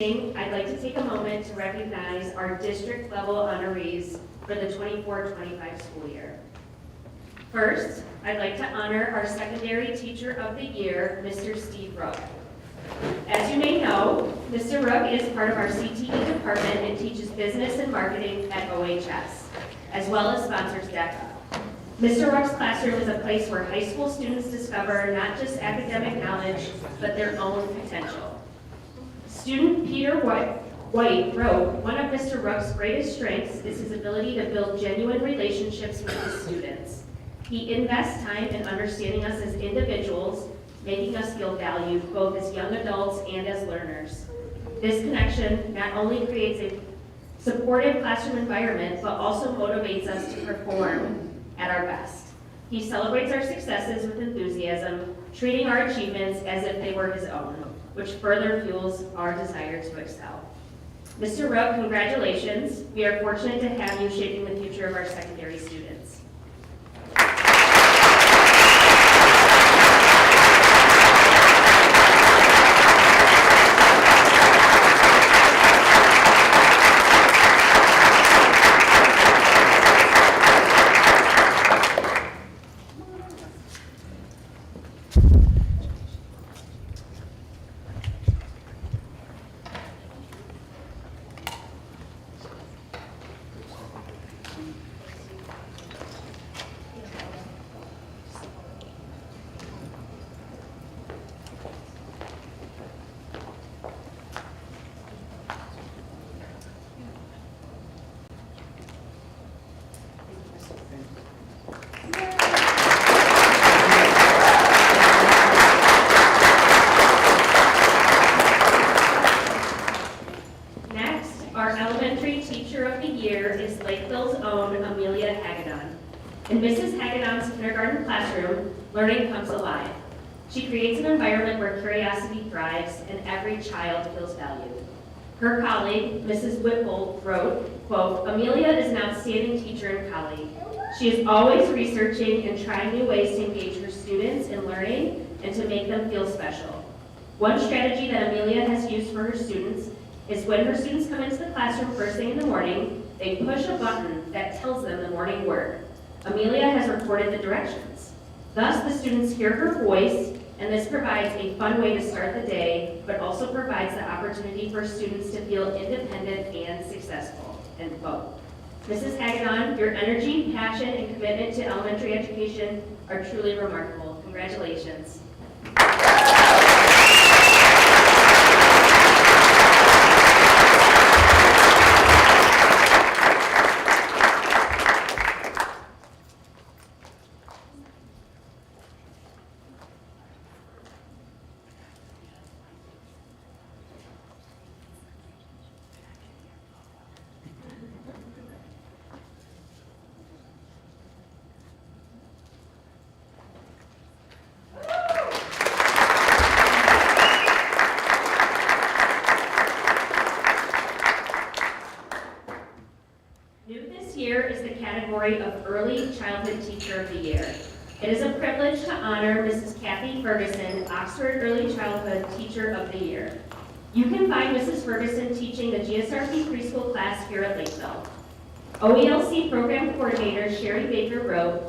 I'd like to take a moment to recognize our district level honorees for the 24-25 school year. First, I'd like to honor our secondary teacher of the year, Mr. Steve Rook. As you may know, Mr. Rook is part of our CTE department and teaches business and marketing at OHS, as well as sponsors DECA. Mr. Rook's classroom is a place where high school students discover not just academic knowledge, but their own potential. Student Peter White wrote, "One of Mr. Rook's greatest strengths is his ability to build genuine relationships with his students. He invests time in understanding us as individuals, making us feel valued both as young adults and as learners. This connection not only creates a supportive classroom environment, but also motivates us to perform at our best. He celebrates our successes with enthusiasm, treating our achievements as if they were his own, which further fuels our desire to excel." Mr. Rook, congratulations. We are fortunate to have you shaping the future of our secondary students. Our elementary teacher of the year is Lakeville's own Amelia Hagedon. In Mrs. Hagedon's kindergarten classroom, learning comes alive. She creates an environment where curiosity thrives and every child feels valued. Her colleague, Mrs. Whipple, wrote, quote, "Amelia is an outstanding teacher and colleague. She is always researching and trying new ways to engage her students in learning and to make them feel special. One strategy that Amelia has used for her students is when her students come into the classroom first thing in the morning, they push a button that tells them the morning word. Amelia has recorded the directions. Thus, the students hear her voice, and this provides a fun way to start the day, but also provides the opportunity for students to feel independent and successful," end quote. Mrs. Hagedon, your energy, passion, and commitment to elementary education are truly remarkable. Congratulations. Year is the category of Early Childhood Teacher of the Year. It is a privilege to honor Mrs. Kathy Ferguson, Oxford Early Childhood Teacher of the Year. You can find Mrs. Ferguson teaching the GSRP preschool class here at Lakeville. OELC Program Coordinator Sherry Baker wrote,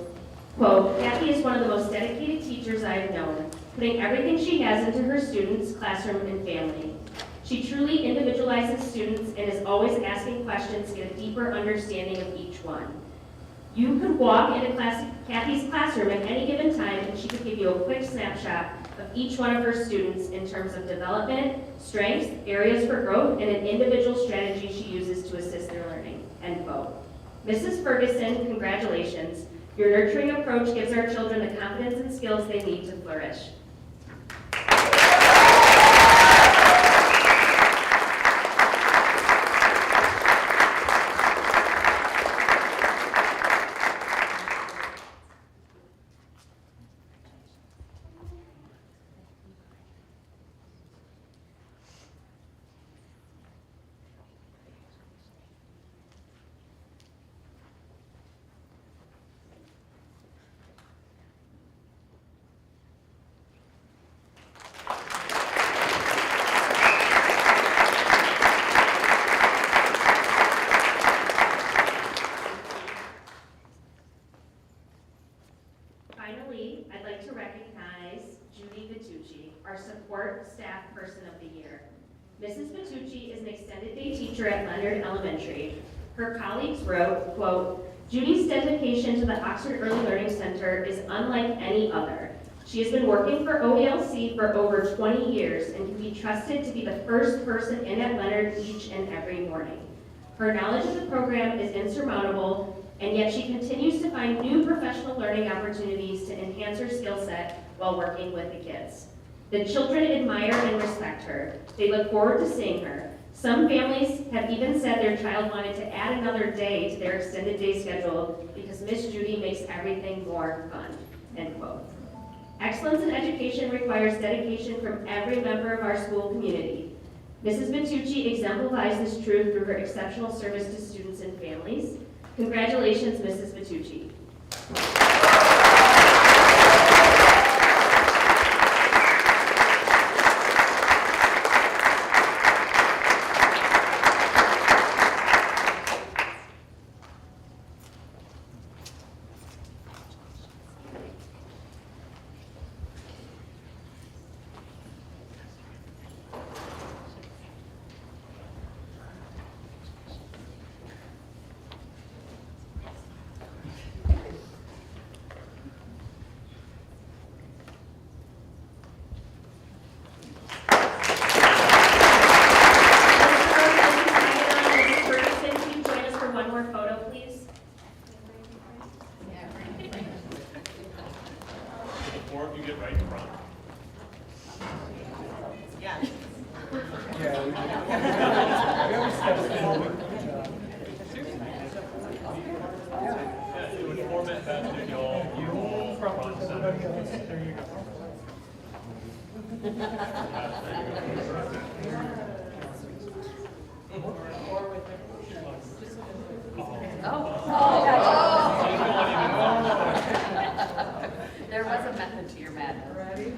quote, "Kathy is one of the most dedicated teachers I have known, putting everything she has into her students, classroom, and family. She truly individualizes students and is always asking questions to get a deeper understanding of each one. You could walk into Kathy's classroom at any given time and she could give you a quick snapshot of each one of her students in terms of development, strengths, areas for growth, and an individual strategy she uses to assist their learning," end quote. Mrs. Ferguson, congratulations. Your nurturing approach gives our children the confidence and skills they need to flourish. Mrs. Vitucci is an extended day teacher at Leonard Elementary. Her colleagues wrote, quote, "Judy's dedication to the Oxford Early Learning Center is unlike any other. She has been working for OELC for over 20 years and can be trusted to be the first person in at Leonard each and every morning. Her knowledge of the program is insurmountable, and yet she continues to find new professional learning opportunities to enhance her skill set while working with the kids. The children admire and respect her. They look forward to seeing her. Some families have even said their child wanted to add another day to their extended day schedule because Miss Judy makes everything more fun," end quote. Excellence in education requires dedication from every member of our school community. Mrs. Vitucci exemplifies this truth through her exceptional service to students and families. Congratulations, Mrs. Vitucci. There was a method to your madness. Ready?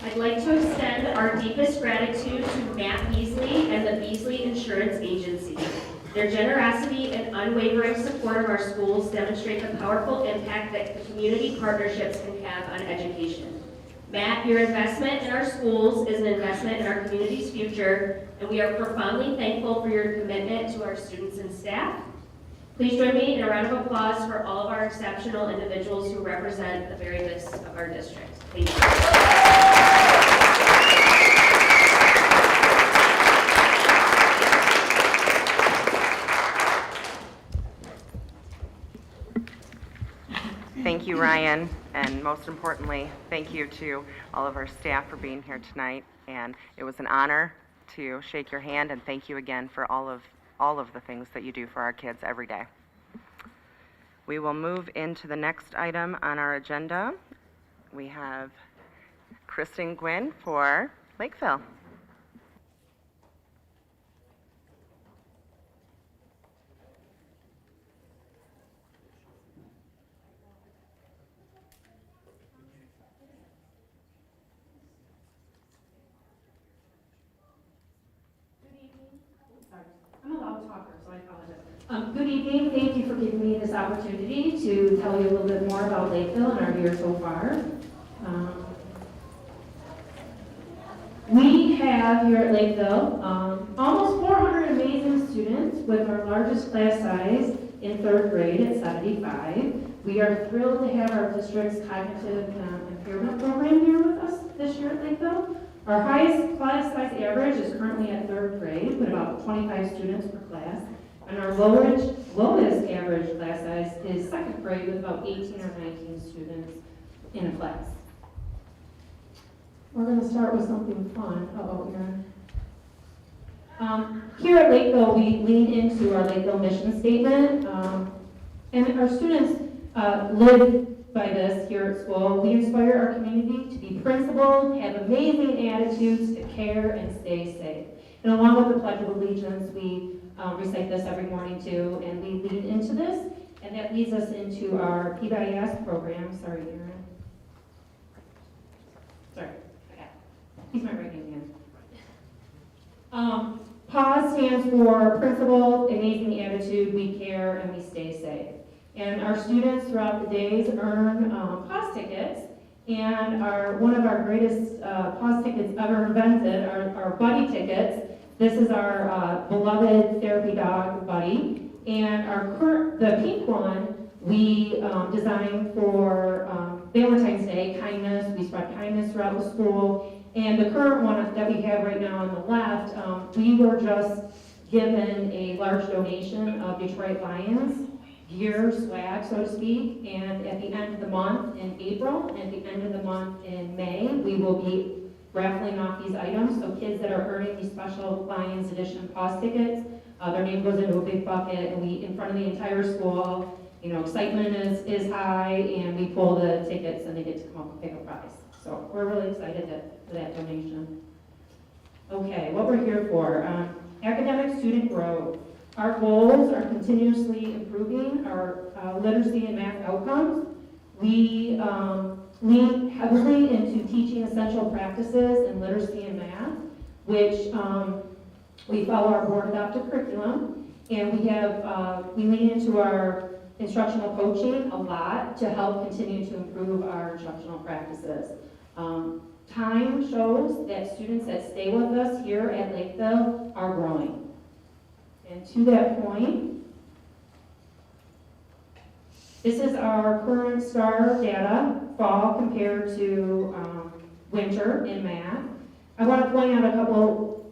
I'd like to extend our deepest gratitude to Matt Beasley and the Beasley Insurance Agency. Their generosity and unwavering support of our schools demonstrate the powerful impact that the community partnerships can have on education. Matt, your investment in our schools is an investment in our community's future, and we are profoundly thankful for your commitment to our students and staff. Please join me in a round of applause for all of our exceptional individuals who represent the very best of our district. Thank you. Thank you, Ryan, and most importantly, thank you to all of our staff for being here tonight. And it was an honor to shake your hand, and thank you again for all of the things that you do for our kids every day. We will move into the next item on our agenda. We have Kristen Gwynn for Lakeville. I'm a loud talker, so I apologize. Good evening. Thank you for giving me this opportunity to tell you a little bit more about Lakeville and our year so far. We have here at Lakeville almost 400 amazing students with our largest class size in 3rd grade at 75. We are thrilled to have our district's cognitive impairment program here with us this year at Lakeville. Our highest class size average is currently at 3rd grade with about 25 students per class. And our lowest average class size is 2nd grade with about 18 or 19 students in a class. We're going to start with something fun. Here at Lakeville, we lean into our Lakeville mission statement. And our students live by this here at school. We inspire our community to be principled, have amazing attitudes, to care, and stay safe. And along with the Pledge of Allegiance, we recite this every morning too, and we lean into this And that leads us into our PBIS program. Sorry, Aaron. Sorry, okay. He's my right hand man. PAWS stands for Principal, Amazing Attitude, We Care, and We Stay Safe. And our students throughout the days earn PAWS tickets. And one of our greatest PAWS tickets ever invented are our Buddy tickets. This is our beloved therapy dog, Buddy. And the pink one, we designed for Valentine's Day, kindness. We spread kindness throughout the school. And the current one that we have right now on the left, we were just given a large donation of Detroit Lions gear, swag, so to speak. And at the end of the month in April, and at the end of the month in May, we will be raffling off these items. So kids that are earning these special Lions Edition PAWS tickets, their name goes into a big bucket, and we, in front of the entire school, excitement is high, and we pull the tickets, and they get to come up and pick a prize. So we're really excited for that donation. Okay, what we're here for. Academic student growth. Our goals are continuously improving our literacy and math outcomes. We lean heavily into teaching essential practices in literacy and math, which we follow our board adopted curriculum, and we lean into our instructional coaching a lot to help continue to improve our instructional practices. Time shows that students that stay with us here at Lakeville are growing. And to that point, this is our current STAR data, fall compared to winter in math. I want to point out a couple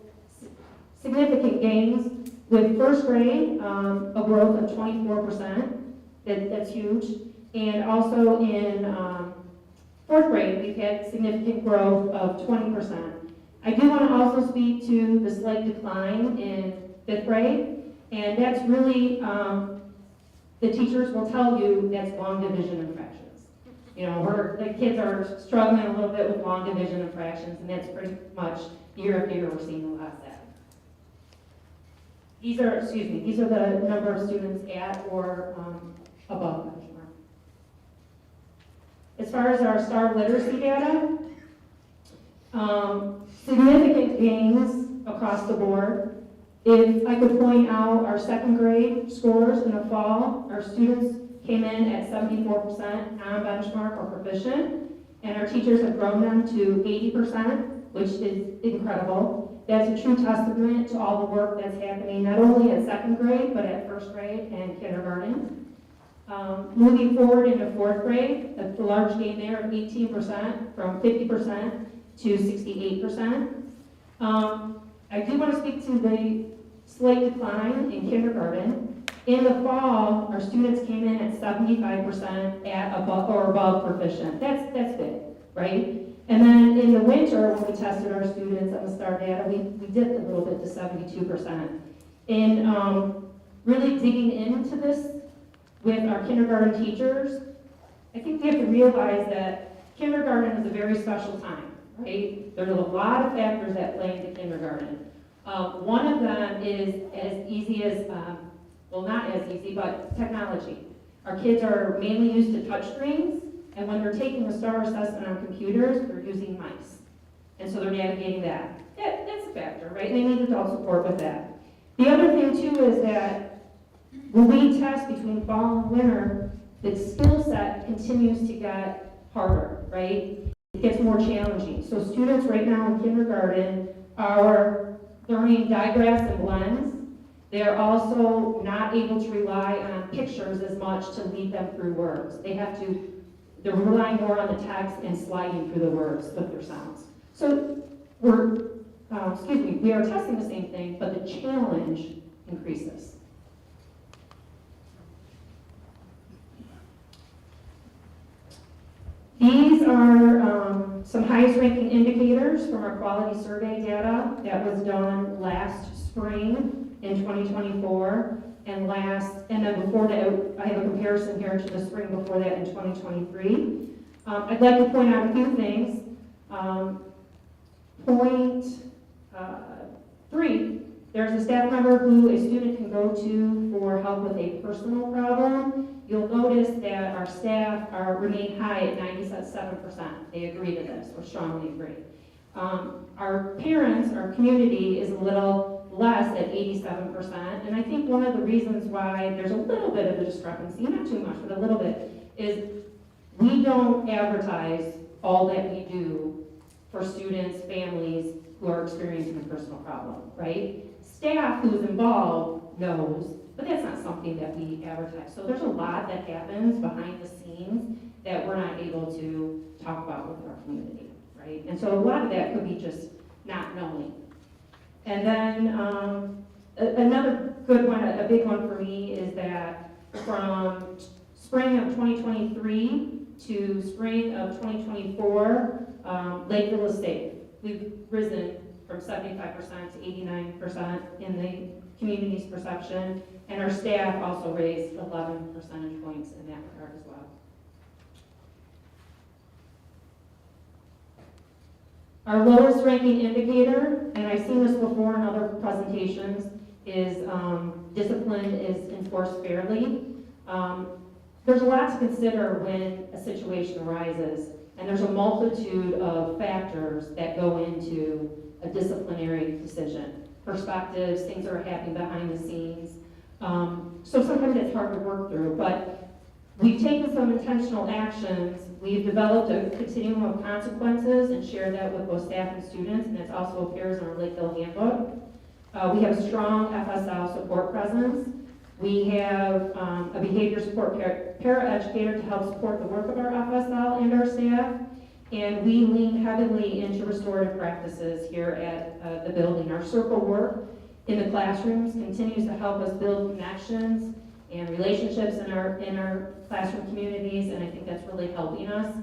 significant gains. With first grade, a growth of 24%, that's huge. And also in fourth grade, we've had significant growth of 20%. I do want to also speak to the slight decline in fifth grade, and that's really, the teachers will tell you that's long division and fractions. The kids are struggling a little bit with long division and fractions, and that's pretty much year after year we're seeing a lot of that. These are the number of students at or above benchmark. As far as our STAR literacy data, significant gains across the board. If I could point out our second grade scores in the fall, our students came in at 74% on benchmark or proficient, and our teachers have grown them to 80%, which is incredible. That's a true testament to all the work that's happening, not only at second grade, but at first grade and kindergarten. Moving forward into fourth grade, a large gain there of 18%, from 50% to 68%. I do want to speak to the slight decline in kindergarten. In the fall, our students came in at 75% at above proficient. That's big, right? And then in the winter, when we tested our students on the STAR data, we dipped a little bit to 72%. And really digging into this with our kindergarten teachers, I think we have to realize that kindergarten is a very special time, right? There's a lot of factors that play into kindergarten. One of them is as easy as, well, not as easy, but technology. Our kids are mainly used to touch screens, and when they're taking the STAR assessment on computers, they're using mice. And so they're navigating that. That's a factor, right? They need adult support with that. The other thing, too, is that when we test between fall and winter, the skill set continues to get harder, right? It gets more challenging. So students right now in kindergarten are learning digraphs and blends. They're also not able to rely on pictures as much to lead them through words. They're relying more on the text and sliding through the words with their sounds. So we are testing the same thing, but the challenge increases. These are some highest ranking indicators from our quality survey data that was done last spring in 2024, and then before that, I have a comparison here to the spring before that in 2023. I'd like to point out a few things. Point 3 There's a staff member who a student can go to for help with a personal problem. You'll notice that our staff remain high at 97%. They agree to this, or strongly agree. Our parents, our community is a little less at 87%, and I think one of the reasons why there's a little bit of a discrepancy, not too much, but a little bit, is we don't advertise all that we do for students, families who are experiencing a personal problem, right? Staff who's involved knows, but that's not something that we advertise. So there's a lot that happens behind the scenes that we're not able to talk about with our community, right? And so a lot of that could be just not knowing. And then another good one, a big one for me, is that from spring of 2023 to spring of 2024, Lakeville is safe. We've risen from 75% to 89% in the community's perception, and our staff also raised 11 percentage points in that regard as well. Our lowest ranking indicator, and I've seen this before in other presentations, is discipline is enforced fairly. There's a lot to consider when a situation arises, and there's a multitude of factors that go into a disciplinary decision. Perspectives, things that are happening behind the scenes. So sometimes it's hard to work through, but we've taken some intentional actions. We've developed a continuum of consequences and shared that with both staff and students, and it also appears in our Lakeville handbook. We have a strong FSL support presence. We have a behavior support paraeducator to help support the work of our FSL and our staff. And we lean heavily into restorative practices here at the building. Our circle work in the classrooms continues to help us build connections and relationships in our classroom communities, and I think that's really helping us.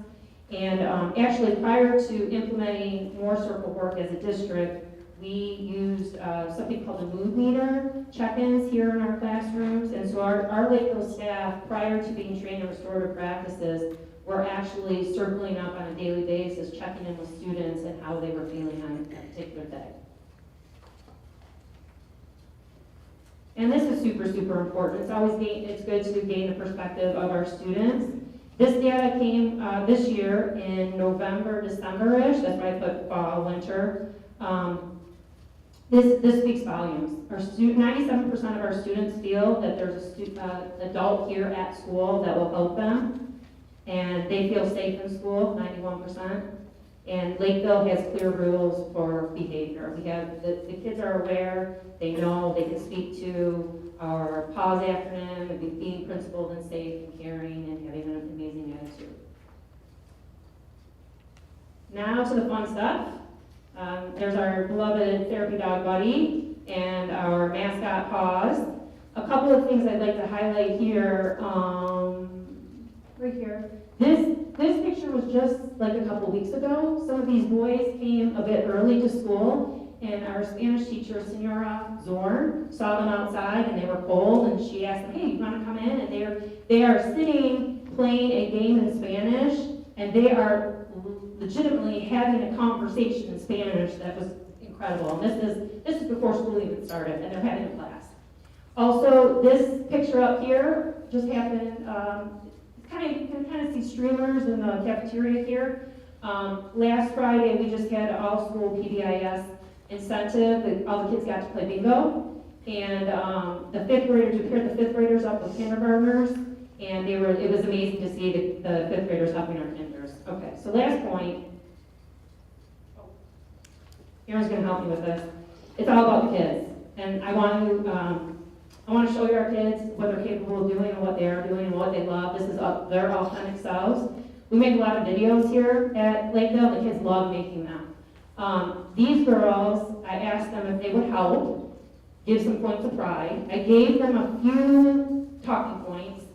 And actually, prior to implementing more circle work as a district, we used something called a mood meter check-ins here in our classrooms. And so our Lakeville staff, prior to being trained in restorative practices, were actually circling up on a daily basis, checking in with students and how they were feeling on a particular day. And this is super, super important. It's good to gain the perspective of our students. This data came this year in November, December-ish. That's why I put fall, winter. This speaks volumes. 97% of our students feel that there's an adult here at school that will help them, and they feel safe in school, 91%. And Lakeville has clear rules for behavior. We have the kids are aware, they know, they can speak to our PAWS acronym, of being principled and safe and caring and having an amazing attitude. Now to the fun stuff. There's our beloved therapy dog Buddy and our mascot Paws. A couple of things I'd like to highlight here, right here. This picture was just like a couple weeks ago. Some of these boys came a bit early to school, and our Spanish teacher, Senora Zorn, saw them outside and they were cold, and she asked them, hey, you want to come in? And they are sitting playing a game in Spanish, and they are legitimately having a conversation in Spanish that was incredible. And this is before school even started, and they're having a class. Also, this picture up here just happened. You can kind of see streamers in the cafeteria here. Last Friday, we just had an all-school PBIS incentive. All the kids got to play bingo, and the fifth graders, we paired the fifth graders up with kindergartners, and it was amazing to see the fifth graders helping our kinders. Okay, so last point. Aaron's going to help me with this. It's all about the kids, and I want to show you our kids what they're capable of doing and what they are doing and what they love. This is their authentic selves. We make a lot of videos here at Lakeville. The kids love making them. These girls, I asked them if they would help, give some points of pride. I gave them a few talking points.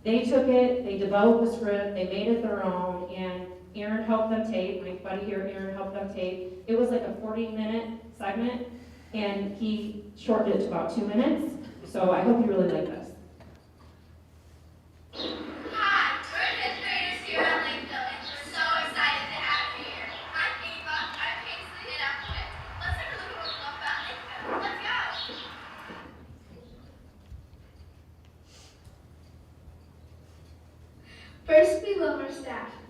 They took it, they developed the script, they made it their own, and Aaron helped them tape. My buddy here, Aaron, helped them tape. It was like a 40-minute segment, and he shortened it to about 2 minutes. So I hope you really like this. Hi, we're fifth graders here at Lakeville, and we're so excited to have you here. I'm Ava, I'm Paisley, and I'm Quinn. Let's take a look at what we love about Lakeville. Let's go!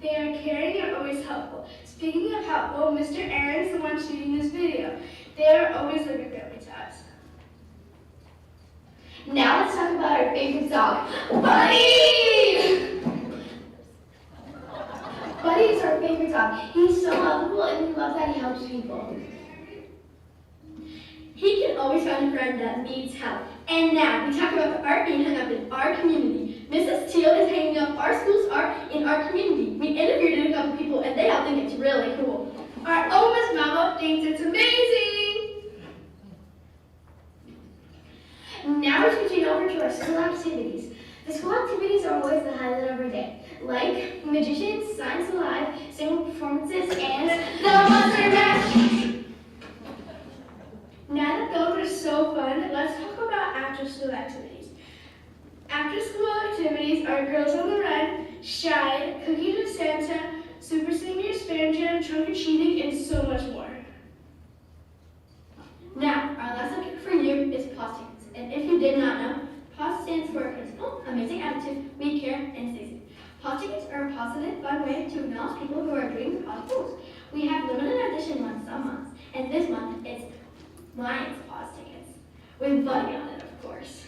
They are caring and always helpful. Speaking of helpful, Mr. Aaron is the one shooting this video. They are always like a family to us. Now let's talk about our favorite dog, Buddy! Buddy is our favorite dog. He's so lovable and we love that he helps people. He can always find a friend that needs help. And now we talk about the art being hung up in our community. Mrs. Teal is hanging up our school's art in our community. We interviewed a couple people and they all think it's really cool. Our own Miss Mama thinks it's amazing. Now we're switching over to our school activities. The school activities are always the highlight of our day, like magicians, science alive, singing performances, and the monster mash. Now that those are so fun, let's talk about after-school activities. After-school activities are Girls on the Run, Shine, Cookies with Santa, Super Senior Spam Jam, Trunk or Treating, and so much more. Now, our last subject for you is PAW stands. And if you did not know, PAW stands for Principal, Amazing Attitude, We Care, and Stacey. PAW tickets are a positive, fun way to acknowledge people who are doing PAW schools. We have limited edition ones some months, and this month it's Lions PAW tickets, with Buddy on it, of course.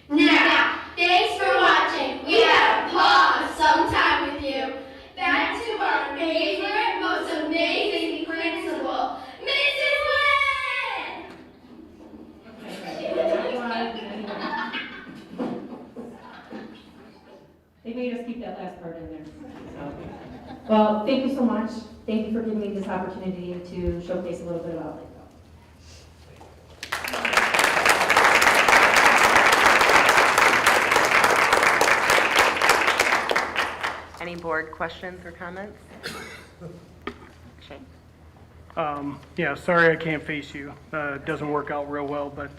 Now, thanks for watching. We had a pause sometime with you. Back to our favorite, most amazing principal, Mrs. Wynn! They made us keep that last part in there. So. Well, thank you so much. Thank you for giving me this opportunity to showcase a little bit about Lakeville. Any board questions or comments? Shane? Yeah, sorry I can't face you. It doesn't work out real well, but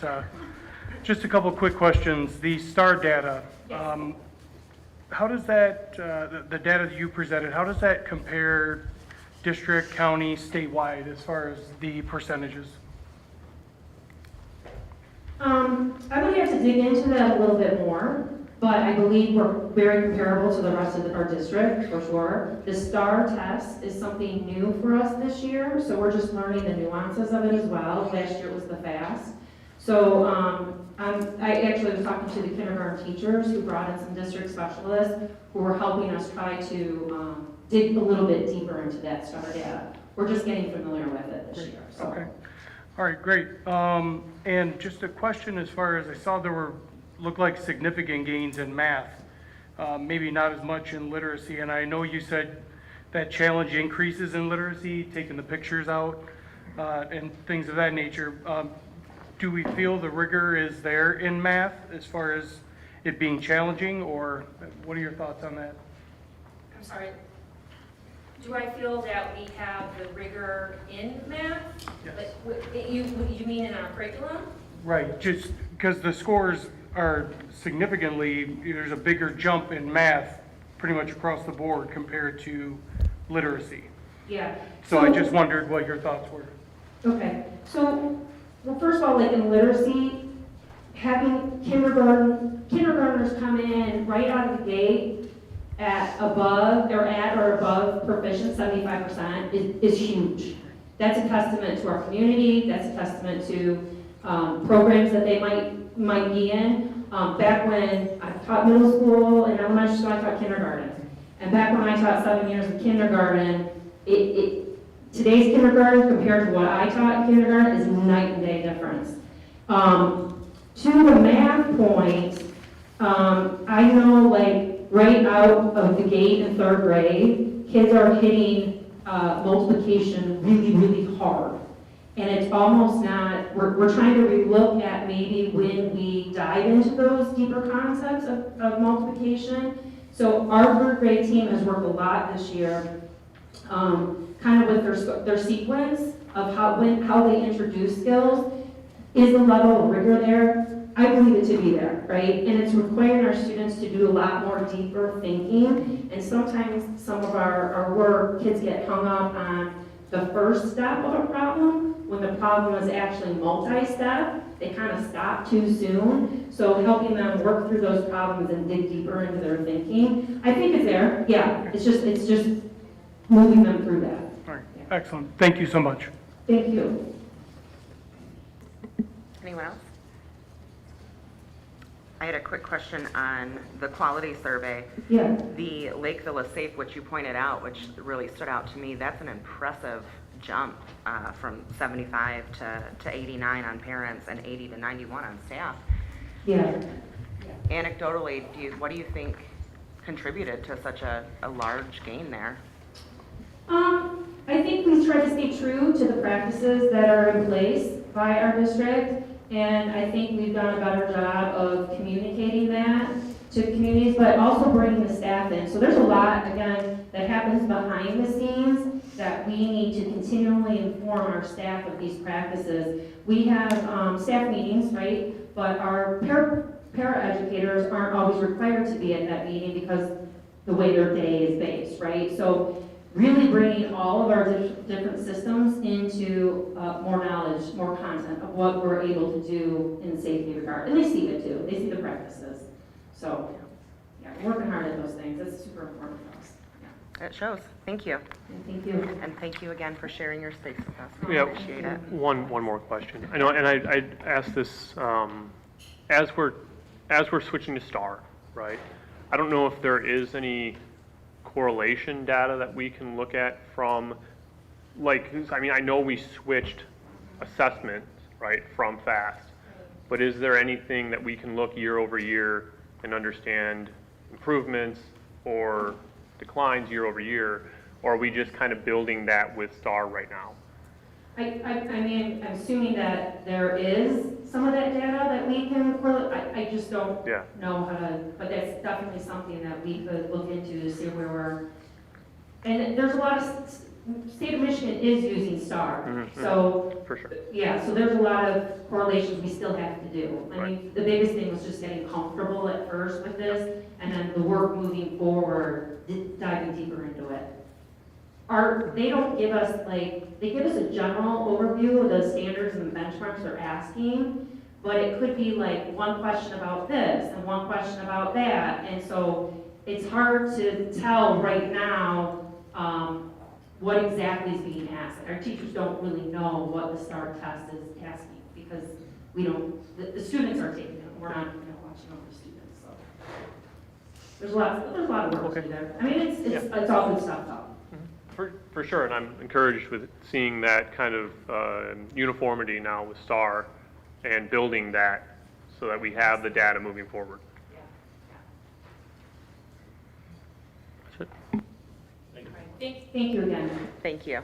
just a couple quick questions. The STAR data, how does that, the data that you presented, how does that compare district, county, statewide as far as the percentages? I would have to dig into that a little bit more, but I believe we're very comparable to the rest of our district, for sure. The STAR test is something new for us this year, so we're just learning the nuances of it as well. Last year it was the FAST. So I actually was talking to the kindergarten teachers who brought in some district specialists who were helping us try to dig a little bit deeper into that STAR data. We're just getting familiar with it this year. So. Okay. All right, great. And just a question as far as I saw there looked like significant gains in math, maybe not as much in literacy. And I know you said that challenge increases in literacy, taking the pictures out and things of that nature. Do we feel the rigor is there in math as far as it being challenging, or what are your thoughts on that? I'm sorry. Do I feel that we have the rigor in math? Yes. Like, you mean in our curriculum? Right, just because the scores are significantly, there's a bigger jump in math pretty much across the board compared to literacy. Yeah. So I just wondered what your thoughts were. Okay, so, well, first of all, like in literacy, having kindergartners come in right out of the gate at above proficient 75% is huge. That's a testament to our community. That's a testament to programs that they might be in. Back when I taught middle school and elementary school, I taught kindergarten. And back when I taught 7 years of kindergarten, today's kindergarten compared to what I taught in kindergarten is night and day difference. To the math point, I know like right out of the gate in 3rd grade, kids are hitting multiplication really, really hard. And it's almost not, we're trying to relook at maybe when we dive into those deeper concepts of multiplication. So our 3rd grade team has worked a lot this year, kind of with their sequence of how they introduce skills. Is the level of rigor there? I believe it to be there, right? And it's requiring our students to do a lot more deeper thinking. And sometimes some of our work, kids get hung up on the first step of a problem when the problem is actually multi-step. they kind of stop too soon. So helping them work through those problems and dig deeper into their thinking, I think it's there. Yeah, it's just moving them through that. All right, excellent. Thank you so much. Thank you. Anyone else? I had a quick question on the quality survey. Yeah. The Lakeville is Safe, which you pointed out, which really stood out to me, that's an impressive jump from 75 to 89 on parents and 80 to 91 on staff. Yeah. Anecdotally, what do you think contributed to such a large gain there? I think we try to stay true to the practices that are in place by our district, and I think we've done a better job of communicating that to communities, but also bringing the staff in. So there's a lot, again, that happens behind the scenes that we need to continually inform our staff of these practices. We have staff meetings, right? But our para-educators aren't always required to be at that meeting because the way their day is based, right? So really bringing all of our different systems into more knowledge, more content of what we're able to do in safety regard. And they see it too. They see the practices. So, yeah, we're working hard at those things. That's super important for us. Yeah. It shows. Thank you. And thank you. And thank you again for sharing your space with us. We Yeah, appreciate it. one more question. I know, and I asked this as we're switching to STAR, right? I don't know if there is any correlation data that we can look at from, like, I mean, I know we switched assessments, right, from FAST, but is there anything that we can look year over year and understand improvements or declines year over year, or are we just kind of building that with STAR right now? I mean, I'm assuming that there is some of that data that we can correlate. I just don't Yeah. know how to, but that's definitely something that we could look into to see where we're. And there's a lot of, state of Michigan is using STAR. Mhm. So, For sure. yeah, so there's a lot of correlations we still have to do. I Right. mean, the biggest thing was just getting comfortable at first with this, and then the work moving forward, diving deeper into it. They don't give us they give us a general overview of the standards and the benchmarks they're asking, but it could be like one question about this and one question about that, and so it's hard to tell right now what exactly is being asked. Our teachers don't really know what the STAR test is asking because we don't, the students are taking it, we're not watching over the students, so. There's a lot of work to do there. I mean, it's all good stuff though. For sure, and I'm encouraged with seeing that kind of uniformity now with STAR and building that so that we have the data moving forward. That's it. Thank you again. Thank you.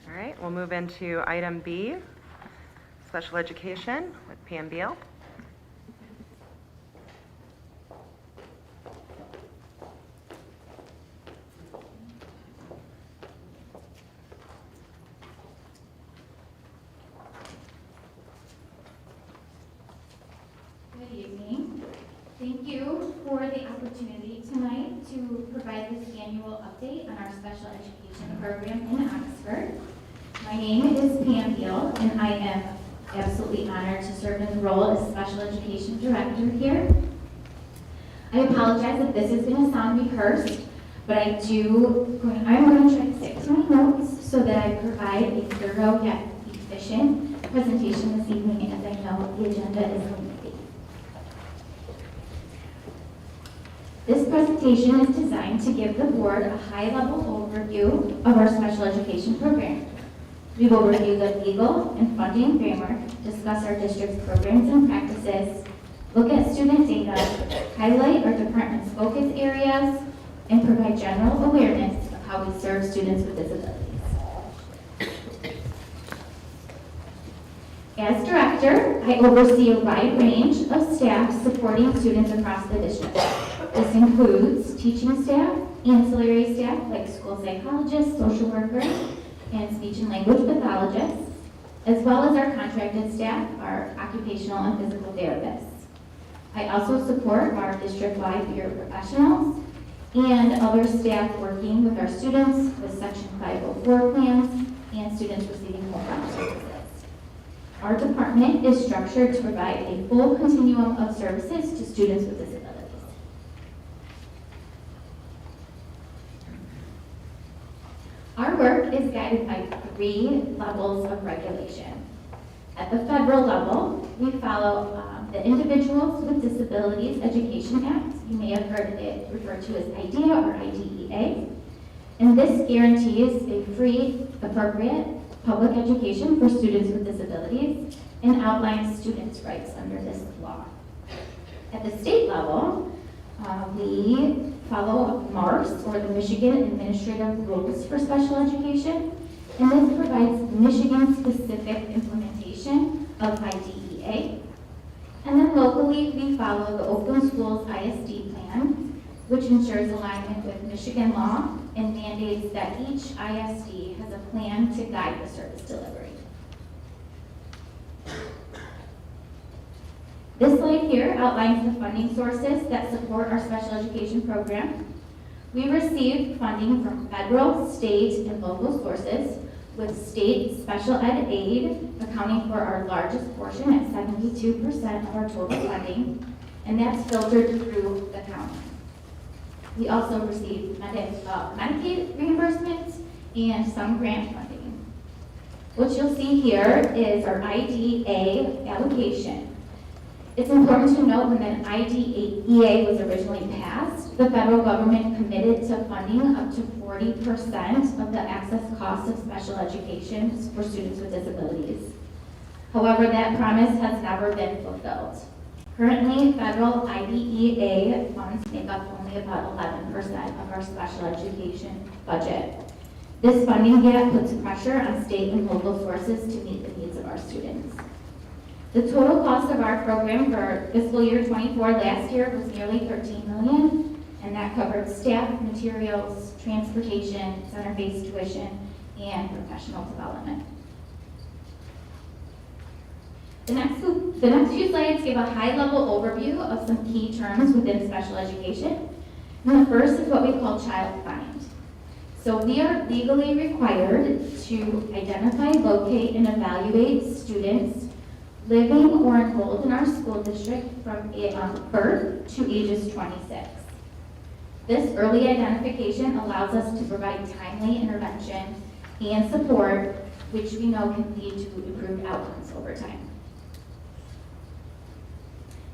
All right, we'll move into item B, special education with Pam Beal. Good evening. Thank you for the opportunity tonight to provide this annual update on our special education program in Oxford. My name is Pam Beal, and I am absolutely honored to serve in the role as special education director here. I apologize if this is going to sound rehearsed, but I'm going to try to stick to my notes so that I provide a thorough yet efficient presentation this evening, as I know the agenda is going to be. This presentation is designed to give the board a high-level overview of our special education program. We will review the legal and funding framework, discuss our district's programs and practices, look at student data, highlight our department's focus areas, and provide general awareness of how we serve students with disabilities. As director, I oversee a wide range of staff supporting students across the district. This includes teaching staff, ancillary staff like school psychologists, social workers, and speech and language pathologists, as well as our contracted staff, our occupational and physical therapists. I also support our district-wide paraprofessionals and other staff working with our students with Section 504 plans and students receiving program services. Our department is structured to provide a full continuum of services to students with disabilities. Our work is guided by 3 levels of regulation. At the federal level, we follow the Individuals with Disabilities Education Act. You may have heard it referred to as IDEA or IDEA. And this guarantees a free, appropriate public education for students with disabilities and outlines students' rights under this law. At the state level, we follow MARS, or the Michigan Administrative Rules for Special Education, and this provides Michigan-specific implementation of IDEA. And then locally, we follow the Oakland Schools ISD plan, which ensures alignment with Michigan law and mandates that each ISD has a plan to guide the service delivery. This slide here outlines the funding sources that support our special education program. We receive funding from federal, state, and local sources, with state special ed aid accounting for our largest portion at 72% of our total funding, and that's filtered through the county. We also receive Medicaid reimbursements and some grant funding. What you'll see here is our IDEA allocation. It's important to note when the IDEA was originally passed, the federal government committed to funding up to 40% of the access costs of special education for students with disabilities. However, that promise has never been fulfilled. Currently, federal IDEA funds make up only about 11% of our special education budget. This funding gap puts pressure on state and local sources to meet the needs of our students. The total cost of our program for fiscal year 24 last year was nearly $13 million, and that covered staff, materials, transportation, center-based tuition, and professional development. The next few slides give a high-level overview of some key terms within special education. And the first is what we call child find. So we are legally required to identify, locate, and evaluate students living or enrolled in our school district from birth to ages 26. This early identification allows us to provide timely intervention and support, which we know can lead to improved outcomes over time.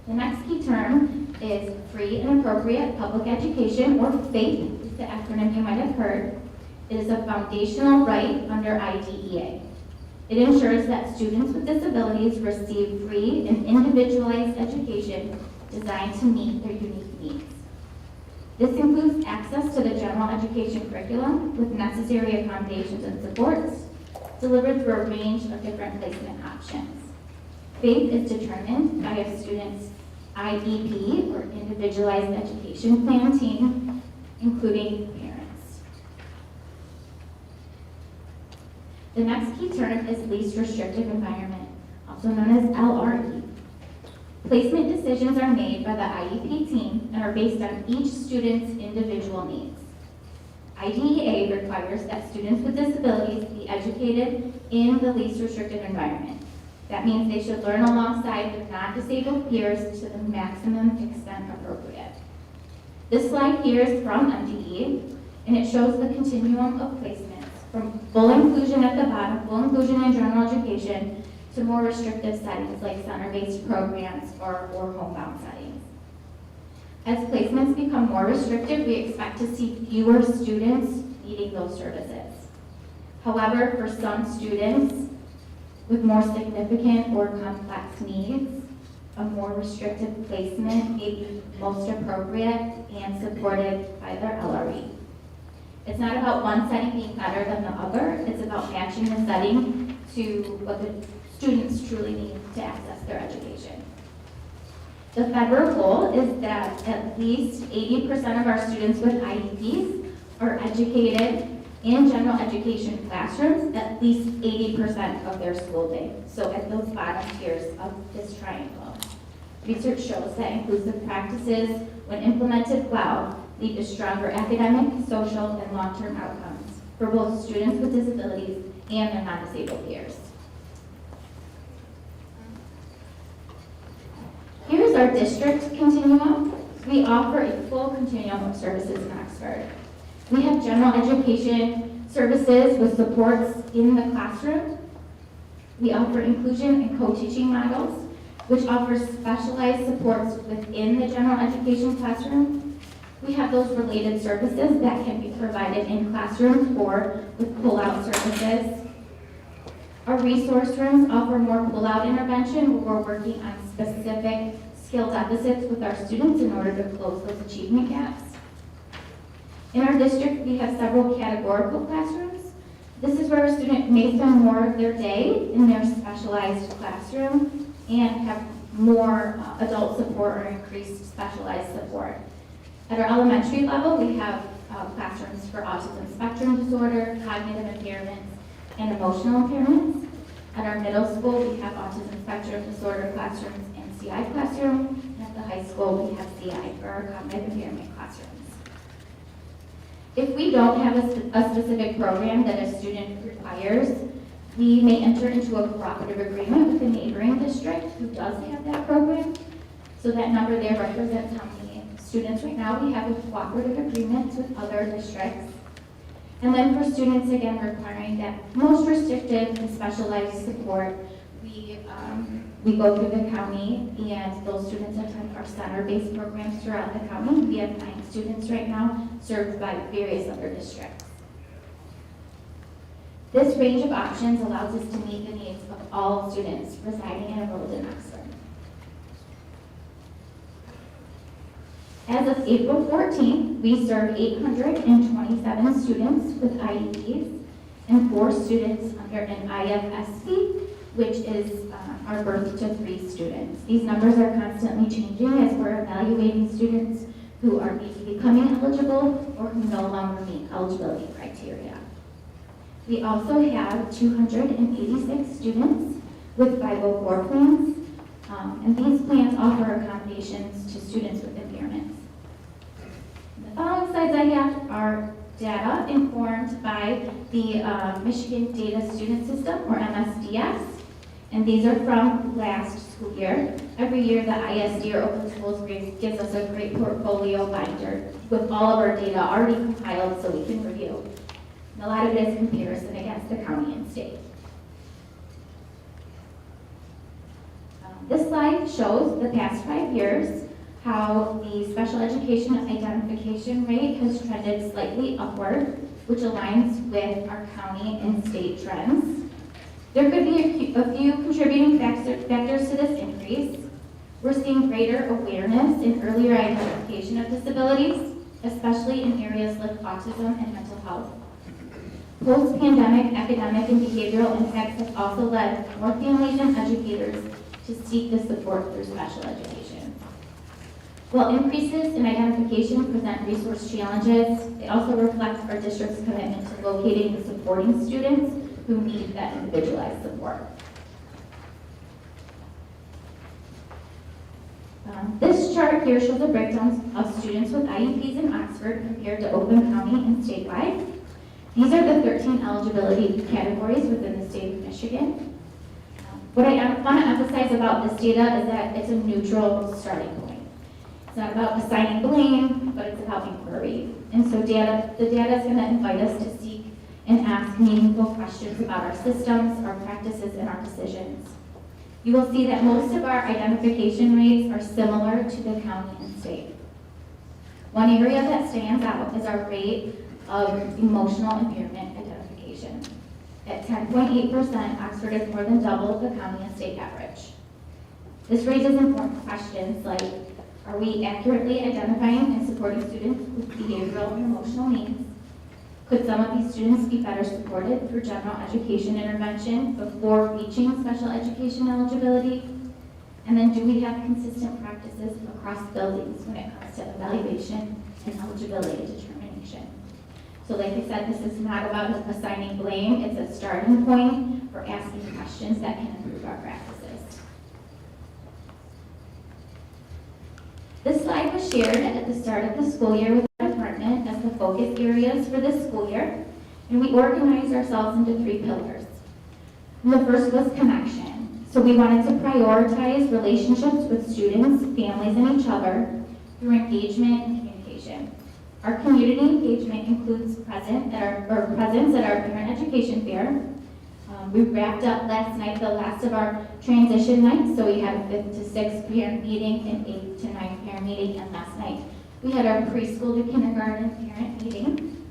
The next key term is free and appropriate public education, or FAPE, is the acronym you might have heard. It is a foundational right under IDEA. It ensures that students with disabilities receive free and individualized education designed to meet their unique needs. This includes access to the general education curriculum with necessary accommodations and supports, delivered through a range of different placement options. FAPE is determined by a student's IEP, or Individualized Education Plan team, including parents. The next key term is least restrictive environment, also known as LRE. Placement decisions are made by the IEP team and are based on each student's individual needs. IDEA requires that students with disabilities be educated in the least restrictive environment. That means they should learn alongside their non-disabled peers to the maximum extent appropriate. This slide here is from MDE, and it shows the continuum of placements from full inclusion at the bottom, full inclusion in general education, to more restrictive settings like center-based programs or homebound settings. As placements become more restrictive, we expect to see fewer students needing those services. However, for some students with more significant or complex needs, a more restrictive placement may be most appropriate and supported by their LRE. It's not about one setting being better than the other. It's about matching the setting to what the students truly need to access their education. The federal goal is that at least 80% of our students with IEPs are educated in general education classrooms at least 80% of their school day. So at those bottom tiers of this triangle. Research shows that inclusive practices, when implemented well, lead to stronger academic, social, and long-term outcomes for both students with disabilities and their non-disabled peers. our district continuum, we offer a full continuum of services in Oxford. We have general education services with supports in the classroom. We offer inclusion and co-teaching models, which offers specialized supports within the general education classroom. We have those related services that can be provided in classrooms or with pull-out services. Our resource rooms offer more pull-out intervention where we're working on specific skill deficits with our students in order to close those achievement gaps. In our district, we have several categorical classrooms. This is where a student may spend more of their day in their specialized classroom and have more adult support or increased specialized support. At our elementary level, we have classrooms for autism spectrum disorder, cognitive impairments, and emotional impairments. At our middle school, we have autism spectrum disorder classrooms and CI classroom. And at the high school, we have CI for our cognitive impairment classrooms. If we don't have a specific program that a student requires, we may enter into a cooperative agreement with a neighboring district who does have that program. So that number there represents how many students right now we have with cooperative agreements with other districts. And then for students, again, requiring that most restrictive and specialized support, we go through the county, and those students attend our center-based programs throughout the county. We have 9 students right now served by various other districts. This range of options allows us to meet the needs of all students residing and enrolled in Oxford. As of April 14th, we serve 827 students with IEPs and 4 students under an IFSC, which is our birth to 3 students. These numbers are constantly changing as we're evaluating students who are maybe becoming eligible or who no longer meet eligibility criteria. We also have 286 students with 504 plans, and these plans offer accommodations to students with impairments. The following slides I have are data informed by the Michigan Data Student System, or MSDS, and these are from last school year. Every year, the ISD, or Open Schools, gives us a great portfolio binder with all of our data already compiled so we can review. And a lot of it is comparison against the county and state. This slide shows the past 5 years how the special education identification rate has trended slightly upward, which aligns with our county and state trends. There could be a few contributing factors to this increase. We're seeing greater awareness and earlier identification of disabilities, especially in areas like autism and mental health. Post-pandemic academic and behavioral impacts have also led more families and educators to seek the support through special education. While increases in identification present resource challenges, they also reflect our district's commitment to locating and supporting students who need that individualized support. This chart here shows a breakdown of students with IEPs in Oxford compared to Oakland County and statewide. These are the 13 eligibility categories within the state of Michigan. What I want to emphasize about this data is that it's a neutral starting point. It's not about assigning blame, but it's about inquiry. And so the data is going to invite us to seek and ask meaningful questions about our systems, our practices, and our decisions. You will see that most of our identification rates are similar to the county and state. One area that stands out is our rate of emotional impairment identification. At 10.8%, Oxford is more than double the county and state average. This raises important questions like, are we accurately identifying and supporting students with behavioral and emotional needs? Could some of these students be better supported through general education intervention before reaching special education eligibility? And then do we have consistent practices across buildings when it comes to evaluation and eligibility determination? So like I said, this is not about assigning blame, it's a starting point for asking questions that can improve our practices. This slide was shared at the start of the school year with the department as the focus areas for this school year, and we organized ourselves into 3 pillars. And the first was connection. So we wanted to prioritize relationships with students, families, and each other through engagement and communication. Our community engagement includes presence at our parent education fair. We wrapped up last night the last of our transition nights, so we had a 5th to 6th parent meeting and 8th to 9th parent meeting, and last night we had our preschool to kindergarten parent meeting.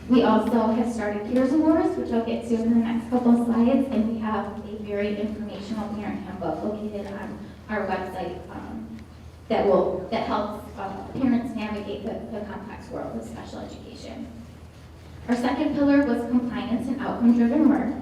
We also have started Peers Awards, which I'll get to in the next couple of slides, and we have a very informational parent handbook located on our website that helps parents navigate the complex world of special education. Our second pillar was compliance and outcome-driven work.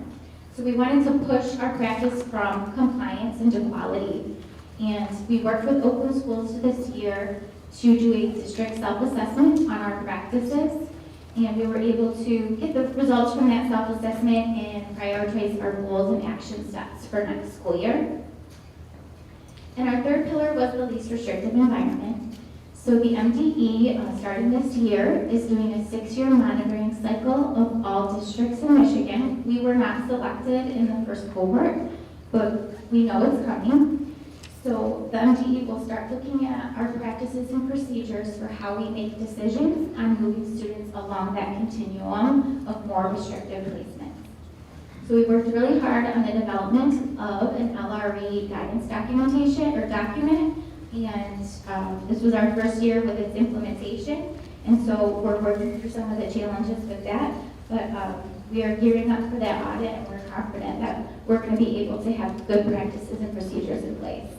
So we wanted to push our practice from compliance into quality. And we worked with Oakland Schools this year to do a district self-assessment on our practices. And we were able to get the results from that self-assessment and prioritize our goals and action steps for next school year. And our third pillar was the least restrictive environment. So the MDE, starting this year, is doing a 6-year monitoring cycle of all districts in Michigan. We were not selected in the first cohort, but we know it's coming. So the MDE will start looking at our practices and procedures for how we make decisions on moving students along that continuum of more restrictive placements. So we worked really hard on the development of an LRE guidance documentation or document, and this was our first year with its implementation, and so we're working through some of the challenges with that, but we are gearing up for that audit, and we're confident that we're going to be able to have good practices and procedures in place.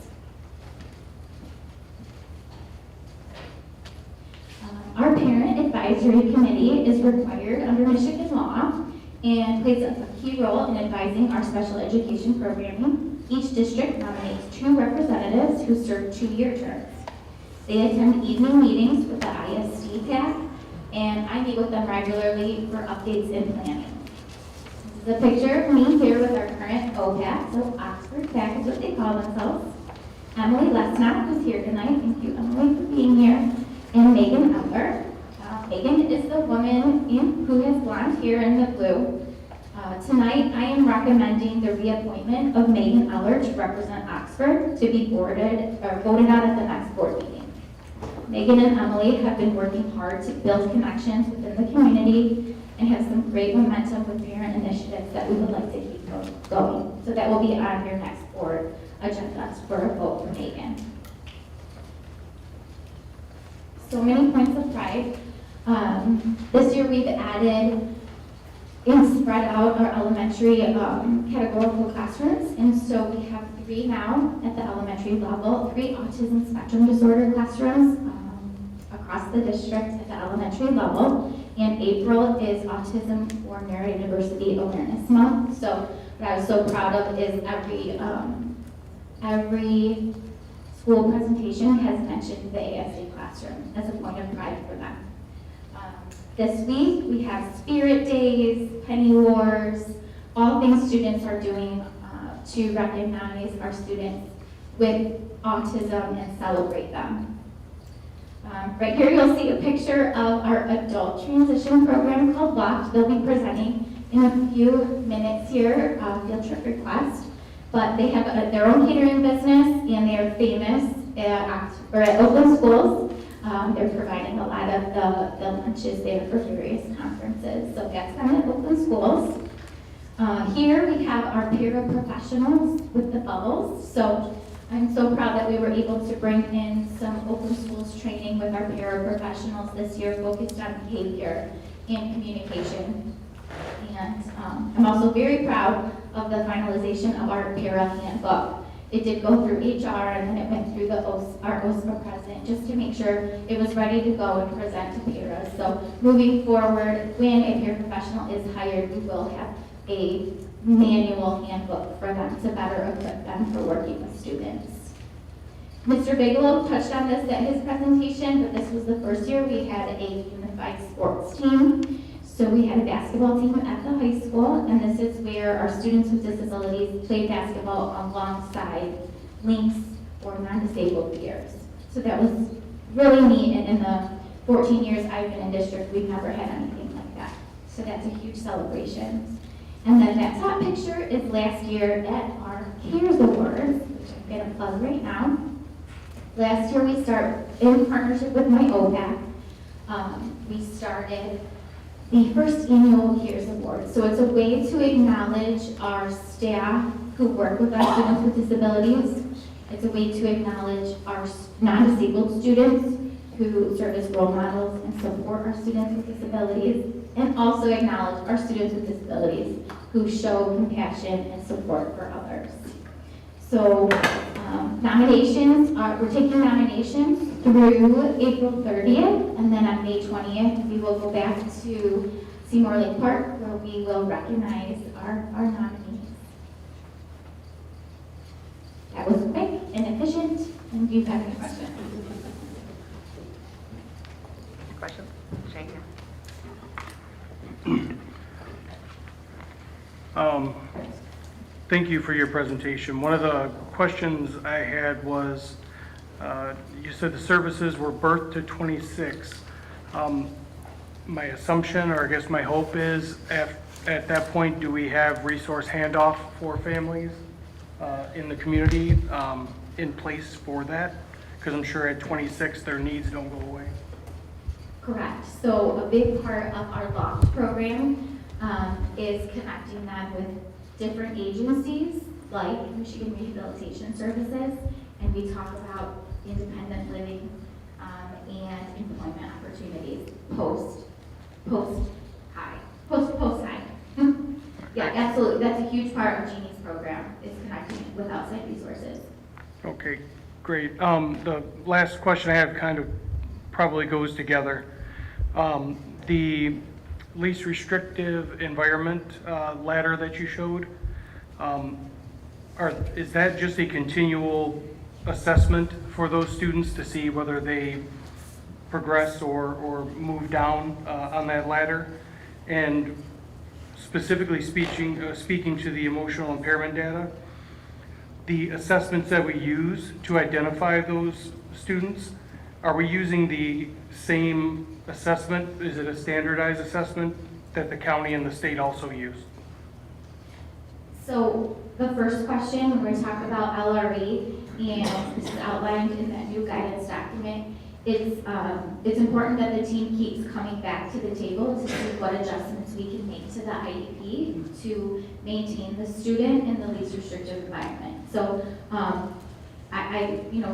Our parent advisory committee is required under Michigan law and plays a key role in advising our special education programming. Each district nominates 2 representatives who serve 2-year terms. They attend evening meetings with the ISD TAC, and I meet with them regularly for updates and planning. This is a picture of me here with our current OPAC, so Oxford TAC is what they call themselves. Emily Lesnok, who's here tonight. Thank you, Emily, for being here. And Megan Eller. Megan is the woman who has blonde hair in the blue. Tonight, I am recommending the reappointment of Megan Eller to represent Oxford to be voted out at the next board meeting. Megan and Emily have been working hard to build connections within the community and have some great momentum with parent initiatives that we would like to keep going. So that will be on your next board agenda for a vote for Megan. So many points of pride. This year we've added and spread out our elementary categorical classrooms, and so we have 3 now at the elementary level, 3 autism spectrum disorder classrooms across the district at the elementary level, and April is Autism for Neurodiversity Awareness Month. So what I was so proud of is every school presentation has mentioned the ASD classroom as a point of pride for them. This week, we have Spirit Days, Penny Wars, all things students are doing to recognize our students with autism and celebrate them. Right here, you'll see a picture of our adult transition program called Locked. They'll be presenting in a few minutes here, field trip request, but they have their own catering business, and they are famous at Oakland Schools. They're providing a lot of the lunches there for various conferences. So that's them at Oakland Schools. Here we have our paraprofessionals with the bubbles. So I'm so proud that we were able to bring in some Oakland Schools training with our paraprofessionals this year, focused on behavior and communication. And I'm also very proud of the finalization of our para handbook. It did go through HR, and then it went through our OSPA president just to make sure it was ready to go and present to paras. So moving forward, when a paraprofessional is hired, we will have a manual handbook for them to better equip them for working with students. Mr. Bigelow touched on this at his presentation, but this was the first year we had a unified sports team. So we had a basketball team at the high school, and this is where our students with disabilities play basketball alongside links or non-disabled peers. So that was really neat, and in the 14 years I've been in district, we've never had anything like that. So that's a huge celebration. And then that top picture is last year at our CARES Awards, which I'm going to plug right now. Last year we started in partnership with my OPAC. We started the first annual CARES Award. So it's a way to acknowledge our staff who work with our students with disabilities. It's a way to acknowledge our non-disabled students who serve as role models and support our students with disabilities, and also acknowledge our students with disabilities who show compassion and support for others. So we're taking nominations through April 30th, and then on May 20th, we will go back to Seymour Lake Park where we will recognize our nominees. That was quick and efficient, and do you have any questions? Questions? Shane? Thank you for your presentation. One of the questions I had was, you said the services were birth to 26. My assumption, or I guess my hope is, at that point, do we have resource handoff for families in the community in place for that? Because I'm sure at 26, their needs don't go away. Correct. So a big part of our LOFT program is connecting them with different agencies like Michigan Rehabilitation Services, and we talk about independent living and employment opportunities post-high. Yeah, absolutely. That's a huge part of Jeannie's program, is connecting with outside resources. Okay, great. The last question I have kind of probably goes together. The least restrictive environment ladder that you showed, is that just a continual assessment for those students to see whether they progress or move down on that ladder? And specifically speaking to the emotional impairment data, the assessments that we use to identify those students, are we using the same assessment? Is it a standardized assessment that the county and the state also use? So the first question, we're talking about LRE, and this is outlined in that new guidance document. It's important that the team keeps coming back to the table to see what adjustments we can make to the IEP to maintain the student in the least restrictive environment. So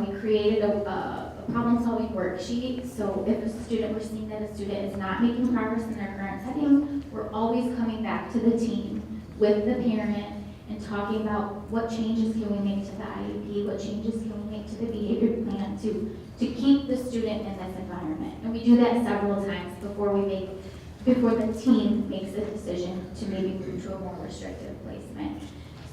we created a problem-solving worksheet. So if we're seeing that a student is not making progress in their current setting, we're always coming back to the team with the parent and talking about what changes can we make to the IEP, what changes can we make to the behavior plan to keep the student in this environment. And we do that several times before the team makes a decision to maybe move to a more restrictive placement.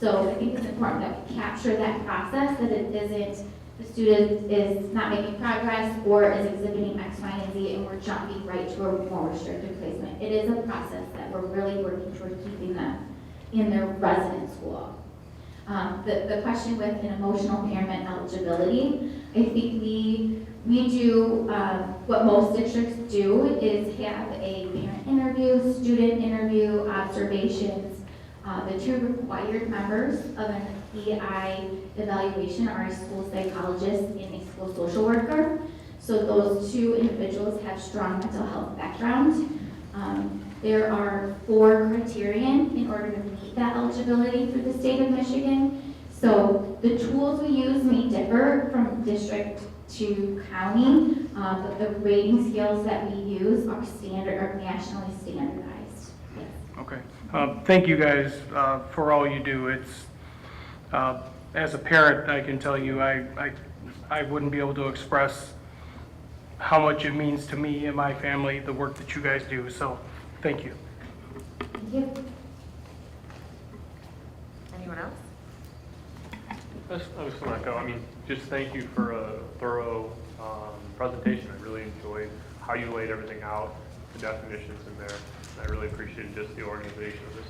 So I think it's important that we capture that process, that it isn't the student is not making progress or is exhibiting X, Y, and Z, and we're jumping right to a more restrictive placement. It is a process that we're really working toward keeping them in their resident school. The question with an emotional impairment eligibility, I think we do, what most districts do is have a parent interview, student interview, observations. The two required members of an EI evaluation are a school psychologist and a school social worker. So those two individuals have strong mental health background. There are 4 criterion in order to meet that eligibility through the state of Michigan. So the tools we use may differ from district to county, but the rating scales that we use are nationally standardized. Yes. Okay. Thank you guys for all you do. It's as a parent, I can tell you, I wouldn't be able to express how much it means to me and my family, the work that you guys do. So, thank you. Thank you. Anyone else? I just want to echo, just thank you for a thorough presentation. I really enjoyed how you laid everything out, the definitions in there. I really appreciated just the organization of this.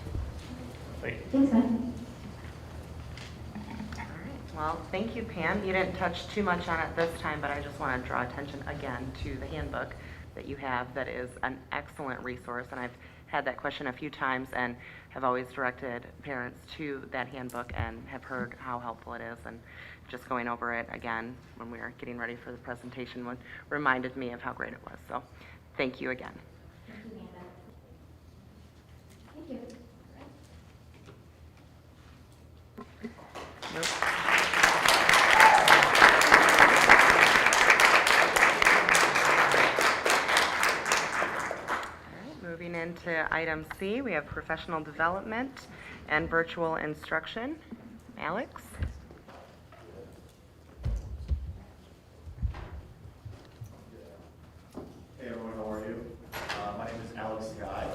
Thank you. Thanks, man. All right. Well, thank you, Pam. You didn't touch too much on it this time, but I just want to draw attention again to the handbook that you have that is an excellent resource, and I've had that question a few times and have always directed parents to that handbook and have heard how helpful it is. And just going over it again when we were getting ready for the presentation reminded me of how great it was. So thank you again. Thank you, Amanda. Thank you. Moving into item C, we have professional development and virtual instruction. Alex? Hey everyone, how are you? My name is Alex Guy.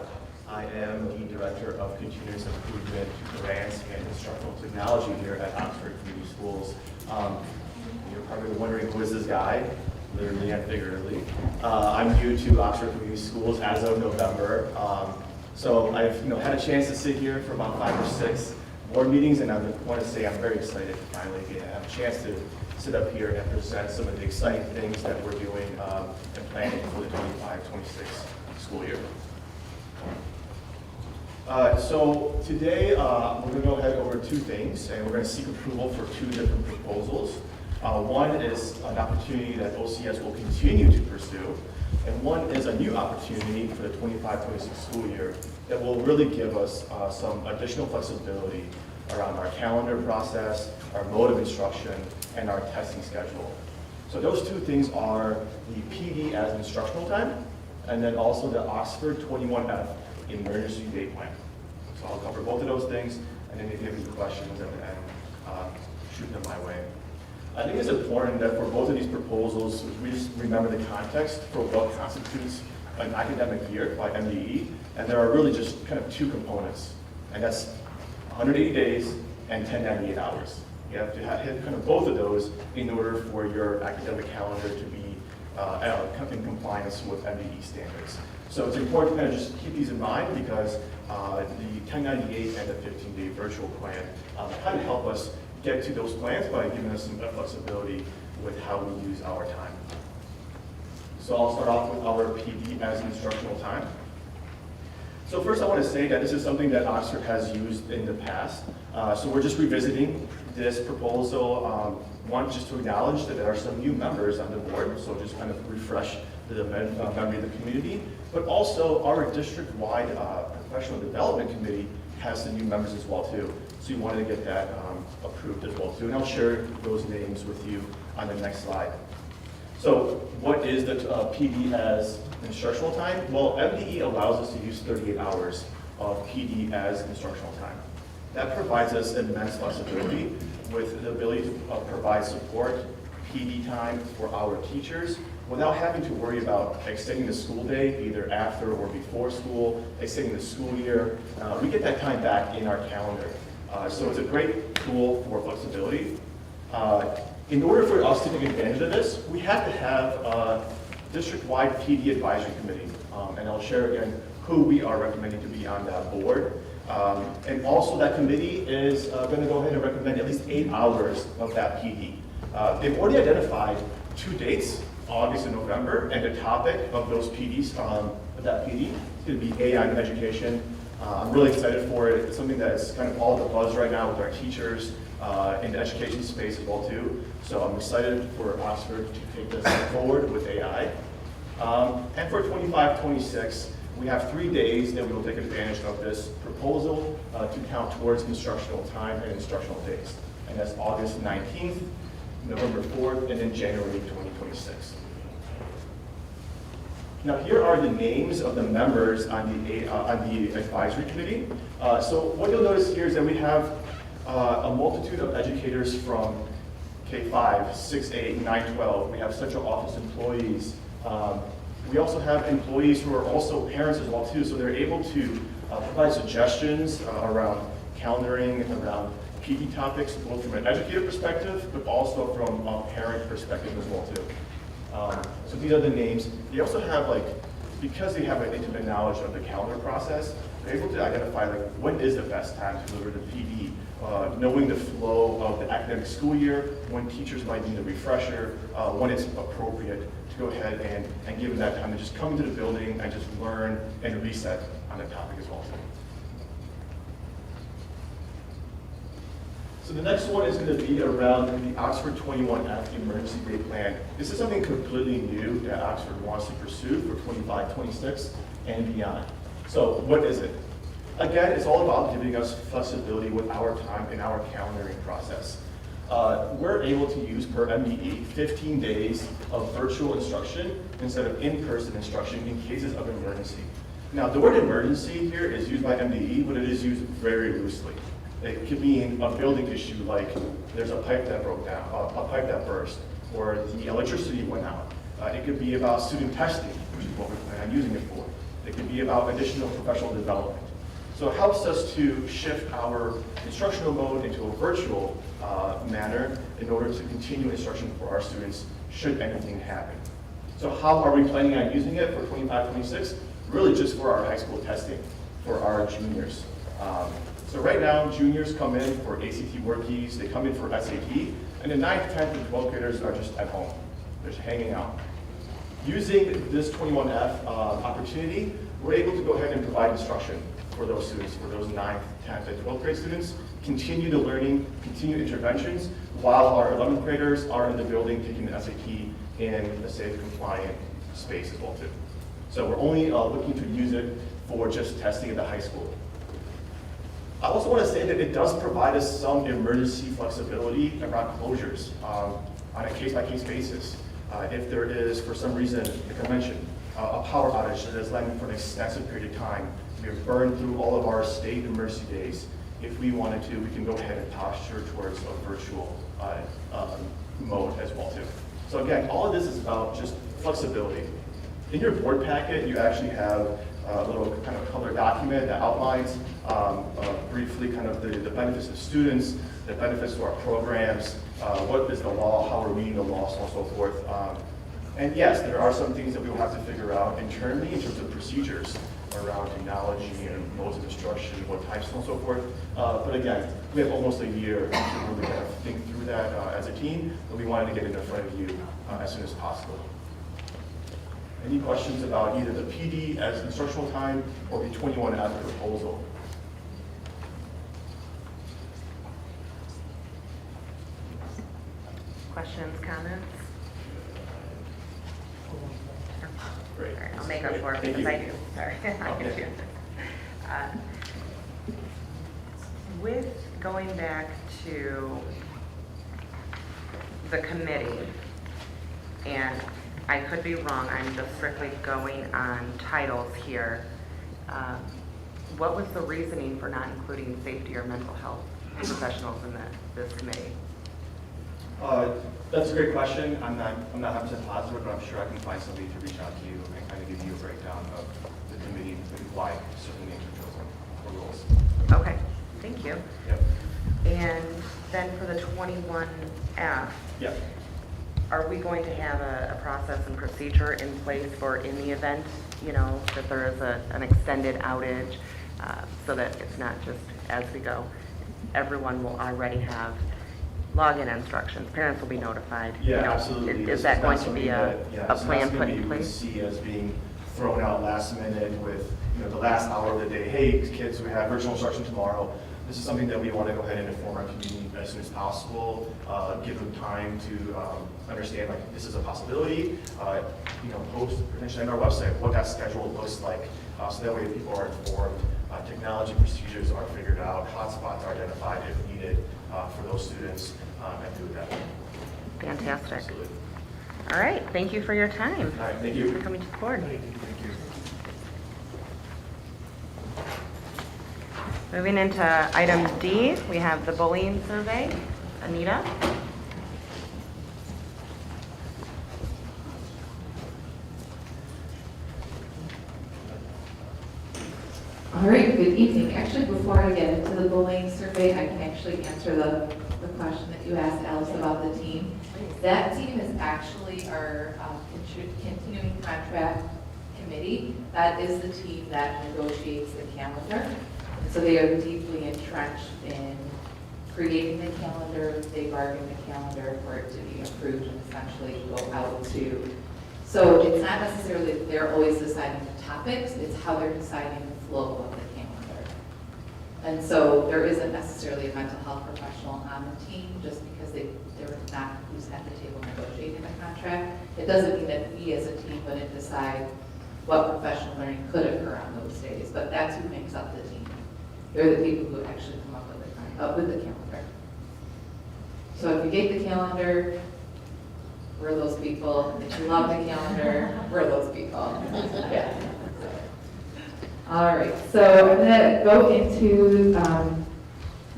I am the Director of Continuous Improvement, Grants, and Instructional Technology here at Oxford Community Schools. You're probably wondering, who is this guy? Literally and figuratively. I'm new to Oxford Community Schools as of November. So I've had a chance to sit here for about 5 or 6 board meetings, and I want to say I'm very excited to finally have a chance to sit up here and present some of the exciting things that we're doing and planning for the 25-26 school year. So today we're going to go ahead over 2 things, and we're going to seek approval for 2 different proposals. One is an opportunity that OCS will continue to pursue, and one is a new opportunity for the 25-26 school year that will really give us some additional flexibility around our calendar process, our mode of instruction, and our testing schedule. So those 2 things are the PD as instructional time, and then also the Oxford 21F emergency day plan. So I'll cover both of those things, and then if you have any questions at the end, shoot them my way. I think it's important that for both of these proposals, we just remember the context for what constitutes an academic year by MDE, and there are really just kind of 2 components, and that's 180 days and 1098 hours. You have to hit kind of both of those in order for your academic calendar to be in compliance with MDE standards. So it's important to kind of just keep these in mind because the 1098 and the 15-day virtual plan kind of help us get to those plans by giving us some flexibility with how we use our time. So I'll start off with our PD as instructional time. So first I want to say that this is something that Oxford has used in the past. So we're just revisiting this proposal. One, just to acknowledge that there are some new members on the board, so just kind of refresh the memory of the community. But also our district-wide professional development committee has some new members as well too. So you wanted to get that approved as well too. And I'll share those names with you on the next slide. So what is the PD as instructional time? Well, MDE allows us to use 38 hours of PD as instructional time. That provides us immense flexibility with the ability to provide support, PD time for our teachers without having to worry about extending the school day either after or before school, extending the school year. We get that time back in our calendar. So it's a great tool for flexibility. In order for us to take advantage of this, we have to have a district-wide PD advisory committee. And I'll share again who we are recommending to be on that board. And also that committee is going to go ahead and recommend at least 8 hours of that PD. They've already identified 2 dates, August and November, and the topic of those PDs, of that PD, is going to be AI in education. I'm really excited for it. It's something that is kind of all the buzz right now with our teachers in the education space as well too. So I'm excited for Oxford to take this forward with AI. And for 25-26, we have 3 days that we will take advantage of this proposal to count towards instructional time and instructional days. And that's August 19th, November 4th, and then January 2026. Now here are the names of the members on the advisory committee. So what you'll notice here is that we have a multitude of educators from K-5, 6, 8, 9, 12. We have central office employees. We also have employees who are also parents as well too, so they're able to provide suggestions around calendaring, around PD topics, both from an educator perspective, but also from a parent perspective as well too. So these are the names. They also have because they have an intimate knowledge of the calendar process, they're able to identify when is the best time to deliver the PD knowing the flow of the academic school year, when teachers might need a refresher, when it's appropriate to go ahead and give them that time to just come into the building and just learn and reset on the topic as well. So the next one is going to be around the Oxford 21F Emergency Day Plan. This is something completely new that Oxford wants to pursue for 25, 26, and beyond. So what is it? Again, it's all about giving us flexibility with our time and our calendaring process. We're able to use per MDE 15 days of virtual instruction instead of in-person instruction in cases of emergency. Now, the word emergency here is used by MDE, but it is used very loosely. It could mean a building issue like there's a pipe that broke down, a pipe that burst, or the electricity went out. It could be about student testing, which is what we plan on using it for. It could be about additional professional development. So it helps us to shift our instructional mode into a virtual manner in order to continue instruction for our students should anything happen. So how are we planning on using it for 25, 26? Really just for our high school testing for our juniors. So right now, juniors come in for ACT Workies, they come in for SAT, and the 9th, 10th, and 12th graders are just at home. They're just hanging out. Using this 21F opportunity, we're able to go ahead and provide instruction for those students, for those 9th, 10th, and 12th grade students, continue the learning, continue interventions, while our 11th graders are in the building taking the SAT in a safe, compliant space as well too. So we're only looking to use it for just testing at the high school. I also want to say that it does provide us some emergency flexibility around closures on a case-by-case basis. If there is, for some reason, like I mentioned, a power outage that is lasting for an extensive period of time, we have burned through all of our state emergency days. If we wanted to, we can go ahead and posture towards a virtual mode as well too. So again, all of this is about just flexibility. In your board packet, you actually have a little kind of color document that outlines briefly kind of the benefits to students, the benefits to our programs, what is the law, how we're reading the law, so on and so forth. And yes, there are some things that we will have to figure out internally in terms of procedures around technology and modes of instruction, what types, and so forth. But again, we have almost a year to really kind of think through that as a team, but we wanted to get it in front of you as soon as possible. Any questions about either the PD as instructional time or the 21 as a proposal? Questions, comments? Great. All right, I'll make up for it Thank because you. I do. Sorry, I can do. With going back to the committee, and I could be wrong, I'm just strictly going on titles here. What was the reasoning for not including safety or mental health professionals in this committee? That's a great question. I'm not 100% positive, but I'm sure I can find somebody to reach out to you and kind of give you a breakdown of the committee and why certain names were chosen for roles. Okay, thank you. Yep. And then for the 21F, Yep. are we going to have a process and procedure in place for in the event, you know, that there is an extended outage, so that it's not just as we go? Everyone will already have login instructions. Parents will be notified. Yeah, You know, absolutely. Is This that not going to something be a it's not plan something put that in you would place? see as being thrown out last minute with, you know, the last hour of the day. Hey, kids, we have virtual instruction tomorrow. This is something that we want to go ahead and inform our community as soon as possible. Give them time to understand like this is a possibility. You know, post potentially on our website what that schedule looks like, so that way people are informed. Technology procedures are figured out. Hotspots are identified if needed for those students, and do that. Fantastic. Absolutely. All right, thank you for your time. All right, thank you. For coming to the board. Thank you. Moving into item D, we have the bullying survey. Anita? All right, good evening. Actually, before I get into the bullying survey, I can actually answer the question that you asked Alice about the team. That team is actually our continuing contract committee. That is the team that negotiates the calendar. So they are deeply entrenched in creating the calendar, they bargain the calendar for it to be approved and essentially go out to. So it's not necessarily that they're always deciding the topics, it's how they're deciding the flow of the calendar. And so there isn't necessarily a mental health professional on the team just because they're not who's at the table negotiating the contract. It doesn't mean that we as a team wouldn't decide what professional learning could occur on those days, but that's who makes up the team. They're the people who actually come up with the calendar. So if you hate the calendar, we're those people. If you love the calendar, we're those people. Yeah. All right, so I'm gonna go into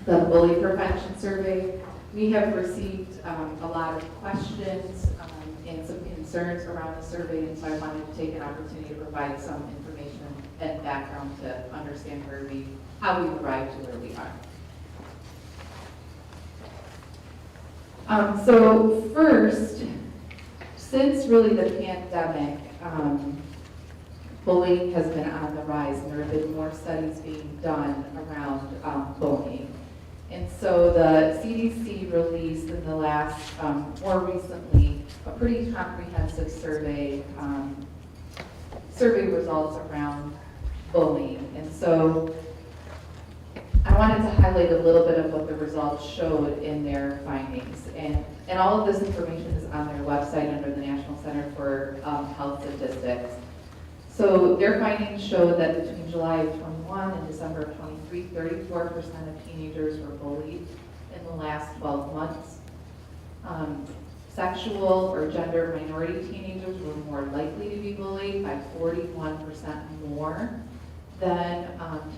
the bully prevention survey. We have received a lot of questions and some concerns around the survey, and so I wanted to take an opportunity to provide some information and background to understand how we arrived to where we are. So first, since really the pandemic, bullying has been on the rise, and there have been more studies being done around bullying. And so the CDC released in the last, more recently, a pretty comprehensive survey results around bullying. And so I wanted to highlight a little bit of what the results showed in their findings. And all of this information is on their website under the National Center for Health Statistics. So their findings showed that between July of 21 and December of 23, 34% of teenagers were bullied in the last 12 months. Sexual or gender minority teenagers were more likely to be bullied by 41% more than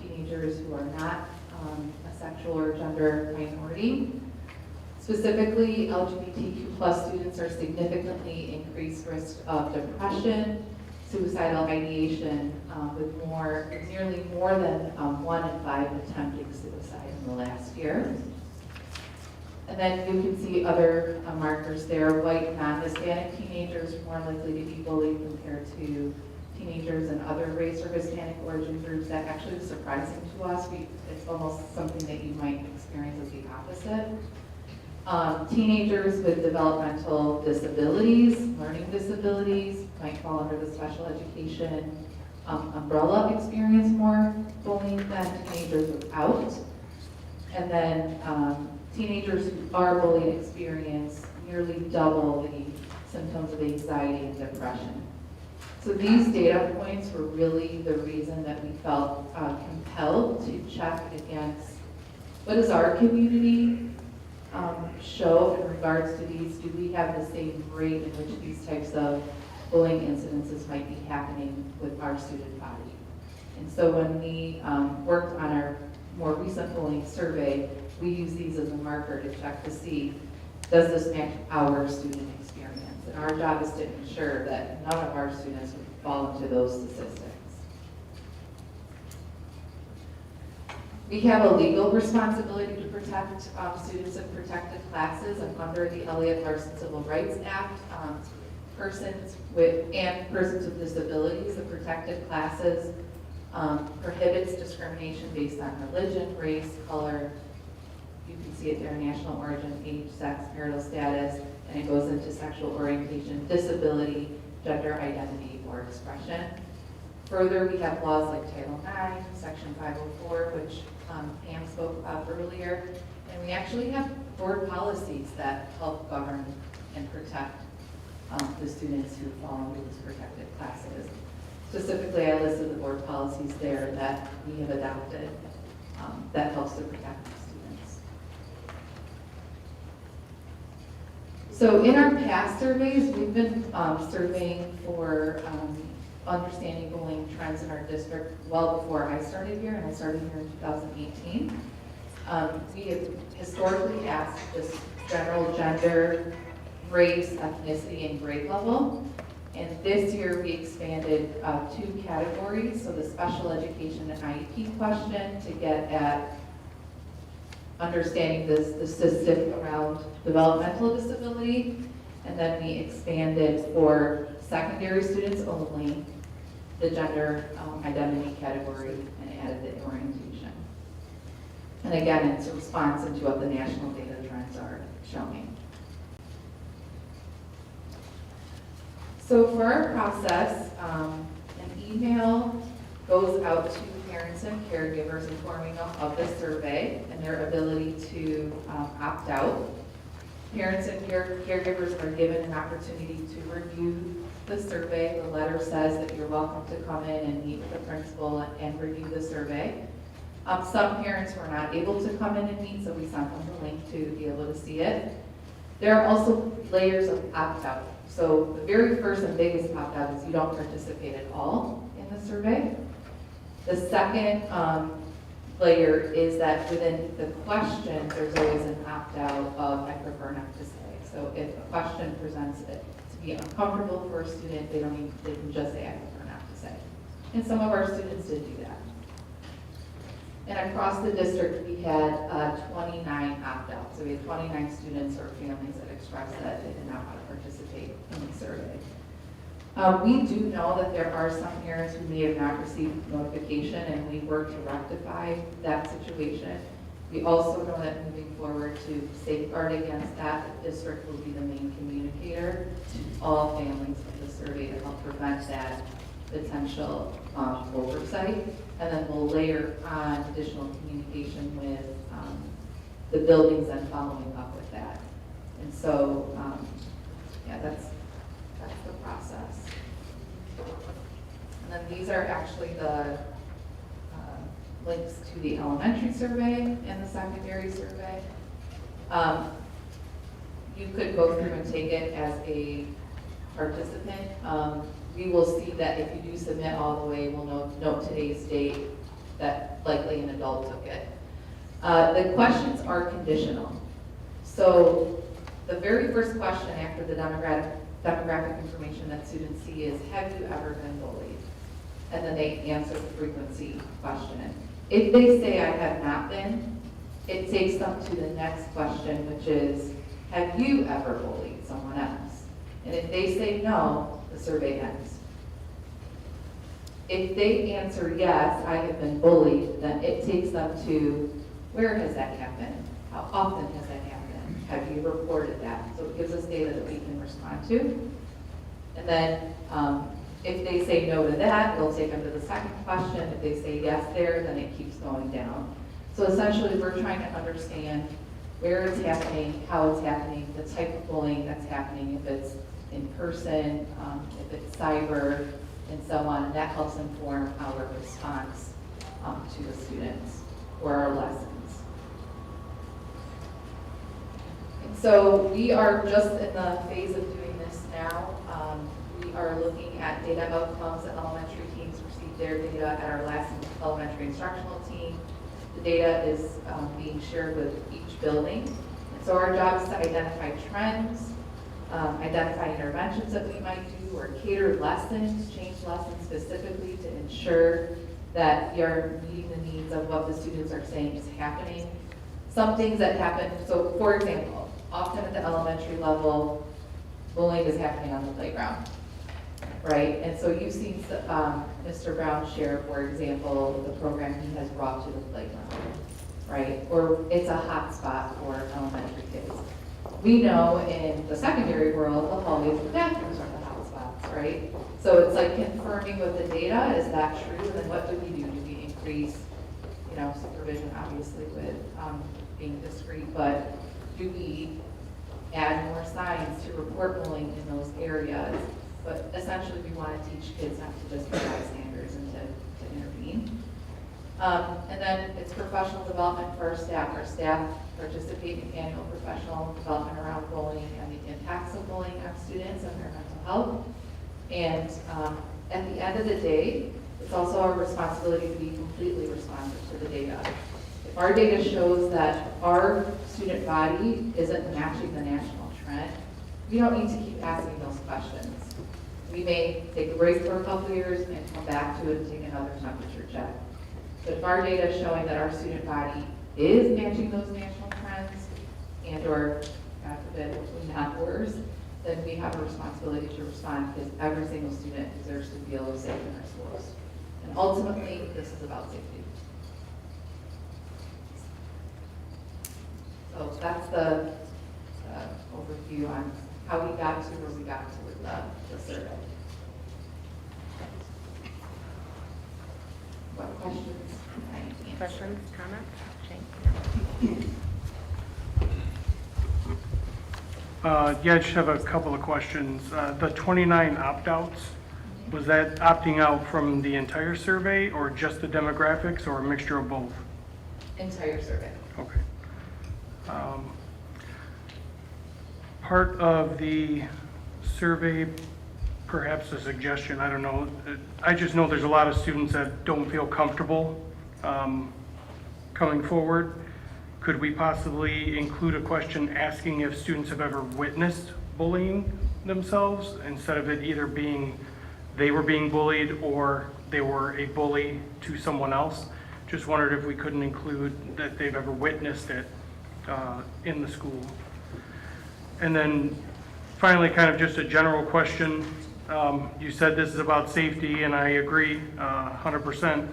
teenagers who are not a sexual or gender minority. Specifically, LGBTQ plus students are significantly increased risk of depression, suicidal ideation, with nearly more than 1 in 5 attempting suicide in the last year. And then you can see other markers there. White non-Hispanic teenagers are more likely to be bullied compared to teenagers and other race or Hispanic origin groups. That actually is surprising to us. It's almost something that you might experience as the opposite. Teenagers with developmental disabilities, learning disabilities, might fall under the special education umbrella, experience more bullying than teenagers without. And then teenagers who are bullied experience nearly double the symptoms of anxiety and depression. So these data points were really the reason that we felt compelled to check against what does our community show in regards to these. Do we have the same rate in which these types of bullying incidences might be happening with our student body? And so when we worked on our more recent bullying survey, we use these as a marker to check to see, does this match our student experience? And our job is to ensure that none of our students would fall into those statistics. We have a legal responsibility to protect students in protected classes, and under the Elliott-Larsen Civil Rights Act, persons with disabilities, the protected classes prohibits discrimination based on religion, race, color. You can see it there, national origin, age, sex, marital status, and it goes into sexual orientation, disability, gender identity, or expression. Further, we have laws like Title IX, Section 504, which Pam spoke about earlier, and we actually have board policies that help govern and protect the students who fall into these protected classes. Specifically, I listed the board policies there that we have adopted that helps to protect the students. So in our past surveys, we've been surveying for understanding bullying trends in our district well before I started here, and I started here in 2018. We have historically asked just general gender, race, ethnicity, and grade level. And this year we expanded 2 categories, so the special education and IEP question to get at understanding the statistic around developmental disability, and then we expanded for secondary students only the gender identity category and added the orientation. And again, it's a response into what the national data trends are showing. So for our process, an email goes out to parents and caregivers informing them of the survey and their ability to opt out. Parents and caregivers are given an opportunity to review the survey. The letter says that you're welcome to come in and meet with the principal and review the survey. Some parents were not able to come in and meet, so we sent them the link to be able to see it. There are also layers of opt-out. So the very first and biggest opt-out is you don't participate at all in the survey. The second layer is that within the question, there's always an opt-out of I prefer not to say. So if a question presents it to be uncomfortable for a student, they can just say I prefer not to say. And some of our students did do that. And across the district, we had 29 opt-outs. So we had 29 students or families that expressed that they did not want to participate in the survey. We do know that there are some parents who may have not received notification, and we work to rectify that situation. We also know that moving forward to safeguard against that, the district will be the main communicator to all families of the survey to help prevent that potential oversight. And then we'll layer on additional communication with the buildings and following up with that. And so, yeah, that's the process. And then these are actually the links to the elementary survey and the secondary survey. You could go through and take it as a participant. We will see that if you do submit all the way, we'll note today's date that likely an adult took it. The questions are conditional. So the very first question after the demographic information that students see is, have you ever been bullied? And then they answer the frequency question. If they say I have not been, it takes them to the next question, which is, have you ever bullied someone else? And if they say no, the survey ends. If they answer yes, I have been bullied, then it takes them to, where has that happened? How often has that happened? Have you reported that? So it gives us data that we can respond to. And then if they say no to that, it'll take them to the second question. If they say yes there, then it keeps going down. So essentially, we're trying to understand where it's happening, how it's happening, the type of bullying that's happening, if it's in person, if it's cyber, and so on. And that helps inform our response to the students or our lessons. And so we are just in the phase of doing this now. We are looking at data outcomes that elementary teams received their data at our last elementary instructional team. The data is being shared with each building. And so our job is to identify trends, identify interventions that we might do, or cater lessons, change lessons specifically to ensure that we are meeting the needs of what the students are saying is happening. Some things that happen, so for example, often at the elementary level, bullying is happening on the playground, right? And so you've seen Mr. Brown share, for example, the program he has brought to the playground, right? Or it's a hot spot for elementary kids. We know in the secondary world, the hallways and bathrooms are the hot spots, right? So it's like confirming with the data, is that true? And then what do we do? Do we increase, supervision, obviously, with being discreet, but do we add more signs to report bullying in those areas? But essentially, we want to teach kids not to just be bystanders and to intervene. And then it's professional development for our staff. Our staff participate in annual professional development around bullying and the impacts of bullying on students and their mental health. And at the end of the day, it's also our responsibility to be completely responsive to the data. If our data shows that our student body isn't matching the national trend, we don't need to keep asking those questions. We may take a break for a couple of years and come back to it and take another temperature check. But if our data is showing that our student body is matching those national trends and or, God forbid, hopefully not worse, then we have a responsibility to respond because every single student deserves to feel safe in our schools. And ultimately, this is about safety. So that's the overview on how we got to where we got to with the survey. What questions? I need to answer. Questions, comments? Yeah, I just have a couple of questions. The 29 opt-outs, was that opting out from the entire survey or just the demographics or a mixture of both? Entire survey. Okay. Part of the survey, perhaps a suggestion, I don't know. I just know there's a lot of students that don't feel comfortable coming forward. Could we possibly include a question asking if students have ever witnessed bullying themselves, instead of it either being they were being bullied or they were a bully to someone else? Just wondered if we couldn't include that they've ever witnessed it in the school. And then finally, kind of just a general question. You said this is about safety, and I agree 100%.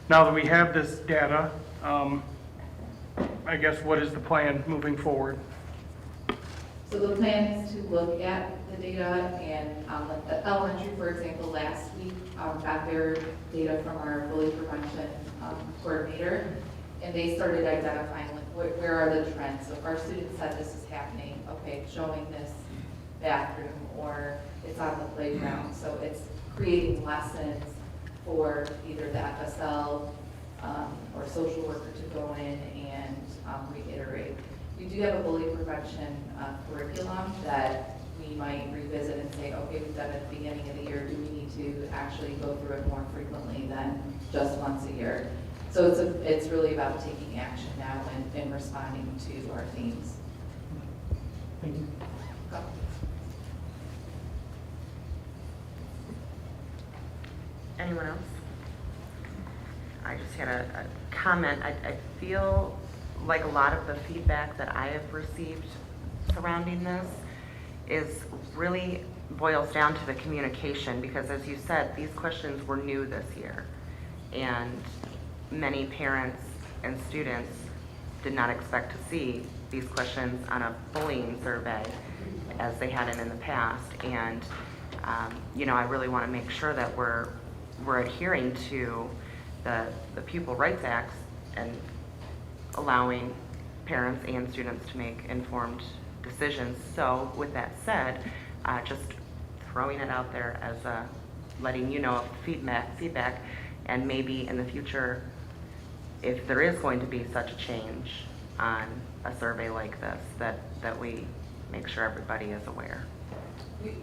Now that we have this data, I guess what is the plan moving forward? So the plan is to look at the data and like the elementary, for example, last week got their data from our bully prevention coordinator, and they started identifying like where are the trends. So if our students said this is happening, okay, showing this bathroom or it's on the playground. So it's creating lessons for either the FSL or social worker to go in and reiterate. We do have a bully prevention curriculum that we might revisit and say, okay, we've done it at the beginning of the year. Do we need to actually go through it more frequently than just once a year? So it's really about taking action now and responding to our themes. Thank you. Anyone else? I just had a comment. I feel like a lot of the feedback that I have received surrounding this is really boils down to the communication, because as you said, these questions were new this year, and many parents and students did not expect to see these questions on a bullying survey as they had in the past. And you know, I really want to make sure that we're adhering to the Pupil Rights Act and allowing parents and students to make informed decisions. So with that said, just throwing it out there as letting you know of feedback, and maybe in the future, if there is going to be such a change on a survey like this, that we make sure everybody is aware.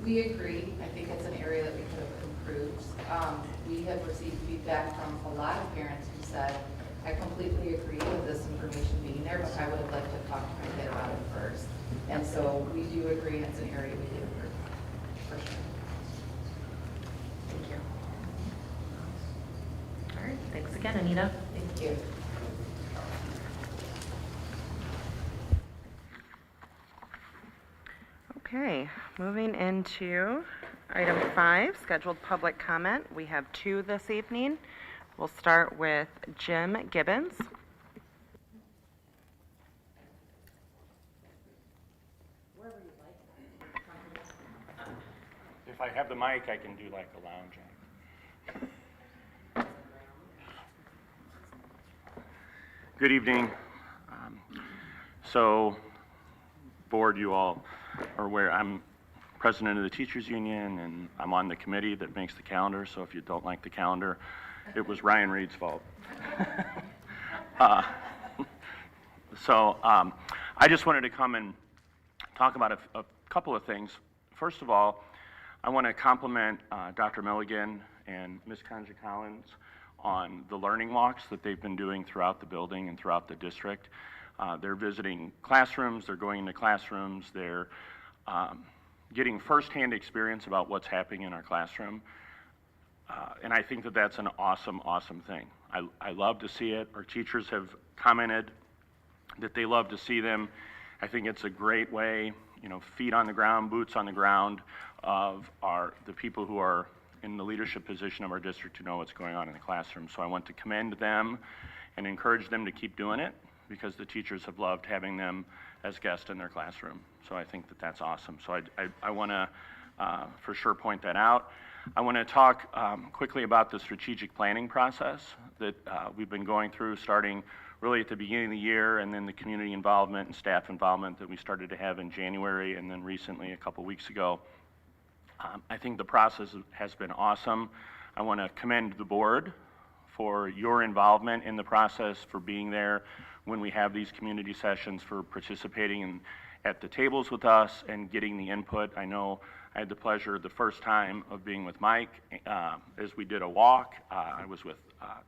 We agree. I think it's an area that we could have improved. We have received feedback from a lot of parents who said, I completely agree with this information being there, but I would have liked to talk to my kid about it first. And so we do agree it's an area we did improve, for sure. Thank you. All right, thanks again, Anita. Thank you. Okay, moving into item 5, scheduled public comment. We have 2 this evening. We'll start with Jim Gibbons. If I have the mic, I can do like a lounge. Good evening. So, board, you all are aware I'm president of the teachers union, and I'm on the committee that makes the calendar. So if you don't like the calendar, it was Ryan Reed's fault. I just wanted to come and talk about a couple of things. First of all, I want to compliment Dr. Milligan and Ms. Conja Collins on the learning walks that they've been doing throughout the building and throughout the district. They're visiting classrooms, they're going into classrooms, they're getting firsthand experience about what's happening in our classroom. And I think that that's an awesome, awesome thing. I love to see it. Our teachers have commented that they love to see them. I think it's a great way, you know, feet on the ground, boots on the ground of the people who are in the leadership position of our district to know what's going on in the classroom. So I want to commend them and encourage them to keep doing it. because the teachers have loved having them as guests in their classroom. So I think that that's awesome. So I want to for sure point that out. I want to talk quickly about the strategic planning process that we've been going through, starting really at the beginning of the year, and then the community involvement and staff involvement that we started to have in January, and then recently a couple weeks ago. I think the process has been awesome. I want to commend the board for your involvement in the process, for being there when we have these community sessions, for participating at the tables with us and getting the input. I know I had the pleasure the first time of being with Mike as we did a walk. I was with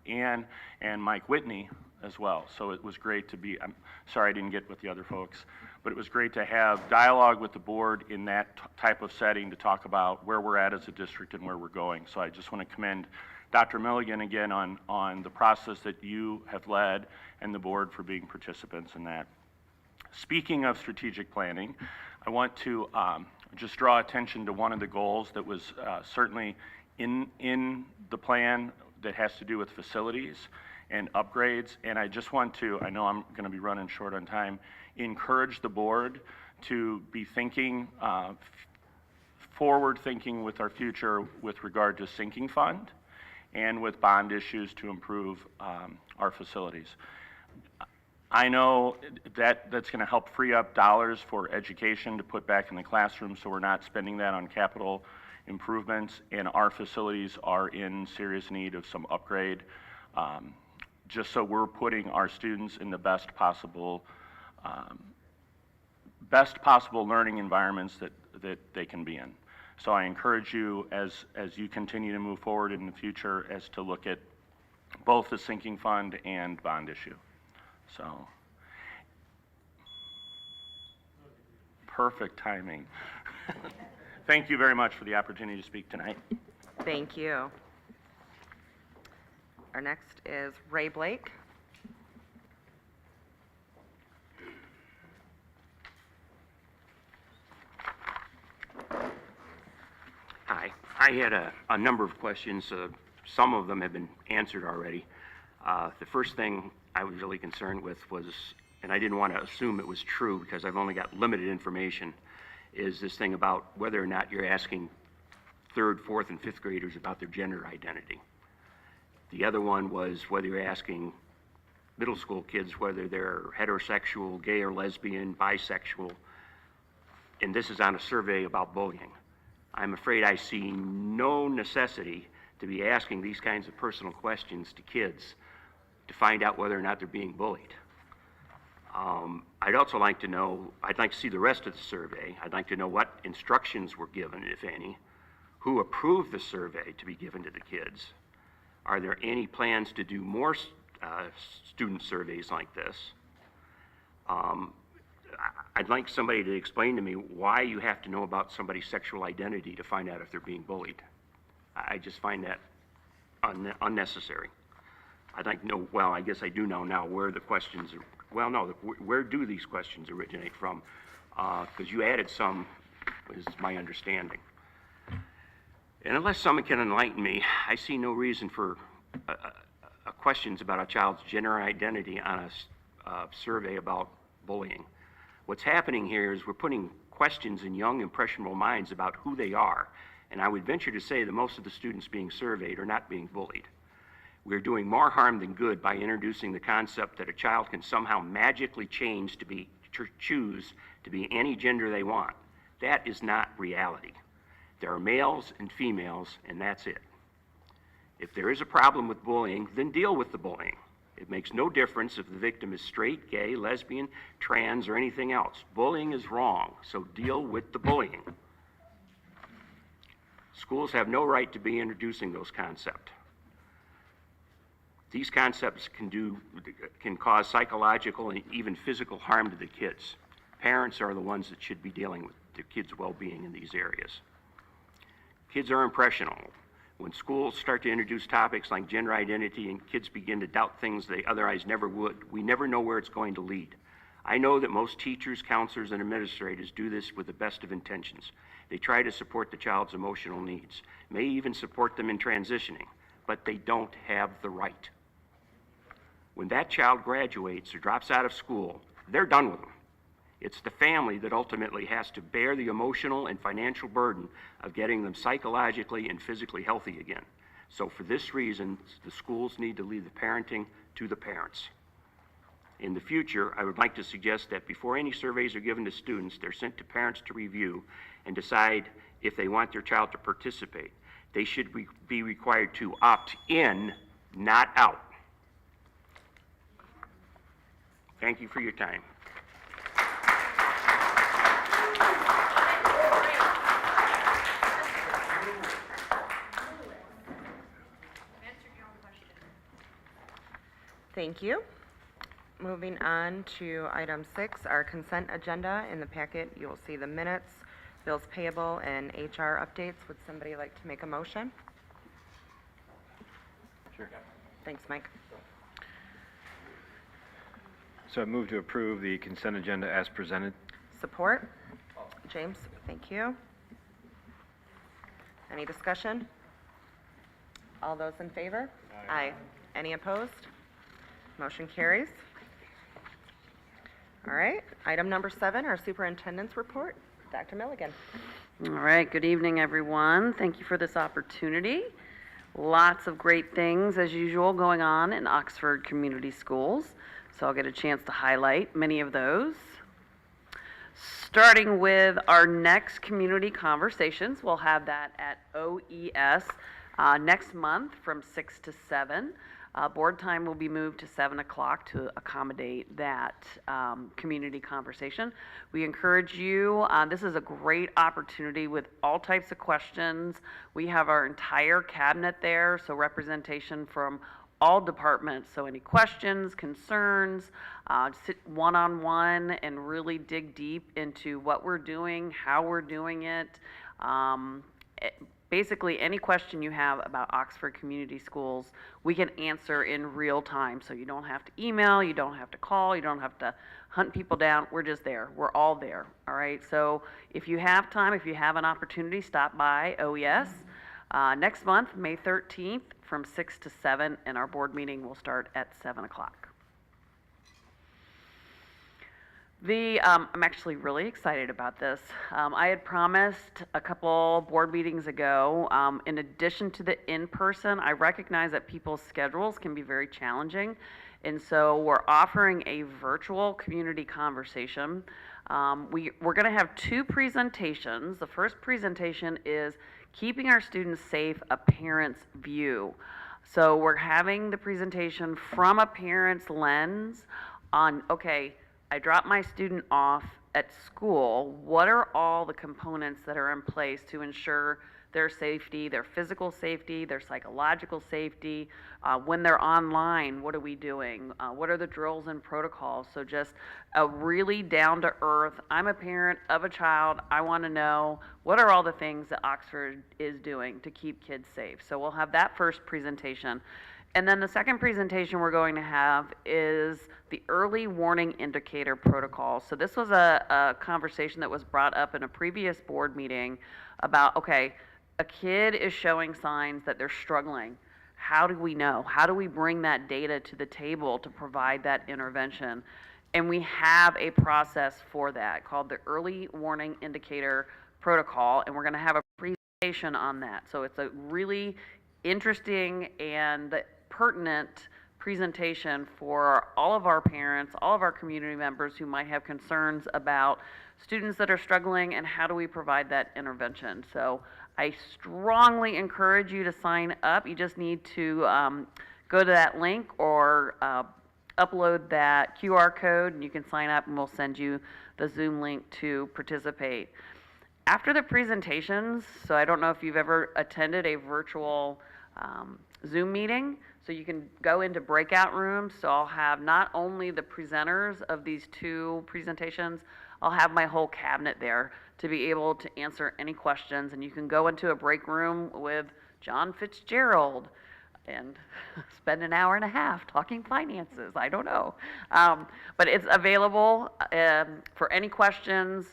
Ann and Mike Whitney as well. So it was great to be, I'm sorry I didn't get with the other folks, but it was great to have dialogue with the board in that type of setting to talk about where we're at as a district and where we're going. So I just want to commend Dr. Milligan again on the process that you have led and the board for being participants in that. Speaking of strategic planning, I want to just draw attention to one of the goals that was certainly in the plan that has to do with facilities and upgrades. And I just want to, I know I'm going to be running short on time, encourage the board to be thinking, forward thinking with our future with regard to sinking fund and with bond issues to improve our facilities. I know that that's going to help free up dollars for education to put back in the classroom, so we're not spending that on capital improvements, and our facilities are in serious need of some upgrade, just so we're putting our students in the best possible learning environments that they can be in. So I encourage you as you continue to move forward in the future as to look at both the sinking fund and bond issue. So, perfect timing. Thank you very much for the opportunity to speak tonight. Thank you. Our next is Ray Blake. Hi. I had a number of questions. Some of them have been answered already. The first thing I was really concerned with was, and I didn't want to assume it was true because I've only got limited information, is this thing about whether or not you're asking 3rd, 4th, and 5th graders about their gender identity. The other one was whether you're asking middle school kids whether they're heterosexual, gay or lesbian, bisexual, and this is on a survey about bullying. I'm afraid I see no necessity to be asking these kinds of personal questions to kids to find out whether or not they're being bullied. I'd also like to know, I'd like to see the rest of the survey. I'd like to know what instructions were given, if any, who approved the survey to be given to the kids. Are there any plans to do more student surveys like this? I'd like somebody to explain to me why you have to know about somebody's sexual identity to find out if they're being bullied. I just find that unnecessary. I'd like to know, well, I guess I do know now where the questions are, well, no, where do these questions originate from? Because you added some, is my understanding. And unless someone can enlighten me, I see no reason for questions about a child's gender identity on a survey about bullying. What's happening here is we're putting questions in young, impressionable minds about who they are. And I would venture to say that most of the students being surveyed are not being bullied. We're doing more harm than good by introducing the concept that a child can somehow magically change to choose to be any gender they want. That is not reality. There are males and females, and that's it. If there is a problem with bullying, then deal with the bullying. It makes no difference if the victim is straight, gay, lesbian, trans, or anything else. Bullying is wrong, so deal with the bullying. Schools have no right to be introducing those concepts. These concepts can cause psychological and even physical harm to the kids. Parents are the ones that should be dealing with their kids' well-being in these areas. Kids are impressionable. When schools start to introduce topics like gender identity and kids begin to doubt things they otherwise never would, we never know where it's going to lead. I know that most teachers, counselors, and administrators do this with the best of intentions. They try to support the child's emotional needs, may even support them in transitioning, but they don't have the right. When that child graduates or drops out of school, they're done with them. It's the family that ultimately has to bear the emotional and financial burden of getting them psychologically and physically healthy again. So for this reason, the schools need to leave the parenting to the parents. In the future, I would like to suggest that before any surveys are given to students, they're sent to parents to review and decide if they want their child to participate. They should be required to opt in, not out. Thank you for your time. Thank you. Moving on to item 6, our consent agenda. In the packet, you will see the minutes, bills payable, and HR updates. Would somebody like to make a motion? Sure. Thanks, Mike. So I move to approve the consent agenda as presented. Support? James, thank you. Any discussion? All those in favor? Aye. Any opposed? Motion carries. All right, item number 7, our superintendent's report. Dr. Milligan. All right, good evening, everyone. Thank you for this opportunity. Lots of great things, as usual, going on in Oxford Community Schools, so I'll get a chance to highlight many of those. Starting with our next community conversations, we'll have that at OES next month from 6 to 7. Board time will be moved to 7 o'clock to accommodate that community conversation. We encourage you, this is a great opportunity with all types of questions. We have our entire cabinet there, so representation from all departments. So any questions, concerns, sit one-on-one and really dig deep into what we're doing, how we're doing it. Basically, any question you have about Oxford Community Schools, we can answer in real time. So you don't have to email, you don't have to call, you don't have to hunt people down. We're just there. We're all there. All right. So if you have time, if you have an opportunity, stop by OES next month, May 13th, from 6 to 7, and our board meeting will start at 7 o'clock. I'm actually really excited about this. I had promised a couple board meetings ago, in addition to the in-person, I recognize that people's schedules can be very challenging, and so we're offering a virtual community conversation. We're going to have 2 presentations. The first presentation is Keeping Our Students Safe, a Parent's View. So we're having the presentation from a parent's lens on, okay, I drop my student off at school. What are all the components that are in place to ensure their safety, their physical safety, their psychological safety? When they're online, what are we doing? What are the drills and protocols? So just a really down-to-earth, I'm a parent of a child, I want to know what are all the things that Oxford is doing to keep kids safe. So we'll have that first presentation. And then the second presentation we're going to have is the early warning indicator protocol. So this was a conversation that was brought up in a previous board meeting about, okay, a kid is showing signs that they're struggling. How do we know? How do we bring that data to the table to provide that intervention? And we have a process for that called the early warning indicator protocol, and we're going to have a presentation on that. So it's a really interesting and pertinent presentation for all of our parents, all of our community members who might have concerns about students that are struggling and how do we provide that intervention. So I strongly encourage you to sign up. You just need to go to that link or upload that QR code and you can sign up and we'll send you the Zoom link to participate. After the presentations, so I don't know if you've ever attended a virtual Zoom meeting, so you can go into breakout rooms. So I'll have not only the presenters of these 2 presentations, I'll have my whole cabinet there to be able to answer any questions. And you can go into a break room with John Fitzgerald and spend an hour and a half talking finances. I don't know. But it's available for any questions,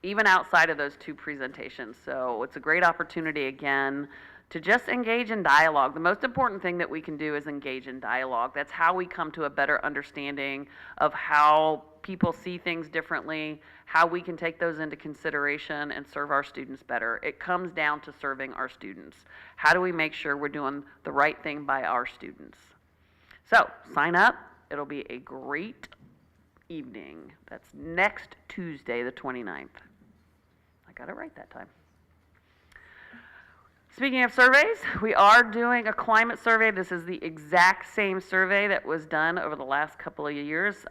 even outside of those 2 presentations. So it's a great opportunity, again, to just engage in dialogue. The most important thing that we can do is engage in dialogue. That's how we come to a better understanding of how people see things differently, how we can take those into consideration and serve our students better. It comes down to serving our students. How do we make sure we're doing the right thing by our students? So, sign up. It'll be a great evening. That's next Tuesday, the 29th. I got it right that time. Speaking of surveys, we are doing a climate survey. This is the exact same survey that was done over the last couple of years.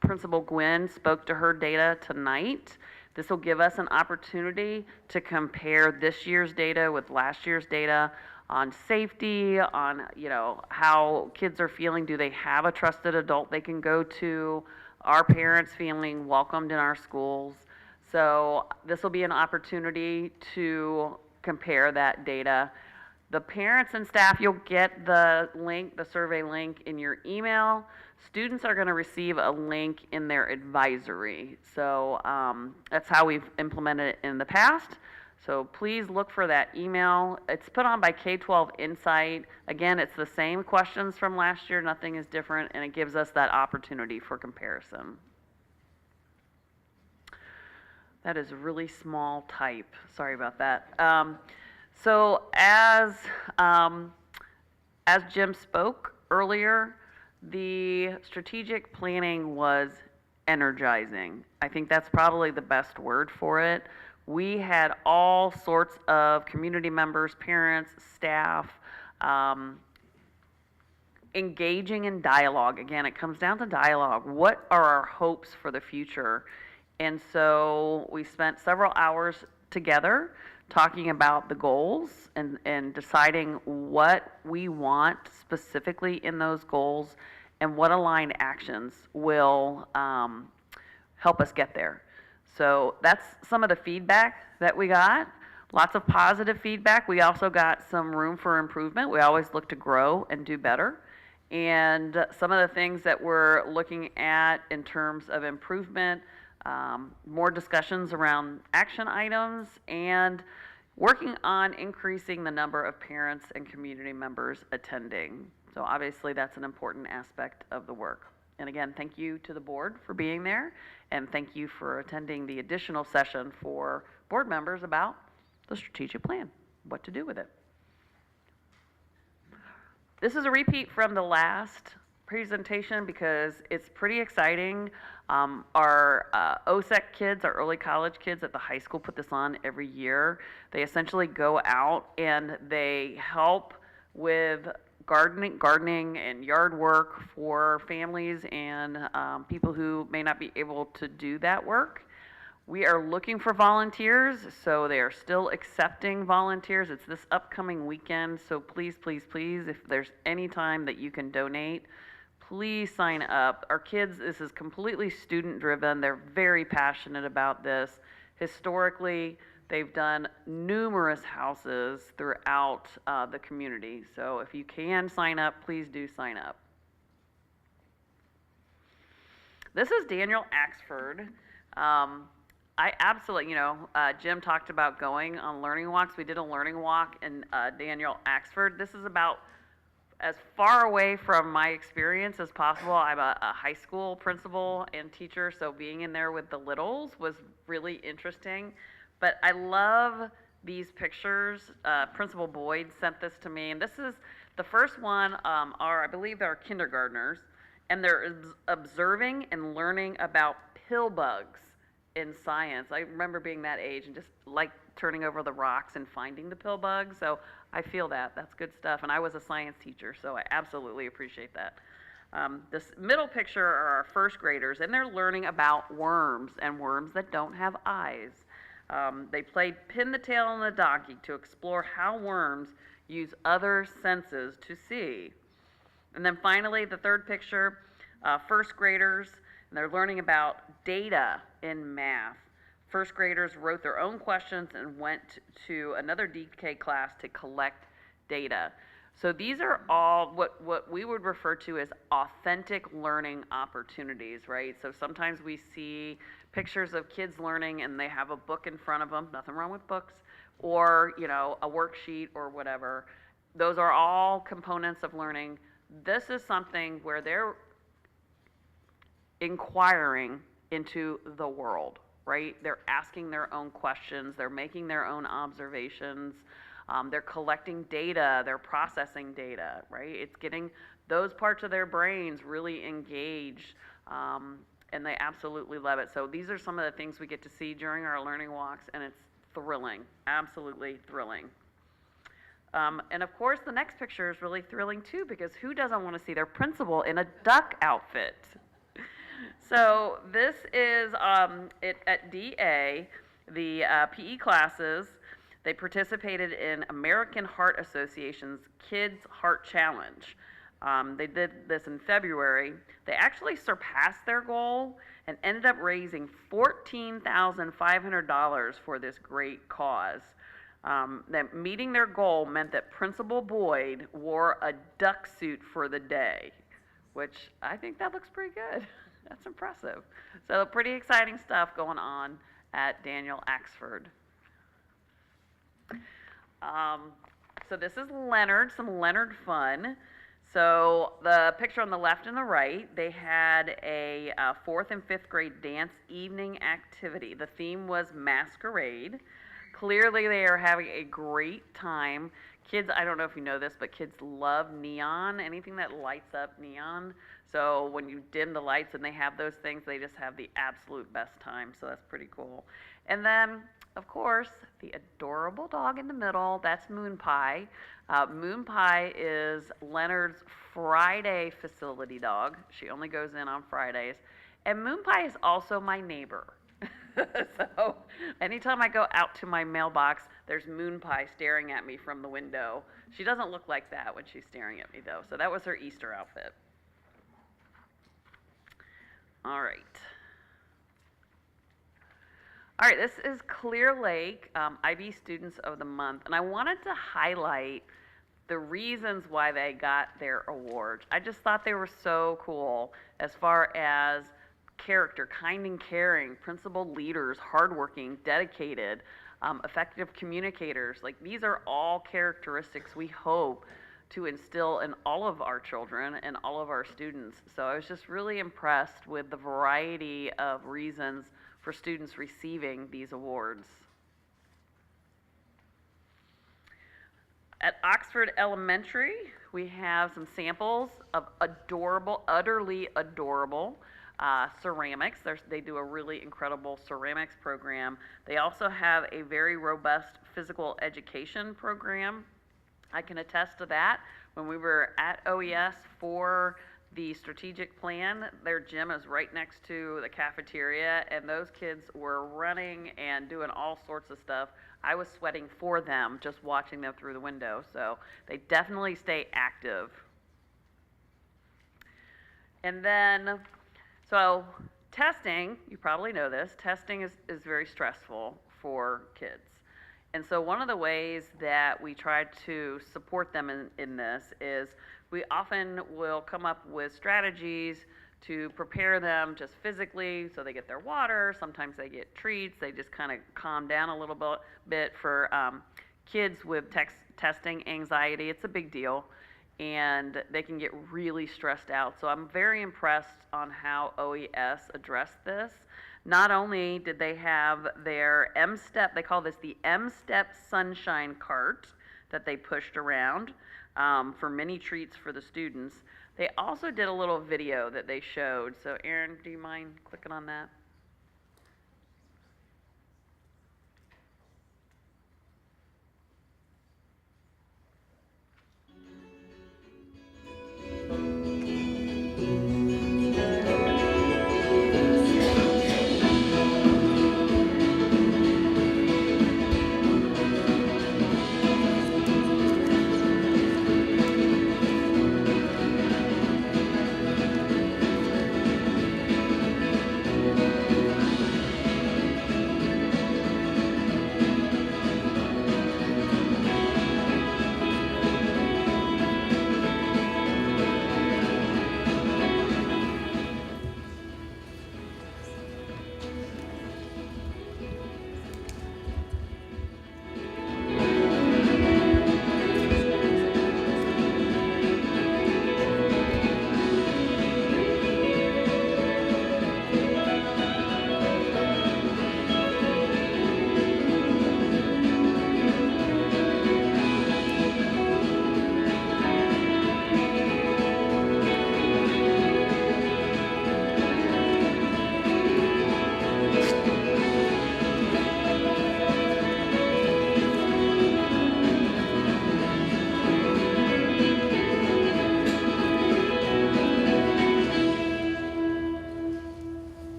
Principal Gwynn spoke to her data tonight. This will give us an opportunity to compare this year's data with last year's data on safety, on how kids are feeling. Do they have a trusted adult they can go to? Are parents feeling welcomed in our schools? So this will be an opportunity to compare that data. The parents and staff, you'll get the link, the survey link in your email. Students are going to receive a link in their advisory. So that's how we've implemented it in the past. So please look for that email. It's put on by K-12 Insight. Again, it's the same questions from last year. Nothing is different, and it gives us that opportunity for comparison. That is really small type. Sorry about that. So as Jim spoke earlier, the strategic planning was energizing. I think that's probably the best word for it. We had all sorts of community members, parents, staff, engaging in dialogue. Again, it comes down to dialogue. What are our hopes for the future? And so we spent several hours together talking about the goals and deciding what we want specifically in those goals and what aligned actions will help us get there. So that's some of the feedback that we got. Lots of positive feedback. We also got some room for improvement. We always look to grow and do better. And some of the things that we're looking at in terms of improvement, more discussions around action items, and working on increasing the number of parents and community members attending. So obviously that's an important aspect of the work. And again, thank you to the board for being there, and thank you for attending the additional session for board members about the strategic plan, what to do with it. This is a repeat from the last presentation because it's pretty exciting. Our OSEC kids, our early college kids at the high school, put this on every year. They essentially go out and they help with gardening and yard work for families and people who may not be able to do that work. We are looking for volunteers, so they are still accepting volunteers. It's this upcoming weekend, so please, please, please, if there's any time that you can donate, please sign up. Our kids, this is completely student-driven. They're very passionate about this. Historically, they've done numerous houses throughout the community. So if you can sign up, please do sign up. This is Daniel Axford. I absolutely, Jim talked about going on learning walks. We did a learning walk in Daniel Axford. This is about as far away from my experience as possible. I'm a high school principal and teacher, so being in there with the littles was really interesting. But I love these pictures. Principal Boyd sent this to me, and this is the first one. I believe they're kindergartners, and they're observing and learning about pill bugs in science. I remember being that age and just like turning over the rocks and finding the pill bugs. So I feel that. That's good stuff. And I was a science teacher, so I absolutely appreciate that. This middle picture are our first graders, and they're learning about worms and worms that don't have eyes. They played pin the tail on the donkey to explore how worms use other senses to see. And then finally, the third picture, first graders, and they're learning about data in math. First graders wrote their own questions and went to another DK class to collect data. So these are all what we would refer to as authentic learning opportunities, right? So sometimes we see pictures of kids learning and they have a book in front of them, nothing wrong with books, or, you know, a worksheet or whatever. Those are all components of learning. This is something where they're inquiring into the world, right? They're asking their own questions, they're making their own observations, they're collecting data, they're processing data, right? It's getting those parts of their brains really engaged, and they absolutely love it. So these are some of the things we get to see during our learning walks, and it's thrilling, absolutely thrilling. And of course, the next picture is really thrilling too, because who doesn't want to see their principal in a duck outfit? So this is at DA, the PE classes. They participated in American Heart Association's Kids Heart Challenge. They did this in February. They actually surpassed their goal and ended up raising $14,500 for this great cause. That meeting their goal meant that Principal Boyd wore a duck suit for the day, which I think that looks pretty good. That's impressive. So pretty exciting stuff going on at Daniel Axford. So this is Leonard, some Leonard fun. So the picture on the left and the right, they had a 4th and 5th grade dance evening activity. The theme was masquerade. Clearly they are having a great time. Kids, I don't know if you know this, but kids love neon, anything that lights up neon. So when you dim the lights and they have those things, they just have the absolute best time. So that's pretty cool. And then, of course, the adorable dog in the middle, that's Moon Pie. Moon Pie is Leonard's Friday facility dog. She only goes in on Fridays. And Moon Pie is also my neighbor. So anytime I go out to my mailbox, there's Moon Pie staring at me from the window. She doesn't look like that when she's staring at me, though. So that was her Easter outfit. All right. All right, this is Clear Lake IB Students of the Month, and I wanted to highlight the reasons why they got their awards. I just thought they were so cool as far as character, kind and caring, principled leaders, hardworking, dedicated, effective communicators. Like, these are all characteristics we hope to instill in all of our children and all of our students. So I was just really impressed with the variety of reasons for students receiving these awards. At Oxford Elementary, we have some samples of adorable, utterly adorable ceramics. They do a really incredible ceramics program. They also have a very robust physical education program. I can attest to that. When we were at OES for the strategic plan, their gym is right next to the cafeteria, and those kids were running and doing all sorts of stuff. I was sweating for them just watching them through the window, so they definitely stay active. And then, so testing, you probably know this, testing is very stressful for kids. And so one of the ways that we try to support them in this is we often will come up with strategies to prepare them just physically, so they get their water, sometimes they get treats, they just kind of calm down a little bit. For kids with testing anxiety, it's a big deal, and they can get really stressed out. So I'm very impressed on how OES addressed this. Not only did they have their M-Step, they call this the M-Step Sunshine Cart that they pushed around for mini treats for the students. They also did a little video that they showed. So Aaron, do you mind clicking on that?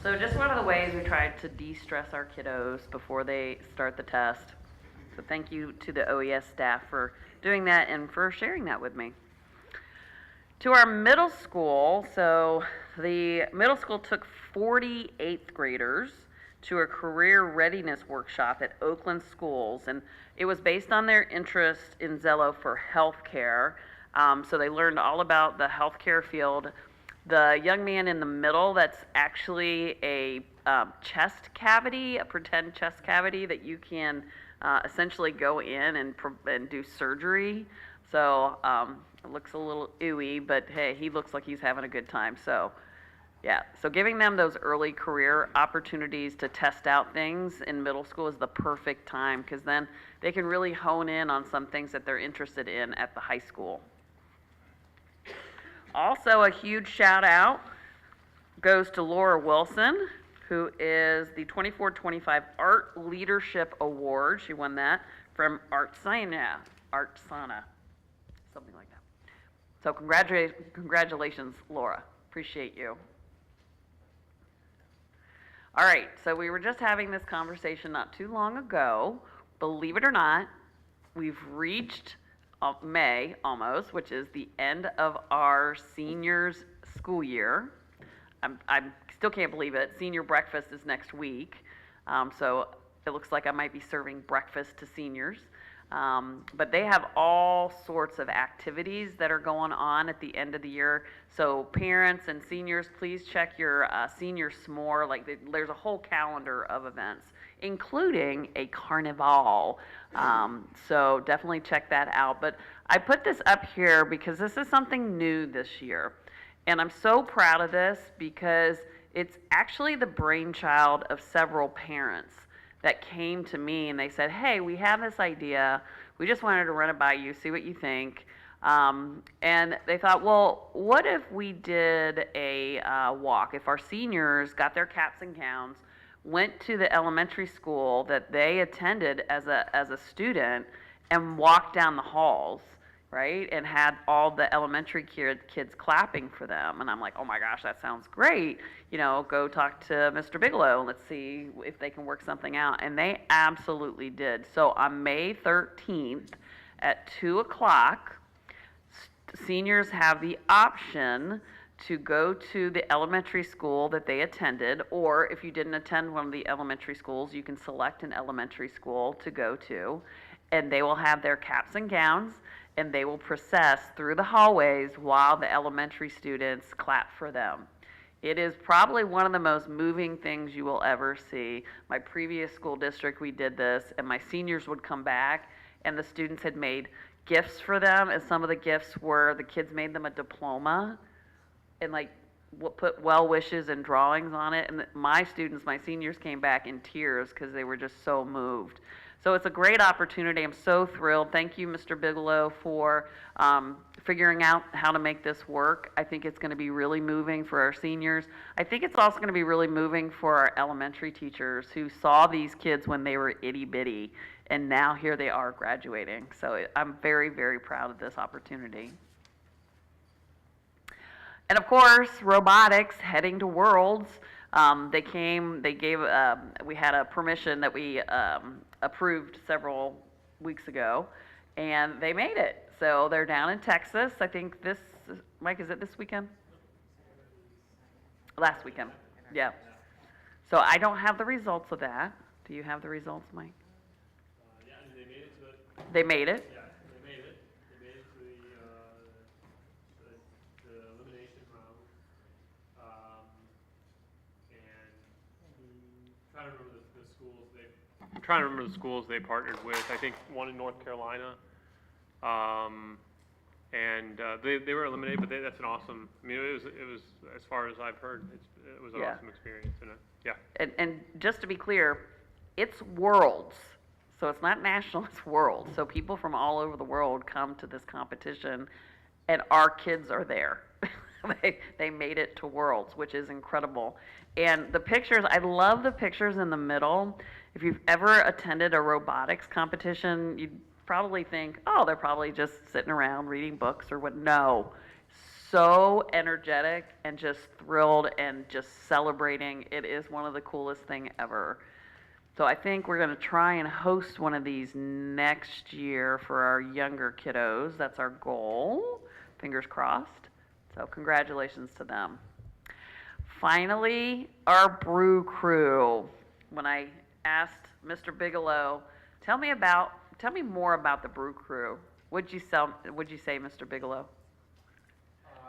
So just one of the ways we tried to de-stress our kiddos before they start the test. So thank you to the OES staff for doing that and for sharing that with me. To our middle school, so the middle school took 40 8th graders to a career readiness workshop at Oakland Schools, and it was based on their interest in Zello for healthcare. So they learned all about the healthcare field. The young man in the middle, that's actually a chest cavity, a pretend chest cavity that you can essentially go in and do surgery. So it looks a little ooey, but hey, he looks like he's having a good time. So yeah, so giving them those early career opportunities to test out things in middle school is the perfect time, because then they can really hone in on some things that they're interested in at the high school. Also, a huge shout out goes to Laura Wilson, who is the 24-25 Art Leadership Award. She won that from Artsana, something like that. So congratulations, Laura. Appreciate you. All right, so we were just having this conversation not too long ago. Believe it or not, we've reached May almost, which is the end of our seniors' school year. I still can't believe it. Senior breakfast is next week, so it looks like I might be serving breakfast to seniors. But they have all sorts of activities that are going on at the end of the year. So parents and seniors, please check your senior s'more. Like there's a whole calendar of events, including a carnival. So definitely check that out. But I put this up here because this is something new this year. And I'm so proud of this because it's actually the brainchild of several parents that came to me and they said, hey, we have this idea. We just wanted to run it by you, see what you think. And they thought, well, what if we did a walk? If our seniors got their caps and gowns, went to the elementary school that they attended as a student and walked down the halls, right? And had all the elementary kids clapping for them. And I'm like, oh my gosh, that sounds great. You know, go talk to Mr. Bigelow and let's see if they can work something out. And they absolutely did. So on May 13th at 2 o'clock, seniors have the option to go to the elementary school that they attended, or if you didn't attend one of the elementary schools, you can select an elementary school to go to, and they will have their caps and gowns, and they will process through the hallways while the elementary students clap for them. It is probably one of the most moving things you will ever see. My previous school district, we did this, and my seniors would come back, and the students had made gifts for them, and some of the gifts were, the kids made them a diploma, and like put well wishes and drawings on it, and my students, my seniors, came back in tears because they were just so moved. So it's a great opportunity. I'm so thrilled. Thank you, Mr. Bigelow, for figuring out how to make this work. I think it's going to be really moving for our seniors. I think it's also going to be really moving for our elementary teachers who saw these kids when they were itty bitty, and now here they are graduating. So I'm very, very proud of this opportunity. And of course, robotics heading to Worlds. We had a permission that we approved several weeks ago, and they made it. So they're down in Texas. I think Mike, is it this weekend? Last weekend, yeah. So I don't have the results of that. Do you have the results, Mike? Yeah, they made it to it. They made it? Yeah, they made it. They made it to the elimination round. I'm trying to remember the schools they partnered with. I think one in North Carolina. They were eliminated, but that's an awesome, I mean, it was, as far as I've heard, it was an awesome experience. And just to be clear, it's Worlds. So it's not national, it's Worlds. So people from all over the world come to this competition, and our kids are there. They made it to Worlds, which is incredible. And the pictures, I love the pictures in the middle. If you've ever attended a robotics competition, you'd probably think, oh, they're probably just sitting around reading books or what. No, so energetic and just thrilled and just celebrating. It is one of the coolest thing ever. So I think we're going to try and host one of these next year for our younger kiddos. That's our goal. Fingers crossed. So congratulations to them. Finally, our brew crew. When I asked Mr. Bigelow, tell me more about the brew crew. What'd you say, Mr. Bigelow?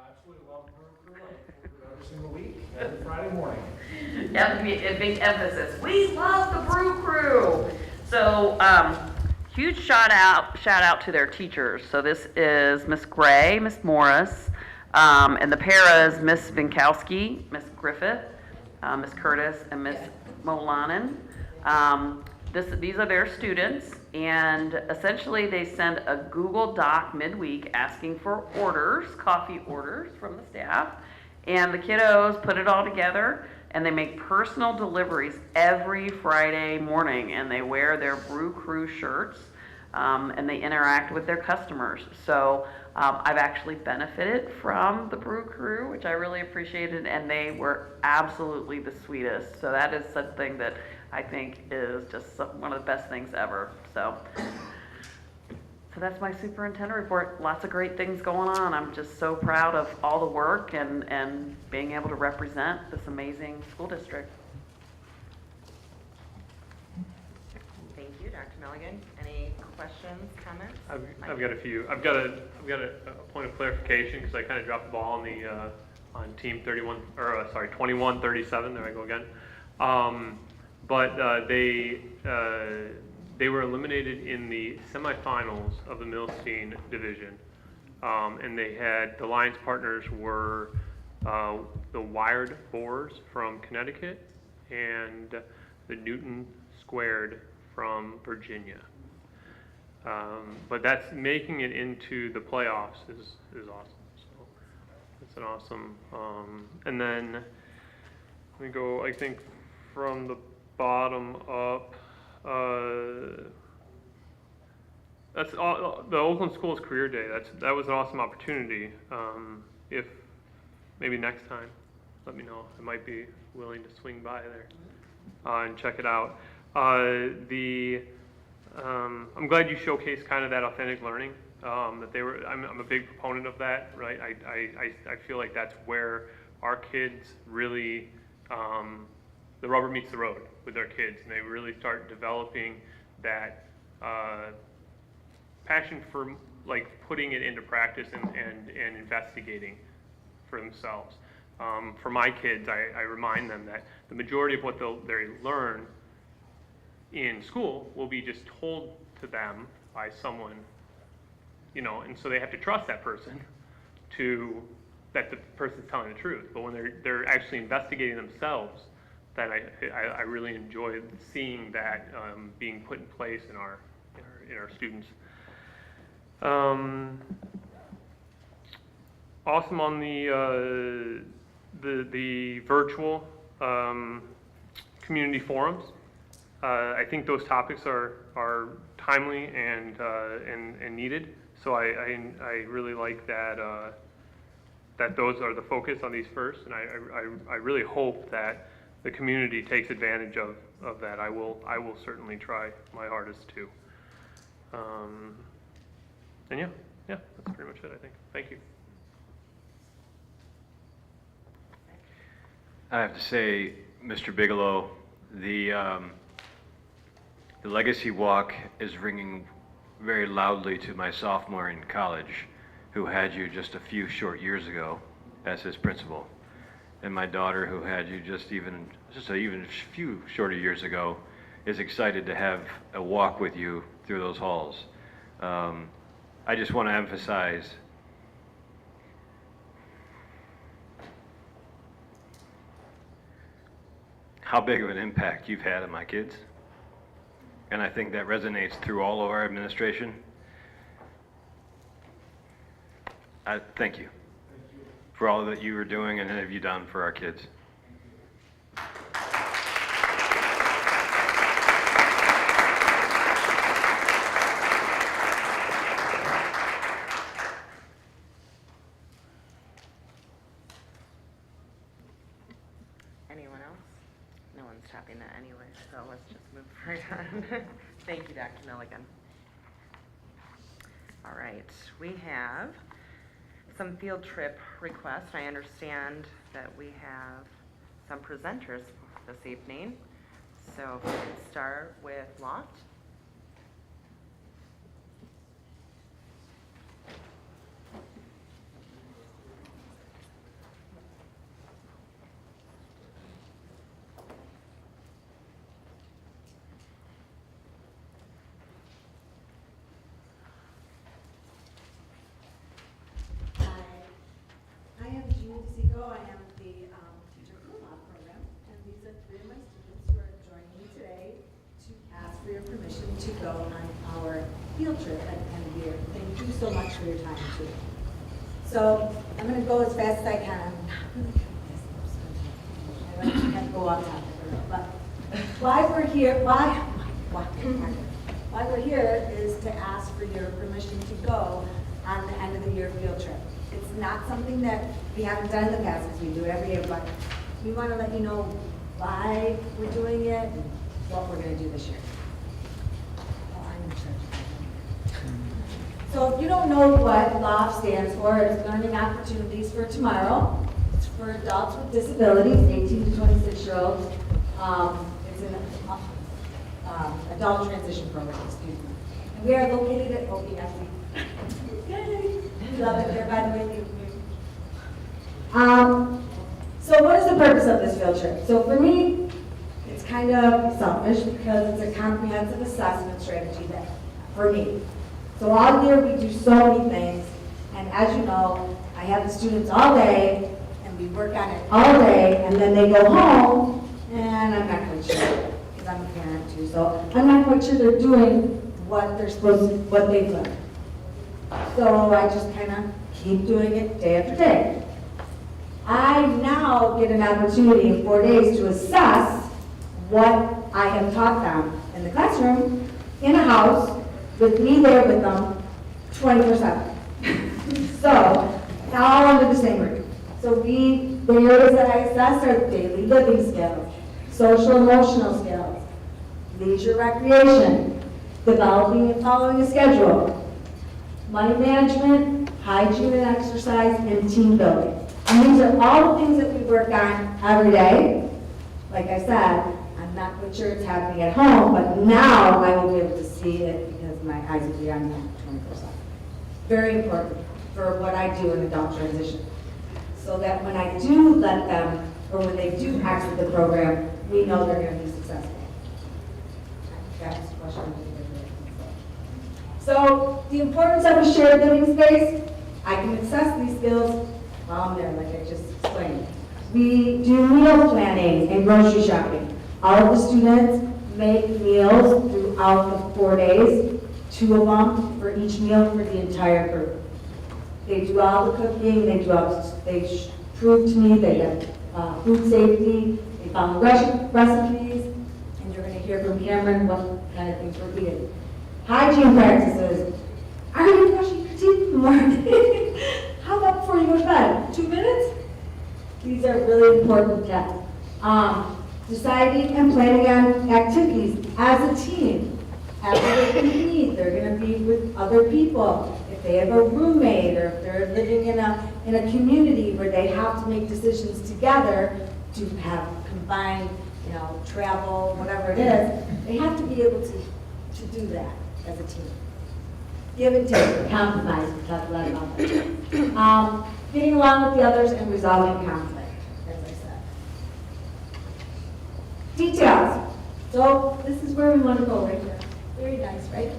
Absolutely love the brew crew. I do every single week, every Friday morning. Yep, a big emphasis. We love the brew crew. So, huge shout out to their teachers. So this is Miss Gray, Miss Morris, and the paras, Miss Vinkowski, Miss Griffith, Miss Curtis, and Miss Molanen. These are their students, and essentially they send a Google Doc midweek asking for orders, coffee orders from the staff, and the kiddos put it all together, and they make personal deliveries every Friday morning, and they wear their Brew Crew shirts, and they interact with their customers. So I've actually benefited from the Brew Crew, which I really appreciated, and they were absolutely the sweetest. So that is something that I think is just one of the best things ever. So that's my superintendent report. Lots of great things going on. I'm just so proud of all the work and being able to represent this amazing school district. Thank you, Dr. Milligan. Any questions, comments? I've got a few. I've got a point of clarification because I kind of dropped the ball on the on team 2137. There I go again. But they were eliminated in the semifinals of the Milstein division, and the Lions partners were the Wired Boars from Connecticut and the Newton Squared from Virginia. But that's making it into the playoffs is awesome. So that's an awesome. And then let me go. I think from the bottom up. That's all, the Oakland Schools Career Day. That was an awesome opportunity. If maybe next time, let me know. I might be willing to swing by there and check it out. I'm glad you showcased kind of that authentic learning. That they were. I'm a big proponent of that. Right. I feel like that's where our kids really. The rubber meets the road with our kids, and they really start developing that passion for like putting it into practice and investigating for themselves. For my kids, I remind them that the majority of what they learn in school will be just told to them by someone, and so they have to trust that person that the person's telling the truth. But when they're actually investigating themselves, that I really enjoy seeing that being put in place in our students. Awesome on the virtual community forums. I think those topics are timely and needed. So I really like that that those are the focus on these first, and I really hope that the community takes advantage of that. I will certainly try my hardest to. And yeah, that's pretty much it, I think. Thank you. I have to say, Mr. Bigelow, the legacy walk is ringing very loudly to my sophomore in college, who had you just a few short years ago as his principal, and my daughter, who had you just even a few shorter years ago, is excited to have a walk with you through those halls. I just want to emphasize how big of an impact you've had on my kids. And I think that resonates through all of our administration. I thank you for all that you are doing and have you done for our kids. one's topping that anyway, so let's just move right on. Thank you, Dr. Milligan. All right, we have some field trip requests. I understand that we have some presenters this evening. So if we can start with Loft. I am Jean DeSico. I am the teacher for the law program, and these are three of my students who are joining me today to ask for your permission to go on our field trip at the end of the year. Thank you so much for your time, too. So I'm going to go as fast as I can. I don't have to go off topic, but why we're here, why we're here is to ask for your permission to go on the end of the year field trip. It's not something that we haven't done in the past, because we do it every year, but we want to let you know why we're doing it and what we're going to do this year. Oh, I'm in charge. So if you don't know what LOFT stands for, it's Learning Opportunities for Tomorrow. It's for adults with disabilities, 18 to 26-year-olds. It's an adult transition program, excuse me. And we are located at OPSC. Yay! Love it there, by the way. So what is the purpose of this field trip? So for me, it's kind of selfish because it's a comprehensive assessment strategy that, for me. So all year we do so many things, and as you know, I have the students all day, and we work on it all day, and then they go home, and I'm not quite sure, because I'm a parent too, so I'm not quite sure they're doing what they're supposed to, what they've learned. So I just kind of keep doing it day after day. I now get an opportunity in 4 days to assess what I have taught them in the classroom, in a house, with me there with them 24/7. So, all under the same roof. So the areas that I assess are daily living skills, social emotional skills, leisure recreation, developing and following a schedule, money management, hygiene and exercise, and team building. And these are all the things that we work on every day. Like I said, I'm not quite sure it's happening at home, but now I will be able to see it because my eyes will be on them 24/7. Very important for what I do in adult transition. So that when I do let them, or when they do exit the program, we know they're going to be successful. That's the question. So the importance of a shared living space, I can assess these skills while I'm there, like I just explained. We do meal planning and grocery shopping. All of the students make meals throughout the 4 days, 2 of them for each meal for the entire group. They do all the cooking, they prove to me they have food safety, they follow recipes, and you're going to hear from Cameron what kind of things we're eating. Hygiene practices. Are you brushing your teeth in the morning? How about before you go to bed? 2 minutes? These are really important tests. Deciding and planning on activities as a team. After they meet, they're going to be with other people. If they have a roommate, or if they're living in a community where they have to make decisions together to have combined, travel, whatever it is, they have to be able to do that as a team. Give and take, compromise, we talked a lot about that. Getting along with the others and resolving conflict, as I said. Details. So this is where we want to go right here. Very nice, right?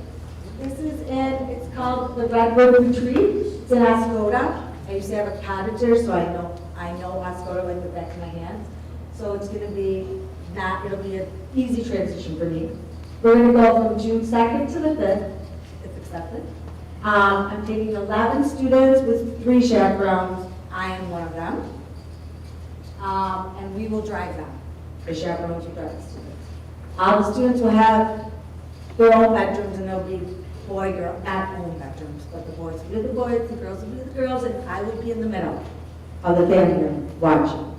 This is it's called the Redwood Retreat. It's in Oscoda. I used to have a cottage there, so I know Oscoda like the back of my hand. So it's going to be it'll be an easy transition for me. We're going to go from June 2nd to the 5th, if accepted. I'm taking 11 students with 3 chaperones. I am one of them. And we will drive them. The chaperones will drive the students. All the students will have their own bedrooms, and they'll be boy-girl, not own bedrooms, but the boys will be the boys, the girls will be the girls, and I will be in the middle of the family room watching.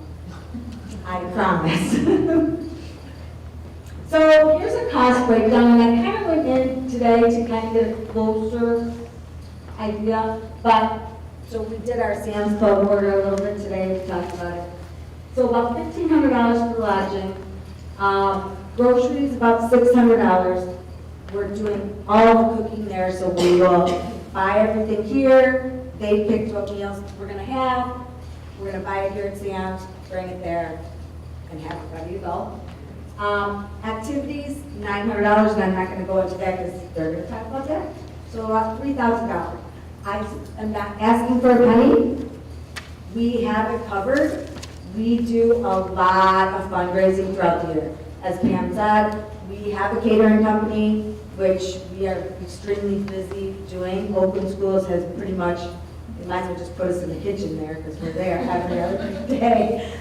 I promise. So here's a cost breakdown, and I kind of went in today to kind of get a closer idea, but, so we did our Sam's Club order a little bit today, we talked about it. So about $1,500 for lodging, groceries about $600. We're doing all the cooking there, so we will buy everything here, they picked what meals we're gonna have, we're gonna buy it here at Sam's, bring it there, and have it ready to go. Activities, $900, and I'm not gonna go into that because they're gonna talk about that. So about $3,000. I'm not asking for a penny. We have it covered. We do a lot of fundraising throughout the year. As Pam said, we have a catering company, which we are extremely busy doing. Oakland Schools has pretty much, they might as well just put us in the kitchen there because we're there every other day.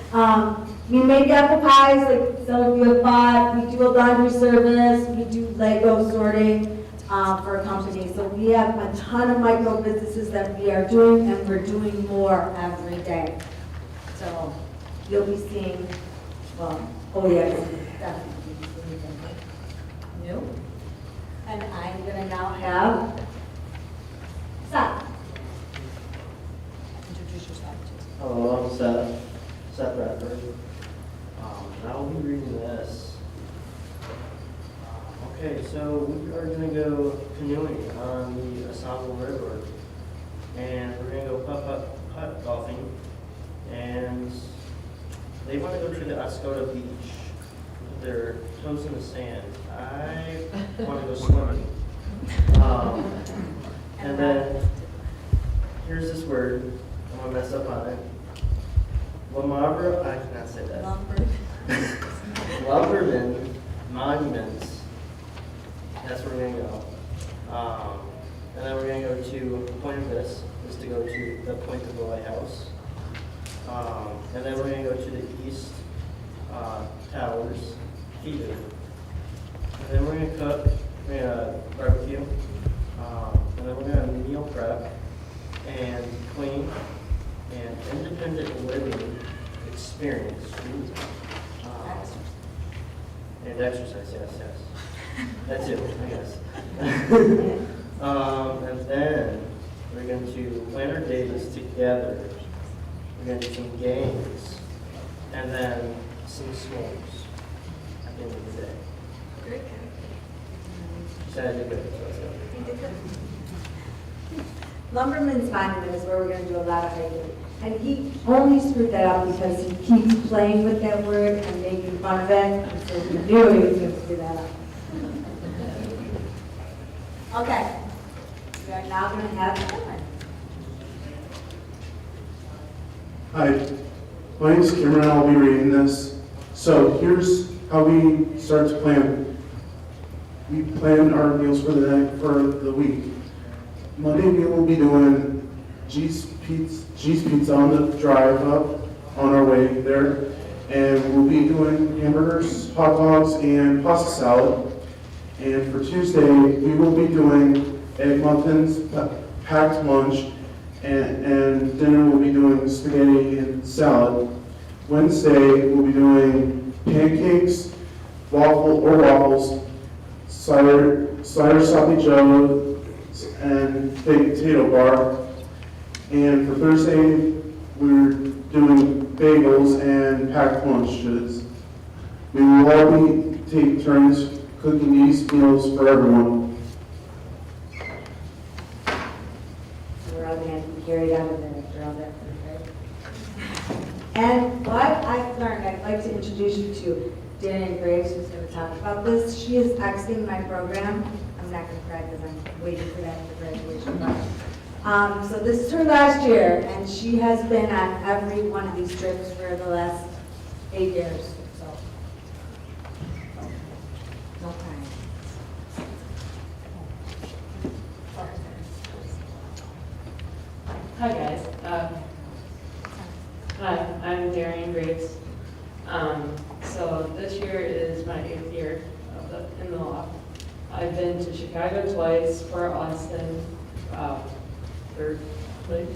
We make apple pies, like some of you have bought. We do a laundry service. We do Lego sorting for a company. So we have a ton of micro businesses that we are doing, and we're doing more every day. So you'll be seeing, well, oh yeah, definitely. New. And I'm gonna now have Seth. Introduce yourself. Hello, I'm Seth Bradford. And I will be reading this. Okay, so we are going to go canoeing on the Asable River. And we're going to go putt golfing. And they want to go to the Ascota Beach with their toes in the sand. I want to go swimming. And then, here's this word. I'm going to mess up on it. Lamabra, I cannot say that. Lumberman Monuments. That's where we're going to go. And then we're going to go to Point of this, is to go to the Point of the Lighthouse. And then we're going to go to the East Towers Theater. And then we're going to cook, we're going to barbecue. And then we're going to meal prep and clean and independent living experience. And exercise, yes. That's it, I guess. And then we're going to plan our days together. We're going to do some games. And then some s'mores at the end of the day. Great. She said I did good, so let's go. Lumberman's Monument is where we're going to do a lot of hiking. And he only screwed that up because he keeps playing with that word and making fun of it. And so we knew he was going to screw that up. Okay. We are now going to have Cameron. Hi, my name is Cameron. I'll be reading this. So here's how we start to plan. We plan our meals for the night, for the week. Monday we will be doing G's Pizza on the drive up on our way there. And we'll be doing hamburgers, hot dogs, and pasta salad. And for Tuesday, we will be doing egg muffins, packed lunch, and dinner we'll be doing spaghetti and salad. Wednesday, we'll be doing pancakes, waffles, cider sloppy joe, and baked potato bar. And for Thursday, we're doing bagels and packed lunches. We will all be taking turns cooking these meals for everyone. We're all going to be carried out of there after all that food, right? And what I've learned, I'd like to introduce you to Darian Graves, who's going to talk about this. She is exiting my program. I'm not going to cry because I'm waiting for that for graduation. But, so this is her last year, and she has been on every one of these trips for the last 8 years. So, no crying. Hi guys. Hi, I'm Darian Graves. So this year is my 8th year in the law. I've been to Chicago twice, Fort Austin, third place,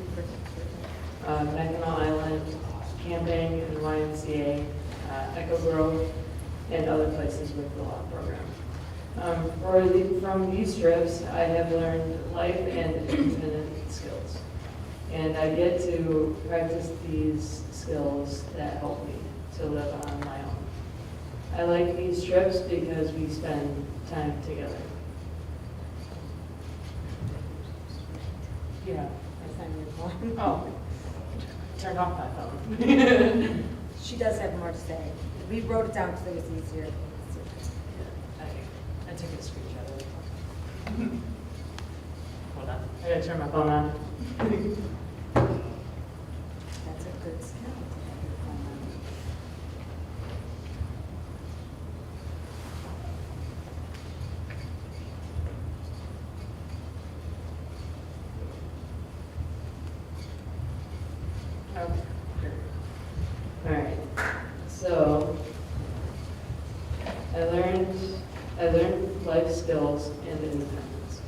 Mackinac Island, camping in the YMCA, Echo Grove, and other places with the law program. From these trips, I have learned life and independent skills. And I get to practice these skills that help me to live on my own. I like these trips because we spend time together. Yeah, I signed your phone. Oh, turned off my phone. She does have more to say. We wrote it down because it was easier. I took a screenshot of it. Hold on, I gotta turn my phone on. That's a good skill. All right, so I learned life skills and independence.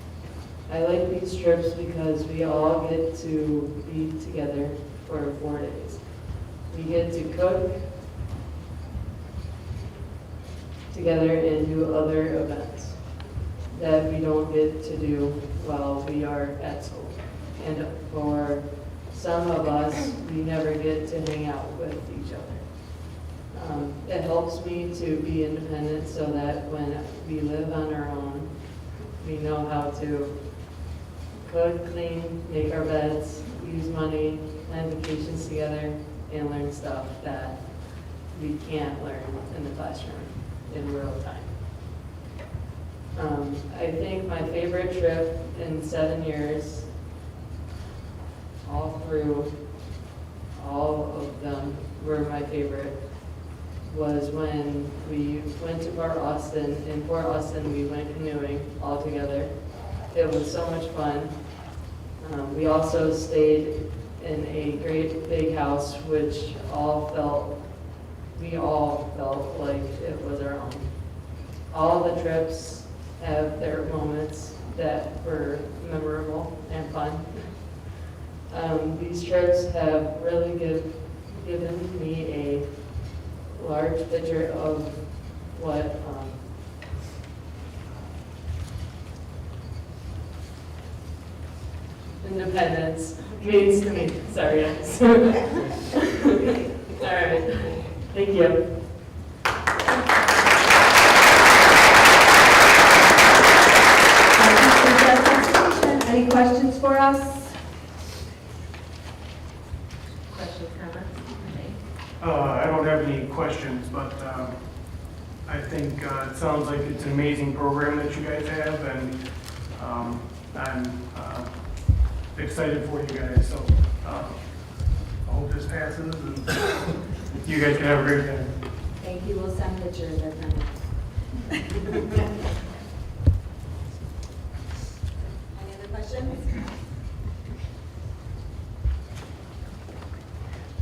I like these trips because we all get to be together for 4 days. We get to cook together and do other events that we don't get to do while we are at school. And for some of us, we never get to hang out with each other. It helps me to be independent so that when we live on our own, we know how to cook, clean, make our beds, use money, plan vacations together, and learn stuff that we can't learn in the classroom in real time. I think my favorite trip in 7 years, all through, all of them were my favorite, was when we went to Port Austin. In Port Austin, we went canoeing all together. It was so much fun. We also stayed in a great big house, which we all felt like it was our own. All the trips have their moments that were memorable and fun. These trips have really given me a large picture of what independence means to me. Sorry, guys. All right, thank you. Any questions for us? I don't have any questions, but I think it sounds like it's an amazing program that you guys have, and I'm excited for you guys. So I hope this passes, and you guys can have a great day. Thank you. We'll send pictures of them. Any other questions?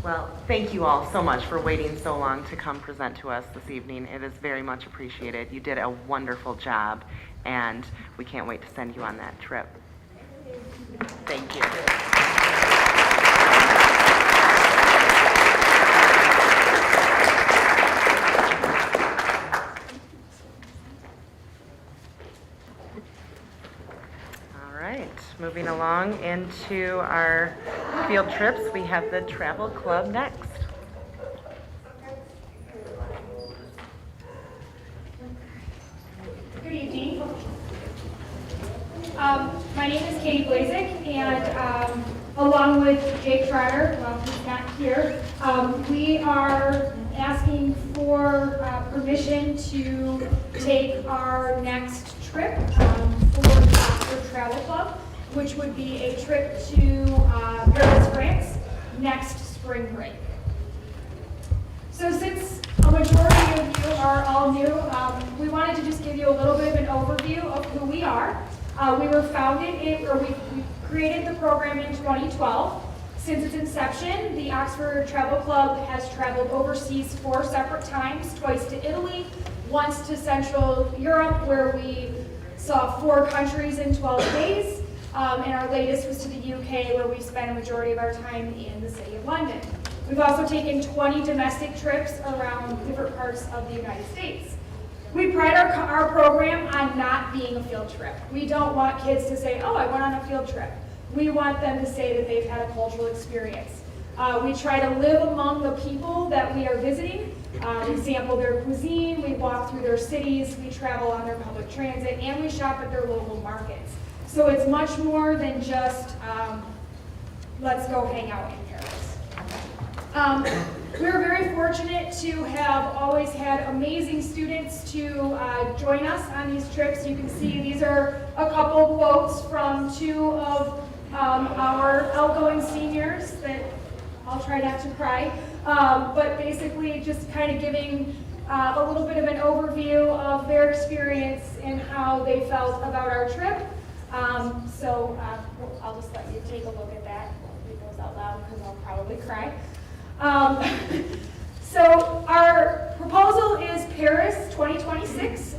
Well, thank you all so much for waiting so long to come present to us this evening. It is very much appreciated. You did a wonderful job, and we can't wait to send you on that trip. Thank you. All right, moving along into our field trips, we have the Travel Club next. Good evening. My name is Katie Blazik, and along with Jake Schroeder, well, he's not here, we are asking for permission to take our next trip for the Oxford Travel Club, which would be a trip to Paris, France, next spring break. So since a majority of you are all new, we wanted to just give you a little bit of an overview of who we are. We were founded we created the program in 2012. Since its inception, the Oxford Travel Club has traveled overseas 4 separate times, twice to Italy, once to Central Europe, where we saw 4 countries in 12 days, and our latest was to the UK, where we spent a majority of our time in the city of London. We've also taken 20 domestic trips around different parts of the United States. We pride our program on not being a field trip. We don't want kids to say, oh, I went on a field trip. We want them to say that they've had a cultural experience. We try to live among the people that we are visiting. We sample their cuisine, we walk through their cities, we travel on their public transit, and we shop at their local markets. So it's much more than just, let's go hang out in Paris. We're very fortunate to have always had amazing students to join us on these trips. You can see these are a couple quotes from two of our outgoing seniors that I'll try not to cry, but basically just kind of giving a little bit of an overview of their experience and how they felt about our trip. So I'll just let you take a look at that. I won't read those out loud because I'll probably cry. So our proposal is Paris 2026.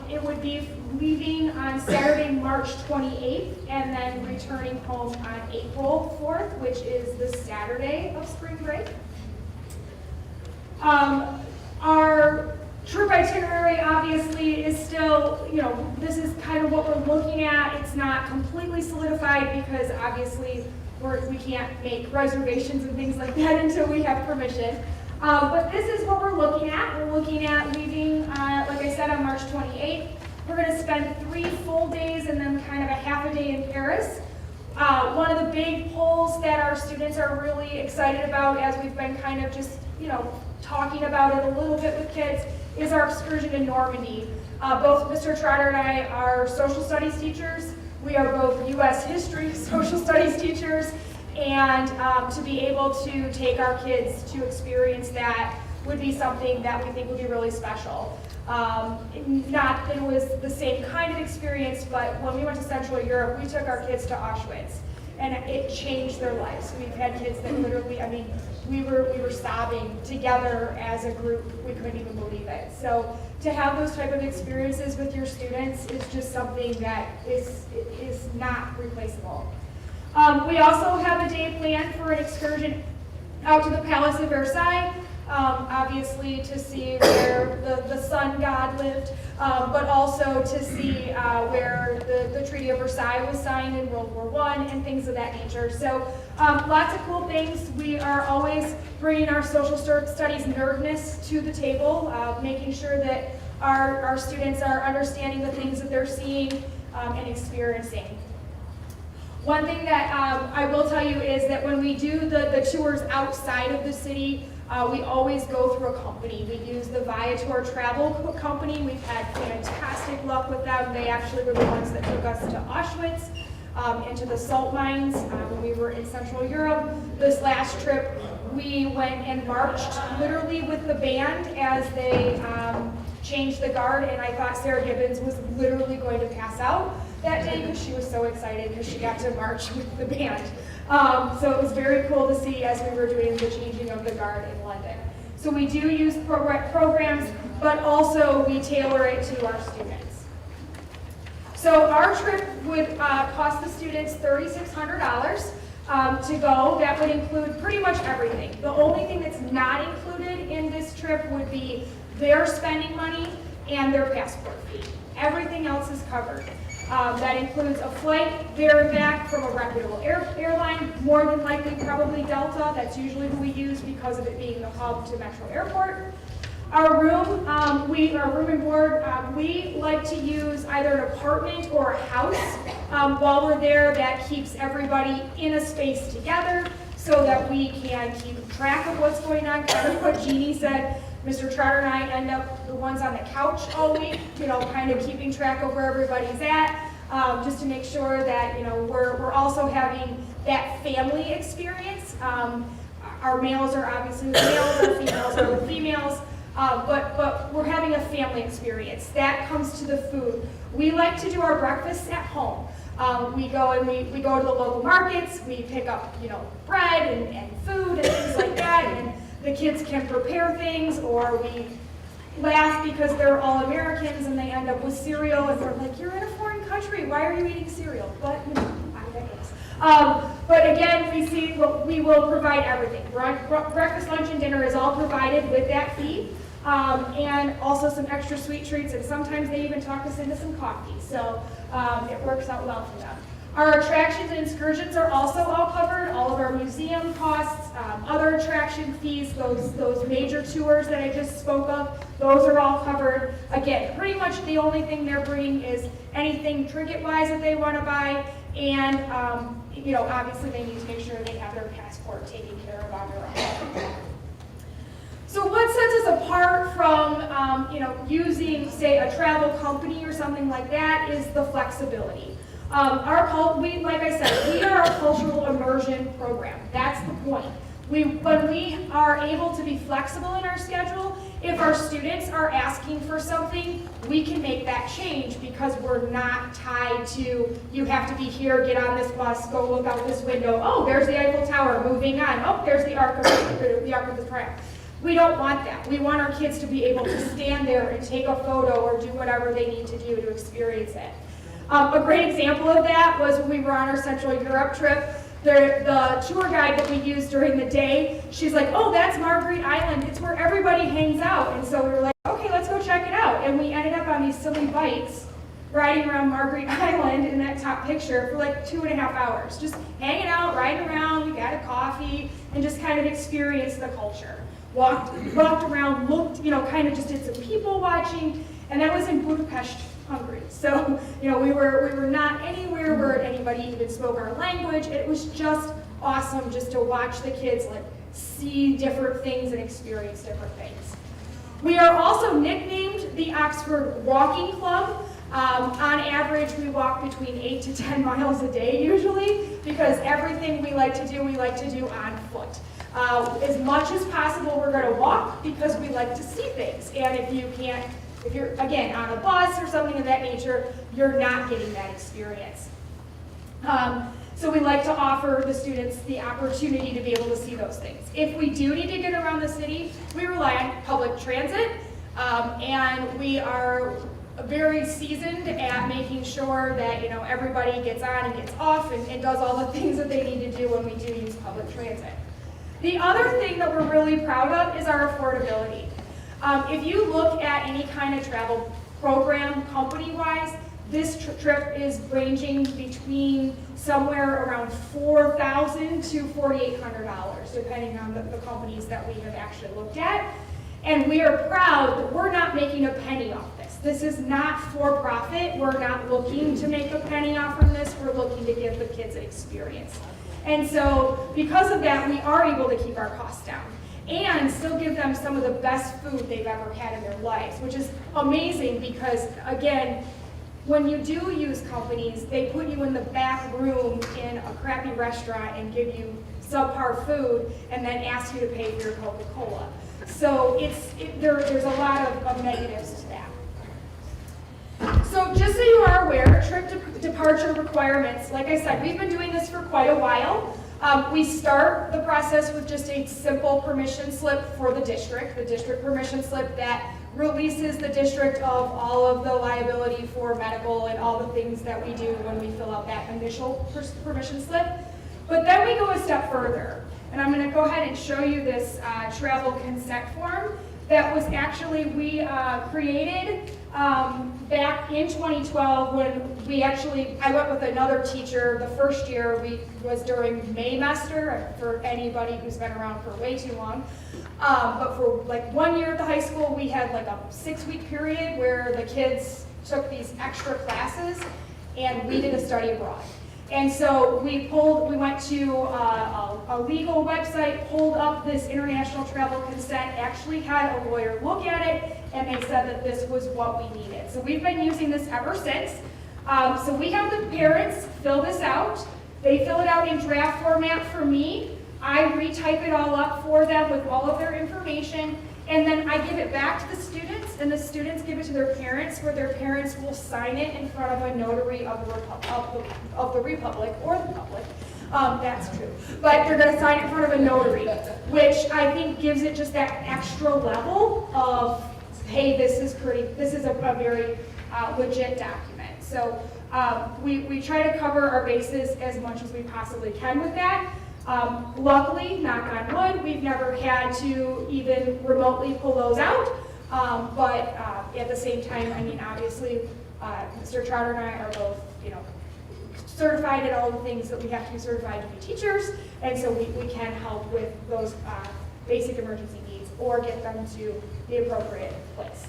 It would be leaving on Saturday, March 28th, and then returning home on April 4th, which is the Saturday of spring break. Our trip itinerary obviously is still, this is kind of what we're looking at. It's not completely solidified because obviously we can't make reservations and things like that until we have permission. But this is what we're looking at. We're looking at leaving, like I said, on March 28th. We're going to spend 3 full days and then kind of a half a day in Paris. One of the big polls that our students are really excited about, as we've been kind of just, talking about it a little bit with kids, is our excursion to Normandy. Both Mr. Trotter and I are social studies teachers. We are both U.S. history, social studies teachers, and to be able to take our kids to experience that would be something that we think would be really special. Not that it was the same kind of experience, but when we went to Central Europe, we took our kids to Auschwitz, and it changed their lives. We've had kids that literally, we were sobbing together as a group. We couldn't even believe it. So to have those type of experiences with your students is just something that is not replaceable. We also have a day planned for an excursion out to the Palace of Versailles, obviously to see where the sun god lived, but also to see where the Treaty of Versailles was signed in World War I and things of that nature. So lots of cool things. We are always bringing our social studies nerdness to the table, making sure that our students are understanding the things that they're seeing and experiencing. One thing that I will tell you is that when we do the tours outside of the city, we always go through a company. We use the Viator Travel Company. We've had fantastic luck with them. They actually were the ones that took us to Auschwitz, into the salt mines when we were in Central Europe. This last trip, we went and marched literally with the band as they changed the guard, and I thought Sarah Gibbons was literally going to pass out that day because she was so excited because she got to march with the band. So it was very cool to see as we were doing the changing of the guard in London. So we do use programs, but also we tailor it to our students. So our trip would cost the students $3,600 to go. That would include pretty much everything. The only thing that's not included in this trip would be their spending money and their passport fee. Everything else is covered. That includes a flight there and back from a reputable airline, more than likely probably Delta. That's usually who we use because of it being the hub to Metro Airport. Our room, our room and board, we like to use either an apartment or a house while we're there. That keeps everybody in a space together so that we can keep track of what's going on. Kind of what Jeannie said, Mr. Trotter and I end up the ones on the couch all week, kind of keeping track of where everybody's at, just to make sure that, we're also having that family experience. Our males are obviously with males, our females are with females, but we're having a family experience. That comes to the food. We like to do our breakfasts at home. We go and we go to the local markets, we pick up, bread and food and things like that, and the kids can prepare things, or we laugh because they're all Americans and they end up with cereal and we're like, you're in a foreign country, why are you eating cereal? But I ridiculous. But again, we will provide everything. Breakfast, lunch, and dinner is all provided with that fee. And also some extra sweet treats, and sometimes they even talk us into some coffee. So it works out well for them. Our attractions and excursions are also all covered, all of our museum costs, other attraction fees, those major tours that I just spoke of, those are all covered. Again, pretty much the only thing they're bringing is anything trinket-wise that they want to buy, and obviously they need to make sure they have their passport taken care of on their own. So what sets us apart from, using, say, a travel company or something like that is the flexibility. Like I said, we are a cultural immersion program. That's the point. When we are able to be flexible in our schedule, if our students are asking for something, we can make that change because we're not tied to, you have to be here, get on this bus, go look out this window. Oh, there's the Eiffel Tower, moving on. Oh, there's the Arc of the Triumph. We don't want that. We want our kids to be able to stand there and take a photo or do whatever they need to do to experience it. A great example of that was when we were on our Central Europe trip. The tour guide that we used during the day, she's like, oh, that's Marguerite Island. It's where everybody hangs out. And so we were like, okay, let's go check it out. And we ended up on these silly bikes riding around Marguerite Island in that top picture for like 2.5 hours. Just hanging out, riding around, we got a coffee, and just kind of experienced the culture. Walked around, looked, kind of just did some people watching, and that was in Budapest, Hungary. So, we were not anywhere where anybody even spoke our language. It was just awesome just to watch the kids see different things and experience different things. We are also nicknamed the Oxford Walking Club. On average, we walk between 8 to 10 miles a day usually, because everything we like to do on foot. As much as possible, we're going to walk because we like to see things. And if you're, again, on a bus or something of that nature, you're not getting that experience. So we like to offer the students the opportunity to be able to see those things. If we do need to get around the city, we rely on public transit, and we are very seasoned at making sure that everybody gets on and gets off and does all the things that they need to do when we do use public transit. The other thing that we're really proud of is our affordability. If you look at any kind of travel program company-wise, this trip is ranging between somewhere around $4,000 to $4,800, depending on the companies that we have actually looked at. And we are proud that we're not making a penny off this. This is not for profit. We're not looking to make a penny off from this. We're looking to give the kids an experience. And so because of that, we are able to keep our costs down and still give them some of the best food they've ever had in their lives, which is amazing because, again, when you do use companies, they put you in the back room in a crappy restaurant and give you subpar food and then ask you to pay for your Coca-Cola. So there's a lot of negatives to that. So just so you are aware, trip departure requirements, like I said, we've been doing this for quite a while. We start the process with just a simple permission slip for the district permission slip that releases the district of all of the liability for medical and all the things that we do when we fill out that initial permission slip. But then we go a step further, and I'm going to go ahead and show you this travel consent form that was actually created back in 2012 when I went with another teacher. The first year was during Maymester, for anybody who's been around for way too long. But for 1 year at the high school, we had a 6-week period where the kids took these extra classes and we did a study abroad. And so we went to a legal website, pulled up this international travel consent, actually had a lawyer look at it, and they said that this was what we needed. So we've been using this ever since. So we have the parents fill this out. They fill it out in draft format for me. I retype it all up for them with all of their information, and then I give it back to the students, and the students give it to their parents, where their parents will sign it in front of a notary of the Republic, or the public. That's true. But they're going to sign it in front of a notary, which I think gives it just that extra level of, hey, this is a very legit document. So we try to cover our bases as much as we possibly can with that. Luckily, knock on wood, we've never had to even remotely pull those out. But at the same time, I mean, obviously, Mr. Trotter and I are both, certified in all the things that we have to be certified to be teachers, and so we can help with those basic emergency needs or get them to the appropriate place.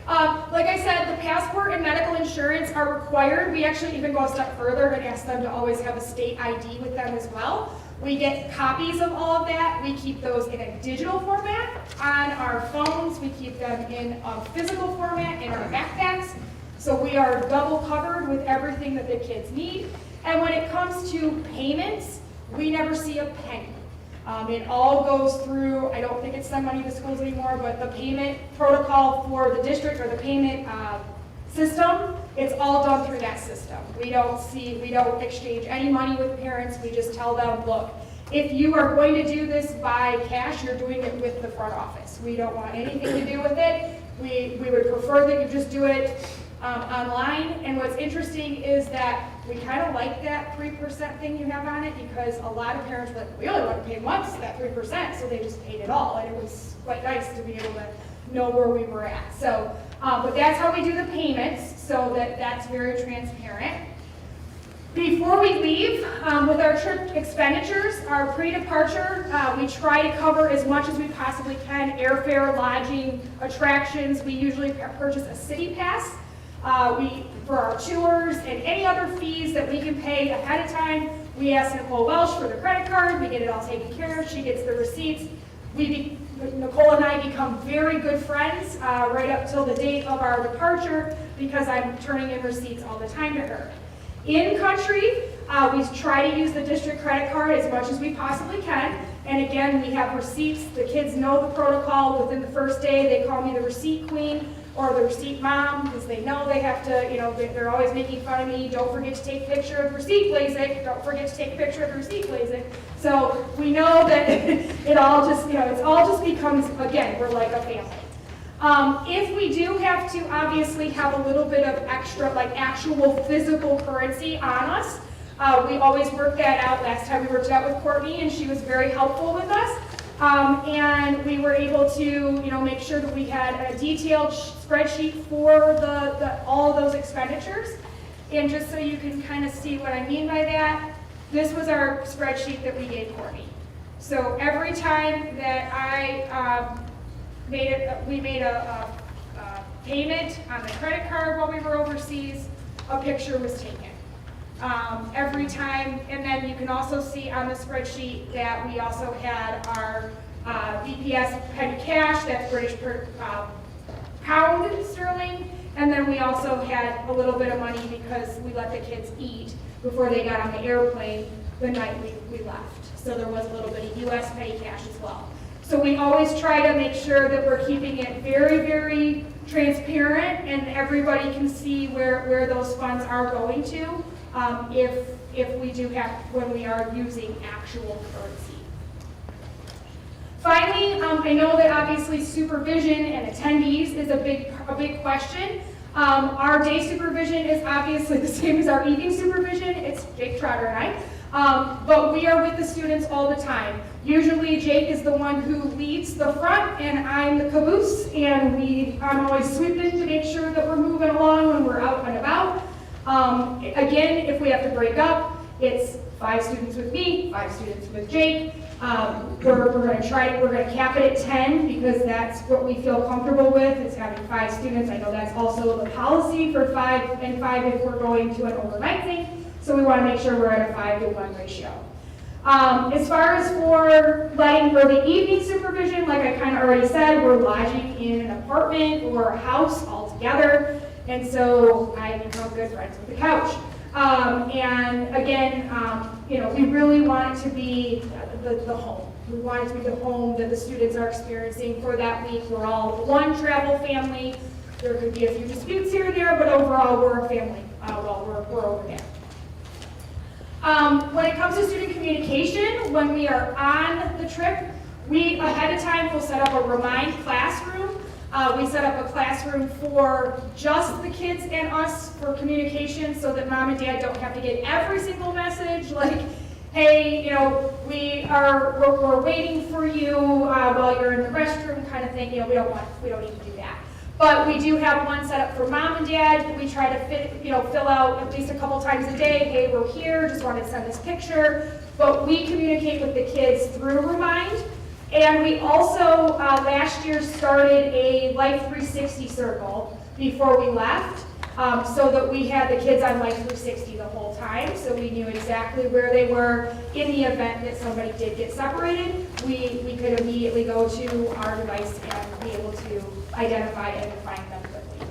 Like I said, the passport and medical insurance are required. We actually even go a step further and ask them to always have a state ID with them as well. We get copies of all of that. We keep those in a digital format on our phones. We keep them in a physical format in our backpacks. So we are double covered with everything that the kids need. And when it comes to payments, we never see a penny. It all goes through, I don't think it's send money to schools anymore, but the payment protocol for the district or the payment system, it's all done through that system. We don't exchange any money with parents. We just tell them, look, if you are going to do this by cash, you're doing it with the front office. We don't want anything to do with it. We would prefer that you just do it online. And what's interesting is that we kind of like that 3% thing you have on it, because a lot of parents are like, we only want to pay once that 3%, so they just paid it all. And it was quite nice to be able to know where we were at. So, but that's how we do the payments, so that's very transparent. Before we leave, with our trip expenditures, our pre-departure, we try to cover as much as we possibly can: airfare, lodging, attractions. We usually purchase a city pass. For our tours and any other fees that we can pay ahead of time, we ask Nicole Welsh for the credit card. We get it all taken care of. She gets the receipts. Nicole and I become very good friends right up till the date of our departure, because I'm turning in receipts all the time to her. In country, we try to use the district credit card as much as we possibly can. And again, we have receipts. The kids know the protocol. Within the first day, they call me the receipt queen or the receipt mom, because they know they have to, they're always making fun of me. Don't forget to take a picture of the receipt, Blazek. Don't forget to take a picture of the receipt, Blazek. So we know that it all just, it all just becomes, again, we're like a family. If we do have to obviously have a little bit of extra, like actual physical currency on us, we always work that out. Last time we worked it out with Courtney, and she was very helpful with us. And we were able to, make sure that we had a detailed spreadsheet for all of those expenditures. And just so you can kind of see what I mean by that, this was our spreadsheet that we gave Courtney. So every time that we made a payment on the credit card while we were overseas, a picture was taken. Every time, and then you can also see on the spreadsheet that we also had our BPS petty cash, that's British pound sterling, and then we also had a little bit of money because we let the kids eat before they got on the airplane the night we left. So there was a little bit of US petty cash as well. So we always try to make sure that we're keeping it very, very transparent, and everybody can see where those funds are going to. If we do have, when we are using actual currency. Finally, I know that obviously supervision and attendees is a big question. Our day supervision is obviously the same as our evening supervision. It's Jake Trotter and I. But we are with the students all the time. Usually Jake is the one who leads the front and I'm the caboose, and I'm always sweeping to make sure that we're moving along when we're out and about. Again, if we have to break up, it's 5 students with me, 5 students with Jake. We're going to cap it at 10 because that's what we feel comfortable with, is having 5 students. I know that's also the policy for 5 and 5 if we're going to an overnight thing. So we want to make sure we're at a 5-to-1 ratio. As far as for the evening supervision, like I kind of already said, we're lodging in an apartment or a house all together. And so I become good friends with the couch. And again, we really want it to be the home. We want it to be the home that the students are experiencing for that week. We're all one travel family. There could be a few disputes here and there, but overall we're a family while we're over there. When it comes to student communication, when we are on the trip, we ahead of time will set up a Remind classroom. We set up a classroom for just the kids and us for communication so that mom and dad don't have to get every single message like, hey, you know, we're waiting for you while you're in the restroom kind of thing. You know, we don't need to do that. But we do have one set up for mom and dad. We try to fill out at least a couple times a day, hey, we're here, just wanted to send this picture. But we communicate with the kids through Remind. And we also, last year, started a Life 360 circle before we left, so that we had the kids on Life 360 the whole time, so we knew exactly where they were in the event that somebody did get separated. We could immediately go to our device and be able to identify and find them quickly.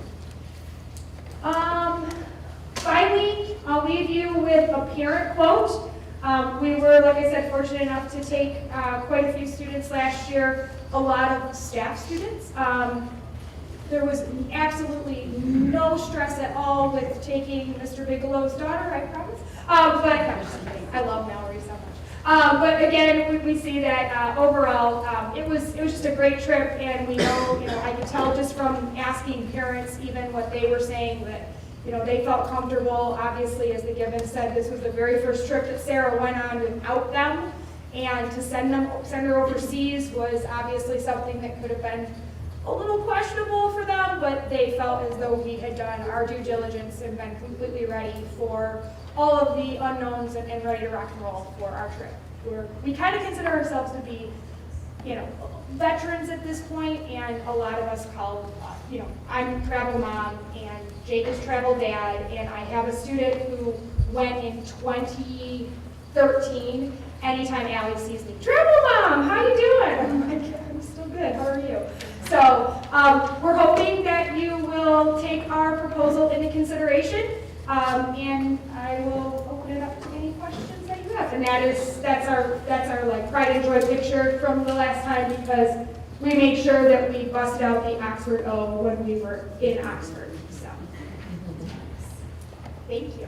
Finally, I'll leave you with a parent quote. We were, like I said, fortunate enough to take quite a few students last year, a lot of staff students. There was absolutely no stress at all with taking Mr. Bigelow's daughter, I promise. But I'm just kidding. I love Mallory so much. But again, we see that overall, it was just a great trip, and we know, I could tell just from asking parents even what they were saying that, they felt comfortable. Obviously, as the Gibbons said, this was the very first trip that Sarah went on without them, and to send her overseas was obviously something that could have been a little questionable for them, but they felt as though we had done our due diligence and been completely ready for all of the unknowns and ready to rock and roll for our trip. We kind of consider ourselves to be, veterans at this point, and a lot of us call, I'm travel mom, and Jake is travel dad, and I have a student who went in 2013. Anytime Allie sees me, travel mom, how you doing? I'm like, I'm still good, how are you? So we're hoping that you will take our proposal into consideration, and I will open it up to any questions that you have. And that's our like pride and joy picture from the last time, because we made sure that we busted out the Oxford O when we were in Oxford. So thank you.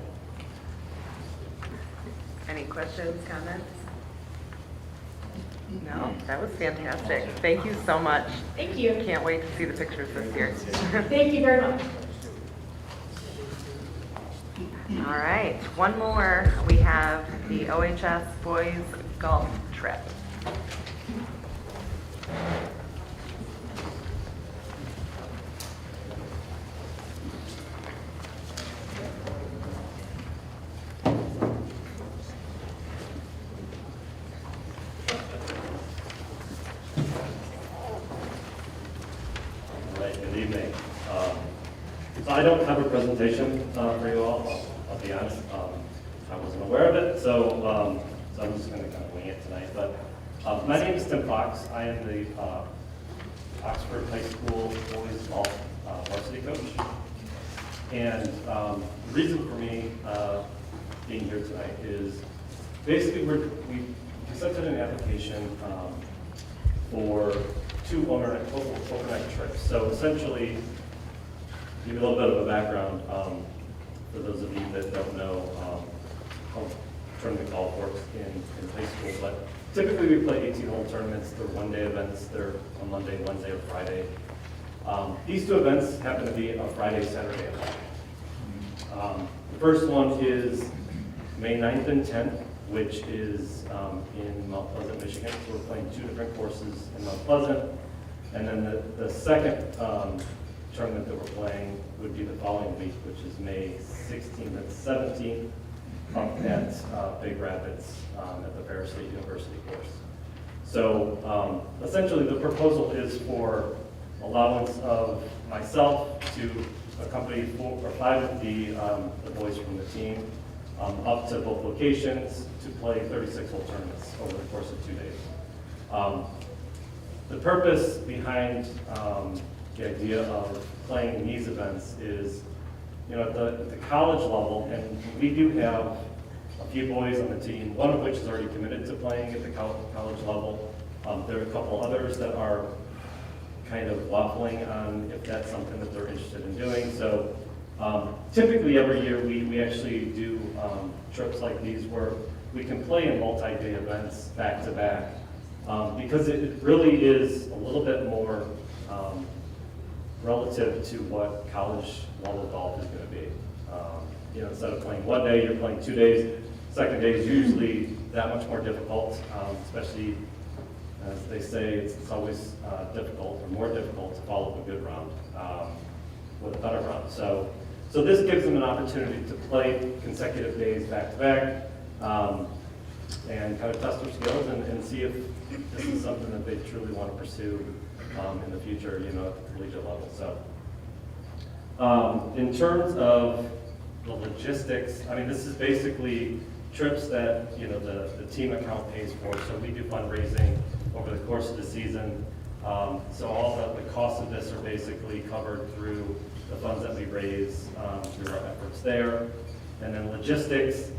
Any questions, comments? No, that was fantastic. Thank you so much. Thank you. Can't wait to see the pictures this year. Thank you very much. All right, one more. We have the OHS boys golf trip. Good evening. So I don't have a presentation for you all, I'll be honest. I wasn't aware of it, so I'm just going to kind of wing it tonight. But my name is Tim Fox. I am the Oxford High School boys golf varsity coach. And the reason for me being here tonight is basically we accepted an application for 2 overnight trips. So essentially, give you a little bit of a background for those of you that don't know how tournament golf works in high school. But typically we play 18-hole tournaments. They're one-day events. They're on Monday, Wednesday, or Friday. These 2 events happen to be a Friday, Saturday event. The first one is May 9th and 10th, which is in Mount Pleasant, Michigan. So we're playing 2 different courses in Mount Pleasant. And then the second tournament that we're playing would be the following week, which is May 16th and 17th up at Big Rapids at the Ferris State University course. So essentially the proposal is for allowance of myself to accompany 4 or 5 of the boys from the team up to both locations to play 36-hole tournaments over the course of 2 days. The purpose behind the idea of playing these events is, at the college level, and we do have a few boys on the team, one of which is already committed to playing at the college level. There are a couple others that are kind of waffling on if that's something that they're interested in doing. So typically every year we actually do trips like these where we can play in multi-day events back to back because it really is a little bit more relative to what college level golf is going to be. Instead of playing one day, you're playing 2 days. Second day is usually that much more difficult, especially as they say, it's always difficult or more difficult to follow up a good round with a better round. So this gives them an opportunity to play consecutive days back to back and kind of test their skills and see if this is something that they truly want to pursue in the future, at the collegiate level. So in terms of the logistics, I mean, this is basically trips that, the team account pays for. So we do fundraising over the course of the season. So all the costs of this are basically covered through the funds that we raise through our efforts there. And then logistics,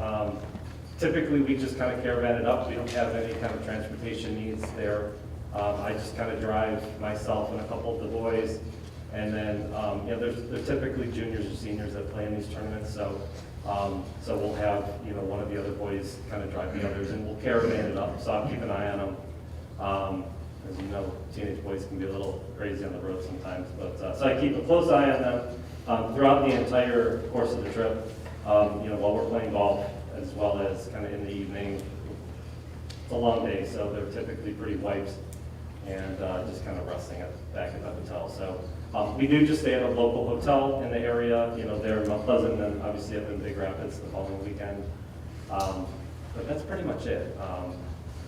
typically we just kind of caravan it up. We don't have any kind of transportation needs there. I just kind of drive myself and a couple of the boys. And then, there's typically juniors or seniors that play in these tournaments. So we'll have, one of the other boys kind of drive the others, and we'll caravan it up. So I'll keep an eye on them. As you know, teenage boys can be a little crazy on the road sometimes. But so I keep a close eye on them throughout the entire course of the trip. While we're playing golf, as well as kind of in the evening. It's a long day, so they're typically pretty wiped and just kind of resting back at the hotel. So we do just stay at a local hotel in the area, there in Mount Pleasant, and obviously up in Big Rapids the following weekend. But that's pretty much it.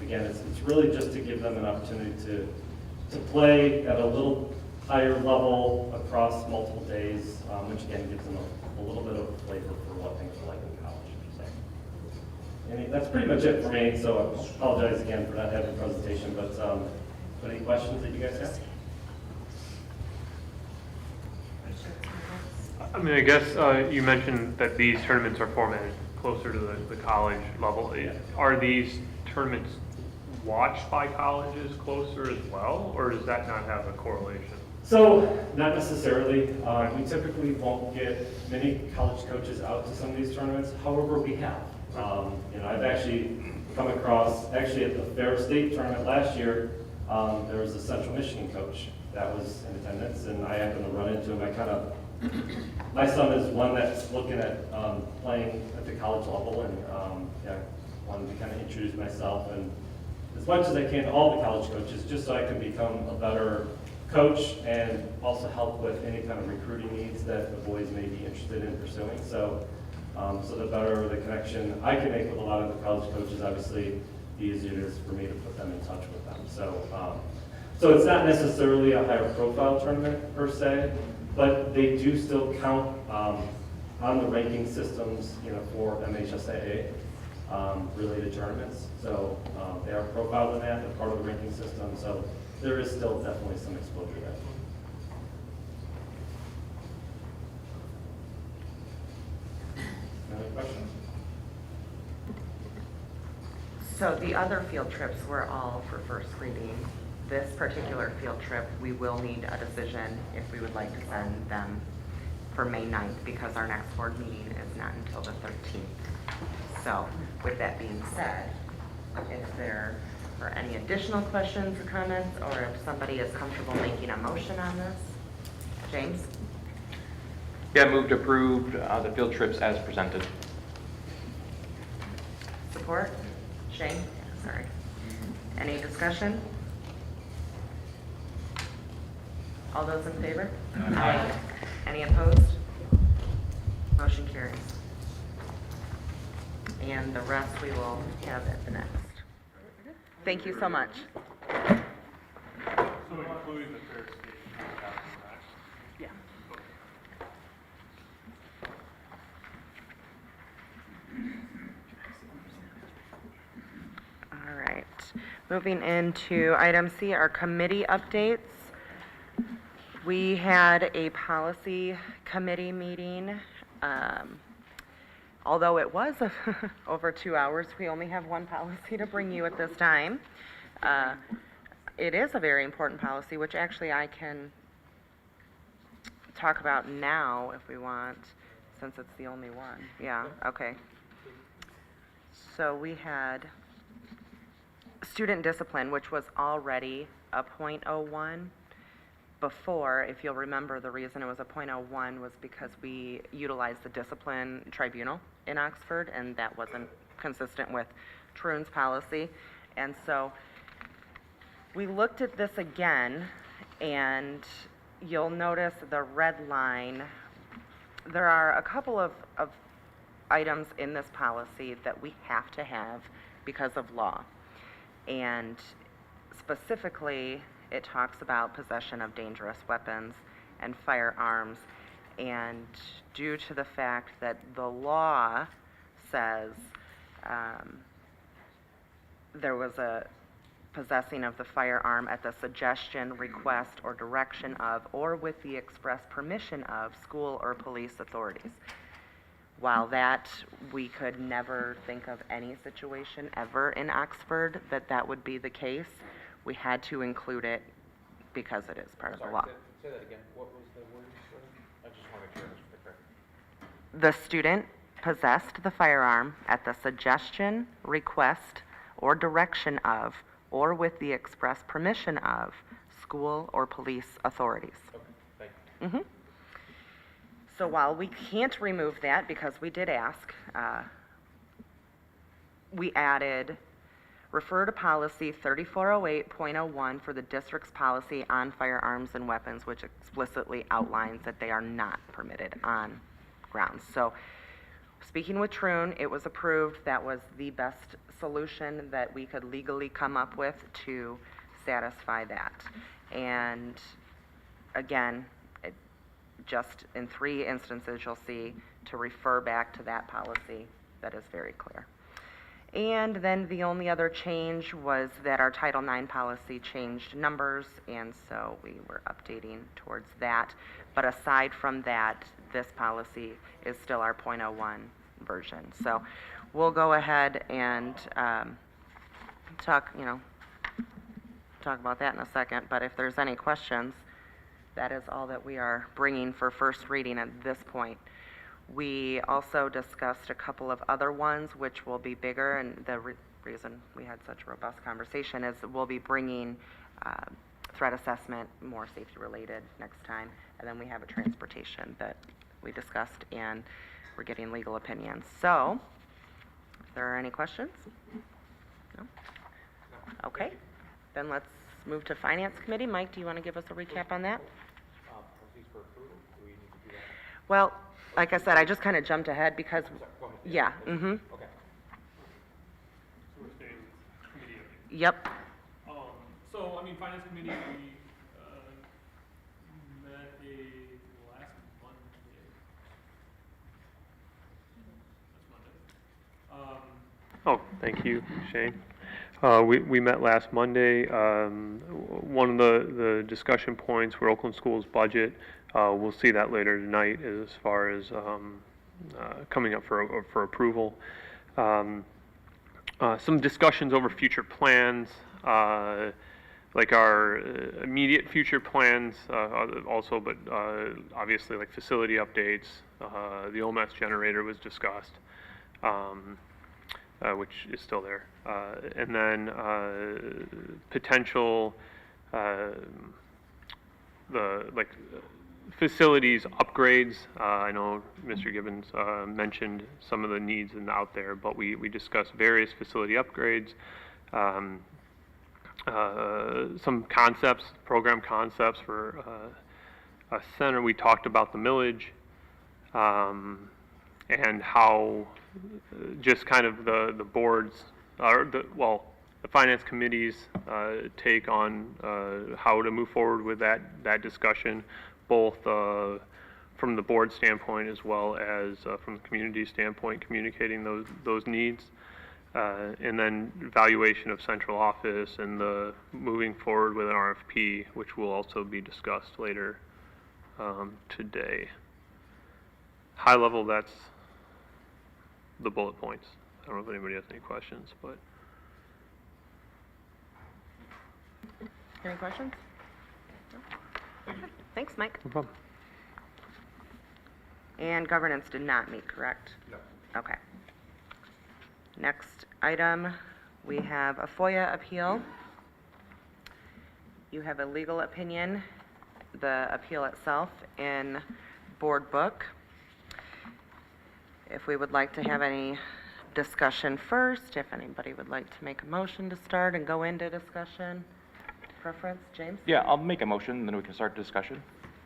Again, it's really just to give them an opportunity to play at a little higher level across multiple days, which again gives them a little bit of flavor for what things are like in college. So, and that's pretty much it for me. So I apologize again for not having a presentation, but any questions that you guys have? I mean, I guess you mentioned that these tournaments are formatted closer to the college level. Are these tournaments watched by colleges closer as well, or does that not have a correlation? So, not necessarily. We typically won't get many college coaches out to some of these tournaments. However, we have. I've actually come across, at the Fair State tournament last year, there was a Central Michigan coach that was in attendance, and I happened to run into him. My son is one that's looking at playing at the college level, and wanted to kind of introduce myself and as much as I can to all the college coaches, just so I can become a better coach and also help with any kind of recruiting needs that the boys may be interested in pursuing. So, the better the connection I can make with a lot of the college coaches, obviously, the easier it is for me to put them in touch with them. So it's not necessarily a higher profile tournament per se, but they do still count on the ranking systems, for MHSAA related tournaments. So they are profiled in that, they're part of the ranking system. So there is still definitely some exposure there. Any other questions? So the other field trips were all for first reading. This particular field trip, we will need a decision if we would like to send them for May 9th, because our next board meeting is not until the 13th. So with that being said, if there are any additional questions or comments, or if somebody is comfortable making a motion on this, James? Yeah, moved approved the field trips as presented. Support? Shane? Sorry. Any discussion? All those in favor? Aye. Any opposed? Motion carries. And the rest we will have at the next. Thank you so much. So including the Fair State. Yeah. All right. Moving into item C, our committee updates. We had a policy committee meeting. Although it was over 2 hours, we only have one policy to bring you at this time. It is a very important policy, which actually I can talk about now if we want, since it's the only one. Yeah, okay. So we had student discipline, which was already a .01, before, if you'll remember, the reason it was a .01 was because we utilized the discipline tribunal in Oxford, and that wasn't consistent with Troon's policy. And so we looked at this again, and you'll notice the red line. There are a couple of items in this policy that we have to have because of law. And specifically, it talks about possession of dangerous weapons and firearms. And due to the fact that the law says there was a possessing of the firearm at the suggestion, request, or direction of, or with the express permission of school or police authorities. While that, we could never think of any situation ever in Oxford that would be the case, we had to include it because it is part of the law. Say that again. What was the word? I just want to make sure it's correct. The student possessed the firearm at the suggestion, request, or direction of, or with the express permission of, school or police authorities. Okay, thank you. So while we can't remove that because we did ask, we added refer to policy 3408.01 for the district's policy on firearms and weapons, which explicitly outlines that they are not permitted on grounds. So speaking with Troon, it was approved. That was the best solution that we could legally come up with to satisfy that. And again, just in 3 instances, you'll see to refer back to that policy that is very clear. And then the only other change was that our Title IX policy changed numbers, and so we were updating towards that. But aside from that, this policy is still our .01 version. So we'll go ahead and talk about that in a second. But if there's any questions, that is all that we are bringing for first reading at this point. We also discussed a couple of other ones which will be bigger, and the reason we had such a robust conversation is we'll be bringing threat assessment, more safety related next time, and then we have a transportation that we discussed, and we're getting legal opinions. So, if there are any questions? No? Okay, then let's move to Finance Committee. Mike, do you want to give us a recap on that? Are these for approval? Do we need to do that? Well, like I said, I just kind of jumped ahead because, Go ahead. yeah, Okay. So we're staying committee update. Yep. So, I mean, Finance Committee, we met last Monday. That's Monday. Oh, thank you, Shane. We met last Monday. One of the discussion points were Oakland Schools budget. We'll see that later tonight as far as coming up for approval. Some discussions over future plans, like our immediate future plans also, but obviously like facility updates. The OMS generator was discussed, which is still there. And then potential facilities upgrades. I know Mr. Gibbons mentioned some of the needs out there, but we discussed various facility upgrades, some concepts, program concepts for a center. We talked about the millage and how just kind of the boards, the finance committee's take on how to move forward with that discussion, both from the board standpoint as well as from the community standpoint, communicating those needs. And then evaluation of central office and the moving forward with an RFP, which will also be discussed later today. High level, that's the bullet points. I don't know if anybody has any questions, but. Any questions? No? Okay. Thanks, Mike. No problem. And governance did not meet, correct? No. Okay. Next item, we have a FOIA appeal. You have a legal opinion. the appeal itself in board book. If we would like to have any discussion first, if anybody would like to make a motion to start and go into discussion. Preference, James? Yeah, I'll make a motion, and then we can start discussion,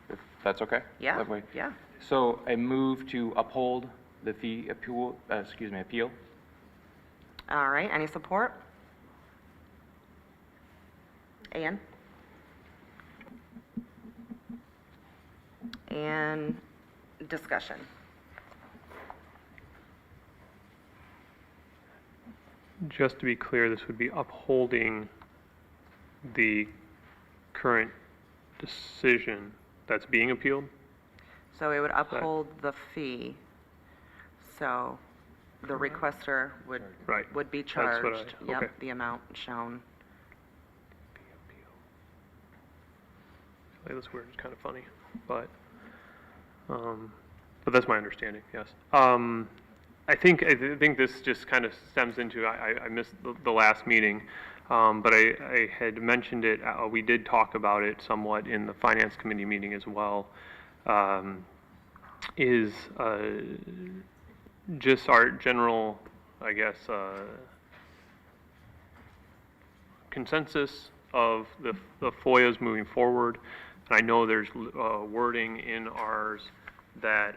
if that's okay? Yeah, That way. yeah. So I move to uphold the fee appeal, appeal. All right, any support? Ann? And discussion. Just to be clear, this would be upholding the current decision that's being appealed? So it would uphold the fee. So the requester would, Right. would be That's what I- charged. okay. Yep, the amount shown. Like, this word is kind of funny, but that's my understanding, yes. I think this just kind of stems into, I missed the last meeting, but I had mentioned it, we did talk about it somewhat in the Finance Committee meeting as well, is just our general, I guess, consensus of the FOIAs moving forward. And I know there's wording in ours that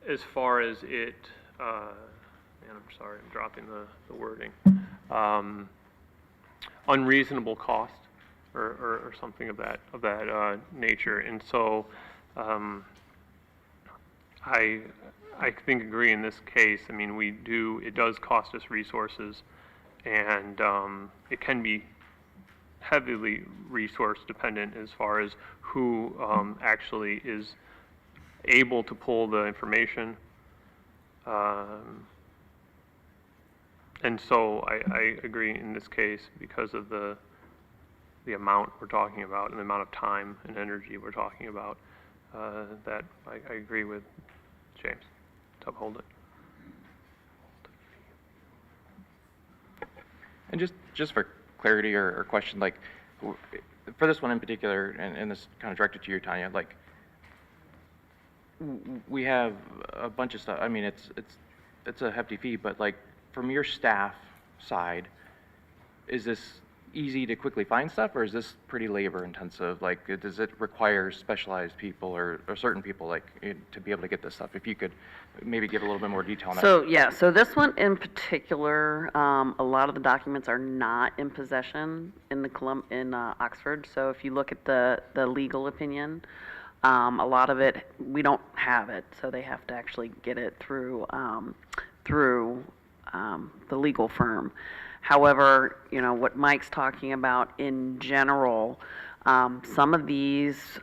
as far as it, man, I'm sorry, I'm dropping the wording, unreasonable cost or something of that nature. And so I think agree in this case. I mean, it does cost us resources, and it can be heavily resource dependent as far as who actually is able to pull the information. And so I agree in this case because of the amount we're talking about and the amount of time and energy we're talking about, that I agree with James to uphold it. And just for clarity or question, like, for this one in particular, and this kind of directed to you, Tanya, like, we have a bunch of stuff. I mean, it's a hefty fee, but like, from your staff side, is this easy to quickly find stuff, or is this pretty labor intensive? Like, does it require specialized people or certain people, like, to be able to get this stuff? If you could maybe give a little bit more detail on that. So, yeah, so this one in particular, a lot of the documents are not in possession in Oxford. So if you look at the legal opinion, a lot of it, we don't have it. So they have to actually get it through the legal firm. However, you know, what Mike's talking about in general, some of these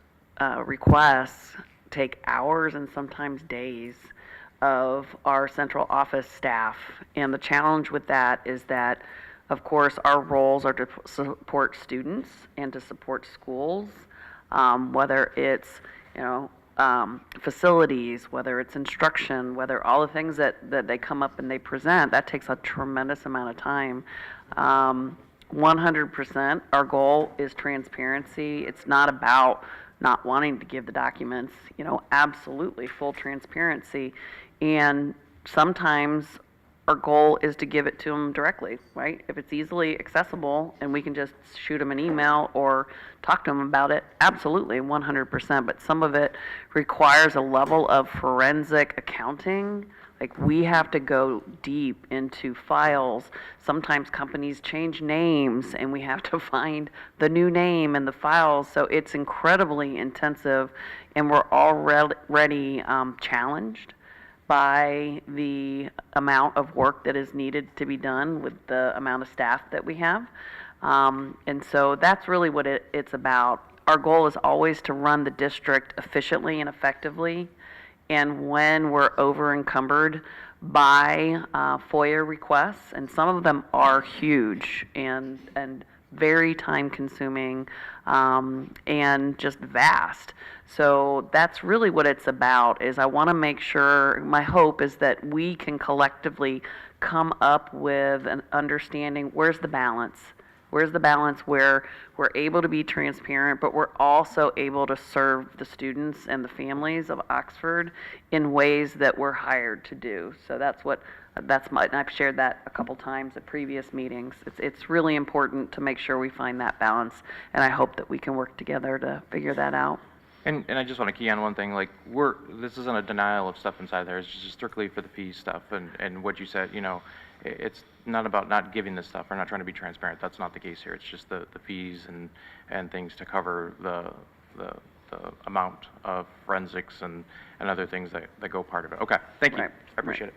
requests take hours and sometimes days of our central office staff. And the challenge with that is that, of course, our roles are to support students and to support schools, whether it's, you know, facilities, whether it's instruction, whether all the things that they come up and they present, that takes a tremendous amount of time. 100%, our goal is transparency. It's not about not wanting to give the documents, you know, absolutely full transparency. And sometimes our goal is to give it to them directly, right? If it's easily accessible and we can just shoot them an email or talk to them about it, absolutely, 100%. But some of it requires a level of forensic accounting. Like, we have to go deep into files. Sometimes companies change names and we have to find the new name in the files. So it's incredibly intensive, and we're already challenged by the amount of work that is needed to be done with the amount of staff that we have. And so that's really what it's about. Our goal is always to run the district efficiently and effectively. And when we're over encumbered by FOIA requests, and some of them are huge and very time consuming, and just vast. So that's really what it's about, is I want to make sure, my hope is that we can collectively come up with an understanding, where's the balance? Where's the balance where we're able to be transparent, but we're also able to serve the students and the families of Oxford in ways that we're hired to do? So and I've shared that a couple times at previous meetings. It's really important to make sure we find that balance, and I hope that we can work together to figure that out. And I just want to key on one thing, like, this isn't a denial of stuff inside there, it's just strictly for the fees stuff, and what you said, you know, it's not about not giving this stuff or not trying to be transparent, that's not the case here, it's just the fees and things to cover the amount of forensics and other things that go part of it. Okay, thank you, Right. I appreciate it.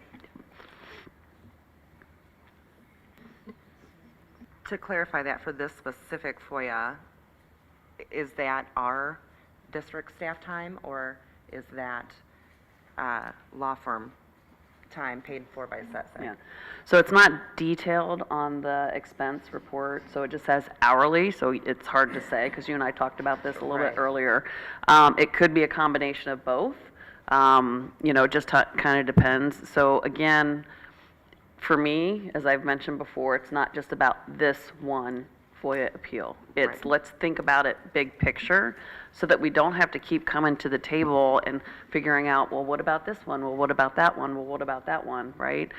To clarify that for this specific FOIA, is that our district staff time, or is that law firm time paid for by SETSEC? Yeah. So it's not detailed on the expense report, so it just says hourly, so it's hard to say, because you and I talked about this a little bit earlier. It could be a combination of both. You know, it just kind of depends. So again, for me, as I've mentioned before, it's not just about this one FOIA appeal. It's let's think about it big picture so that we don't have to keep coming to the table and figuring out, well, what about this one? Well, what about that one? Well, what about that one, right?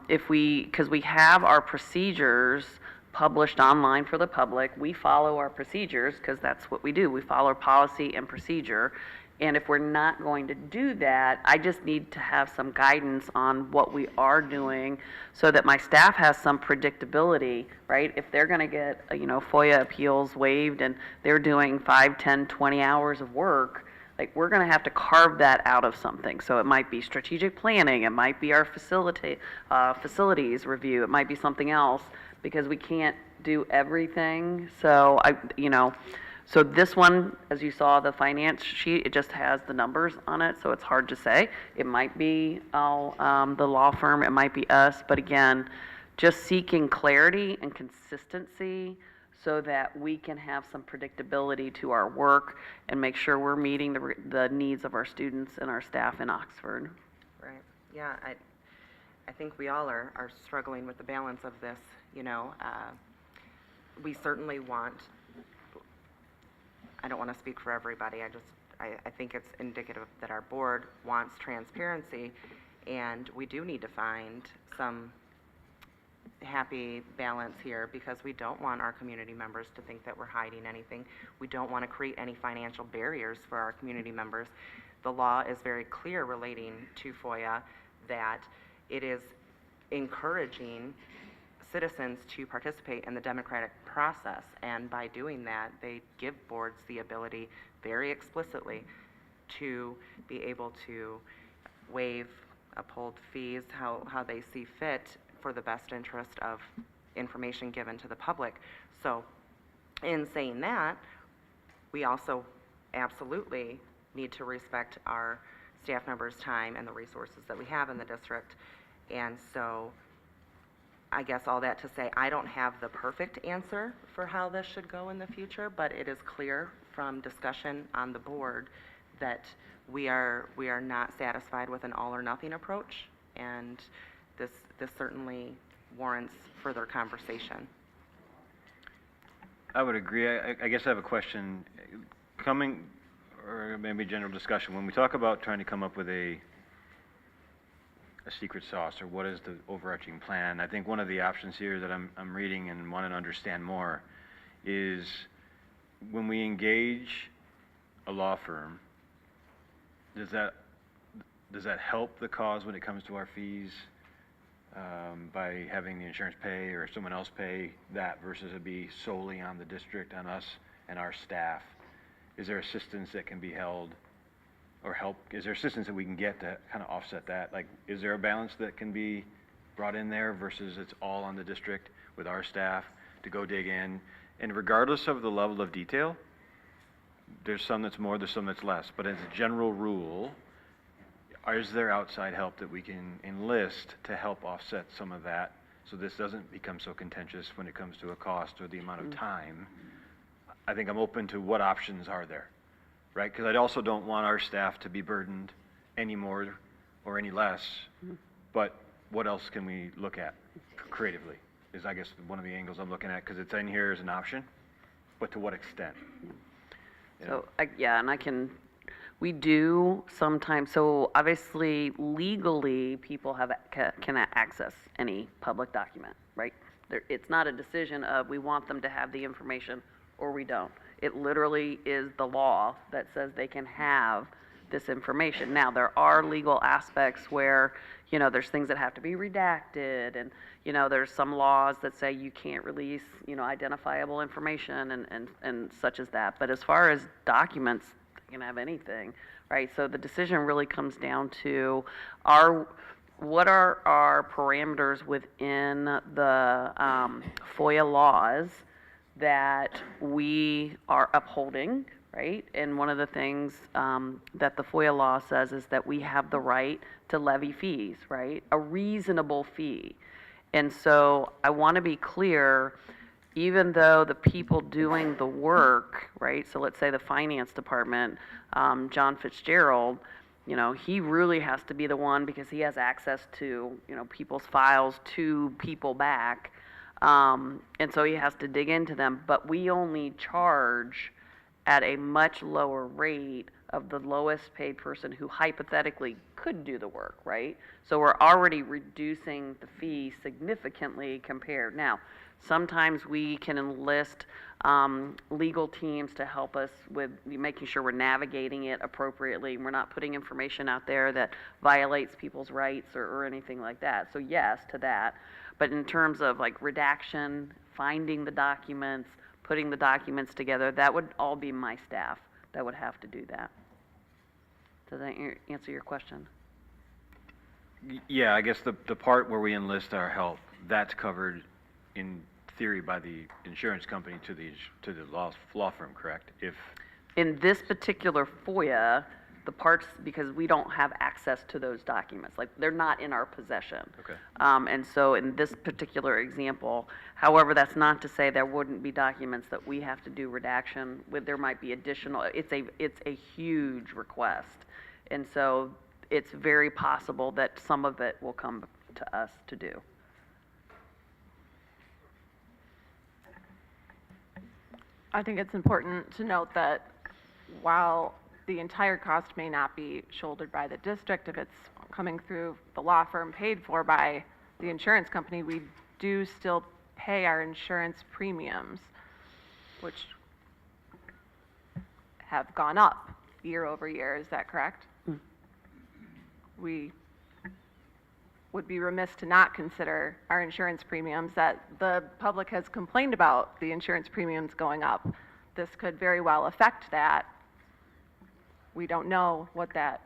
Because we have our procedures published online for the public, we follow our procedures because that's what we do. We follow policy and procedure. And if we're not going to do that, I just need to have some guidance on what we are doing so that my staff has some predictability, right? If they're going to get, you know, FOIA appeals waived and they're doing 5, 10, 20 hours of work, like we're going to have to carve that out of something. So it might be strategic planning, it might be our facilities review, it might be something else because we can't do everything. So So this one, as you saw, the finance sheet, it just has the numbers on it, so it's hard to say. It might be the law firm, it might be us, but again, just seeking clarity and consistency so that we can have some predictability to our work and make sure we're meeting the needs of our students and our staff in Oxford. Right, yeah, I think we all are struggling with the balance of this, you know. We certainly want, I don't want to speak for everybody, I think it's indicative that our board wants transparency, and we do need to find some happy balance here because we don't want our community members to think that we're hiding anything. We don't want to create any financial barriers for our community members. The law is very clear relating to FOIA that it is encouraging citizens to participate in the democratic process, and by doing that, they give boards the ability very explicitly to be able to waive, uphold fees, how they see fit for the best interest of information given to the public. So in saying that, we also absolutely need to respect our staff members' time and the resources that we have in the district. And so I guess all that to say, I don't have the perfect answer for how this should go in the future, but it is clear from discussion on the board that we are not satisfied with an all or nothing approach, and this certainly warrants further conversation. I would agree. I guess I have a question. Or maybe general discussion. When we talk about trying to come up with a secret sauce, or what is the overarching plan, I think one of the options here that I'm reading and want to understand more is when we engage a law firm, does that help the cause when it comes to our fees by having the insurance pay or someone else pay that versus it be solely on the district, on us and our staff? Is there assistance that can be held or help? Is there assistance that we can get to kind of offset that? Like, is there a balance that can be brought in there versus it's all on the district with our staff to go dig in? And regardless of the level of detail, there's some that's more, there's some that's less. But as a general rule, is there outside help that we can enlist to help offset some of that so this doesn't become so contentious when it comes to a cost or the amount of time? I think I'm open to what options are there, right? Because I also don't want our staff to be burdened any more or any less, but what else can we look at creatively? is I guess one of the angles I'm looking at, because it's in here as an option, but to what extent? You know? So, yeah, and we do sometimes, so obviously legally, people can access any public document, right? It's not a decision of we want them to have the information or we don't. It literally is the law that says they can have this information. Now, there are legal aspects where, you know, there's things that have to be redacted, and, you know, there's some laws that say you can't release, you know, identifiable information and such as that. But as far as documents, they can have anything, right? So the decision really comes down to what are our parameters within the FOIA laws that we are upholding, right? And one of the things that the FOIA law says is that we have the right to levy fees, right? A reasonable fee. And so I want to be clear, even though the people doing the work, right? So let's say the finance department, John Fitzgerald, you know, he really has to be the one because he has access to, you know, people's files to people back. And so he has to dig into them, but we only charge at a much lower rate of the lowest paid person who hypothetically could do the work, right? So we're already reducing the fee significantly compared. Now, sometimes we can enlist legal teams to help us with making sure we're navigating it appropriately. We're not putting information out there that violates people's rights or anything like that. So yes to that. But in terms of like redaction, finding the documents, putting the documents together, that would all be my staff that would have to do that. Does that answer your question? Yeah, I guess the part where we enlist our help, that's covered in theory by the insurance company to the law firm, correct? If in this particular FOIA, the parts, because we don't have access to those documents, like they're not in our possession. Okay. And so in this particular example, however, that's not to say there wouldn't be documents that we have to do redaction with. There might be additional. It's a huge request, and so it's very possible that some of it will come to us to do. I think it's important to note that while the entire cost may not be shouldered by the district, if it's coming through the law firm paid for by the insurance company, we do still pay our insurance premiums, which have gone up year over year. Is that correct? Mm. We would be remiss to not consider our insurance premiums, that the public has complained about the insurance premiums going up. This could very well affect that. We don't know what that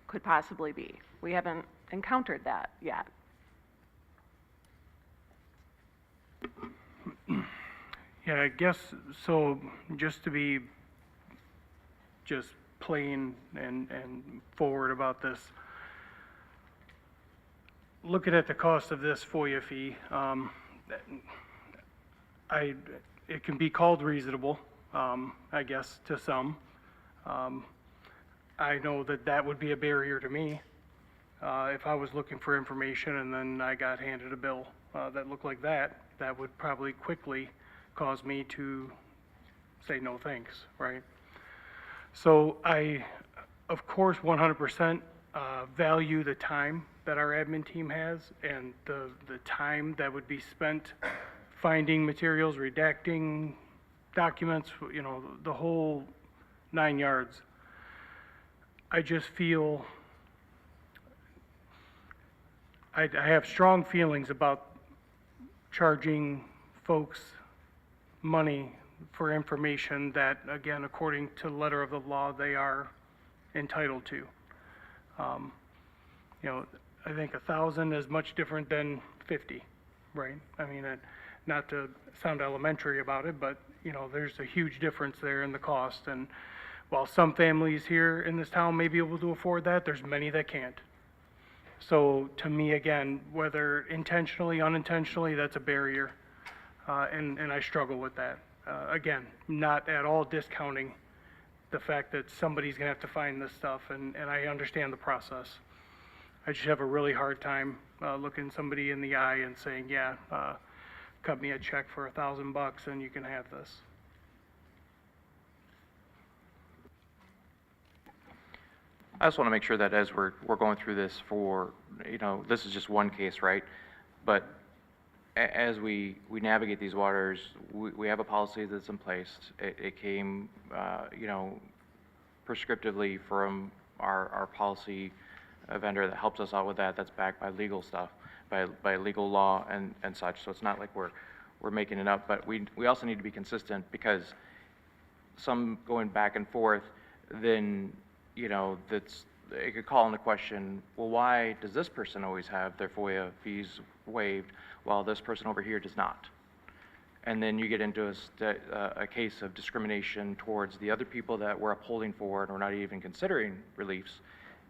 could possibly be. We haven't encountered that yet. Yeah, I guess, so just to be just plain and forward about this, looking at the cost of this FOIA fee, it can be called reasonable, I guess, to some. I know that would be a barrier to me if I was looking for information and then I got handed a bill that looked like that would probably quickly cause me to say no thanks, right? So I, of course, 100% value the time that our admin team has and the time that would be spent finding materials, redacting documents, you know, the whole 9 yards. I just feel I have strong feelings about charging folks money for information that, again, according to the letter of the law, they are entitled to. You know, I think 1,000 is much different than 50, right? I mean, not to sound elementary about it, but, you know, there's a huge difference there in the cost. And while some families here in this town may be able to afford that, there's many that can't. So to me, again, whether intentionally, unintentionally, that's a barrier. And I struggle with that. Again, not at all discounting the fact that somebody's gonna have to find this stuff, and I understand the process. I just have a really hard time looking somebody in the eye and saying, yeah, cut me a check for $1,000 and you can have this. I just want to make sure that as we're going through this for, this is just one case, right? But as we navigate these waters, we have a policy that's in place. It came, prescriptively from our policy vendor that helps us out with that. That's backed by legal stuff, by legal law and such. So it's not like we're making it up, but we also need to be consistent, because some going back and forth, then, it could call into question, well, why does this person always have their FOIA fees waived while this person over here does not? And then you get into a case of discrimination towards the other people that we're upholding for and we're not even considering reliefs,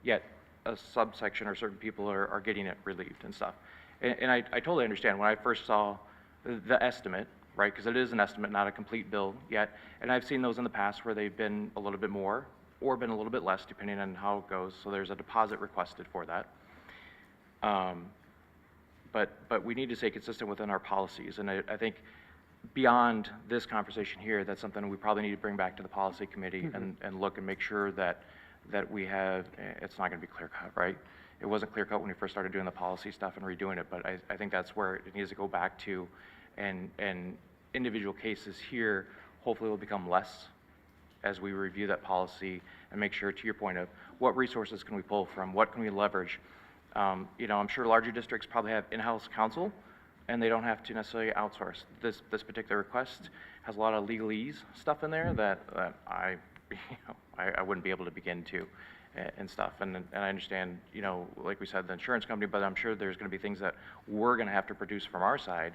yet a subsection or certain people are getting it relieved and stuff. And I totally understand. When I first saw the estimate, right, because it is an estimate, not a complete bill yet, and I've seen those in the past where they've been a little bit more or been a little bit less, depending on how it goes. So there's a deposit requested for that. But we need to stay consistent within our policies. And I think beyond this conversation here, that's something we probably need to bring back to the policy committee and look and make sure that we have, it's not going to be clear cut, right? It wasn't clear cut when we first started doing the policy stuff and redoing it, but I think that's where it needs to go back to, and individual cases here hopefully will become less as we review that policy and make sure, to your point of what resources can we pull from, what can we leverage. I'm sure larger districts probably have in-house counsel and they don't have to necessarily outsource. This particular request has a lot of legalese stuff in there that I wouldn't be able to begin to and stuff. And I understand, like we said, the insurance company, but I'm sure there's going to be things that we're going to have to produce from our side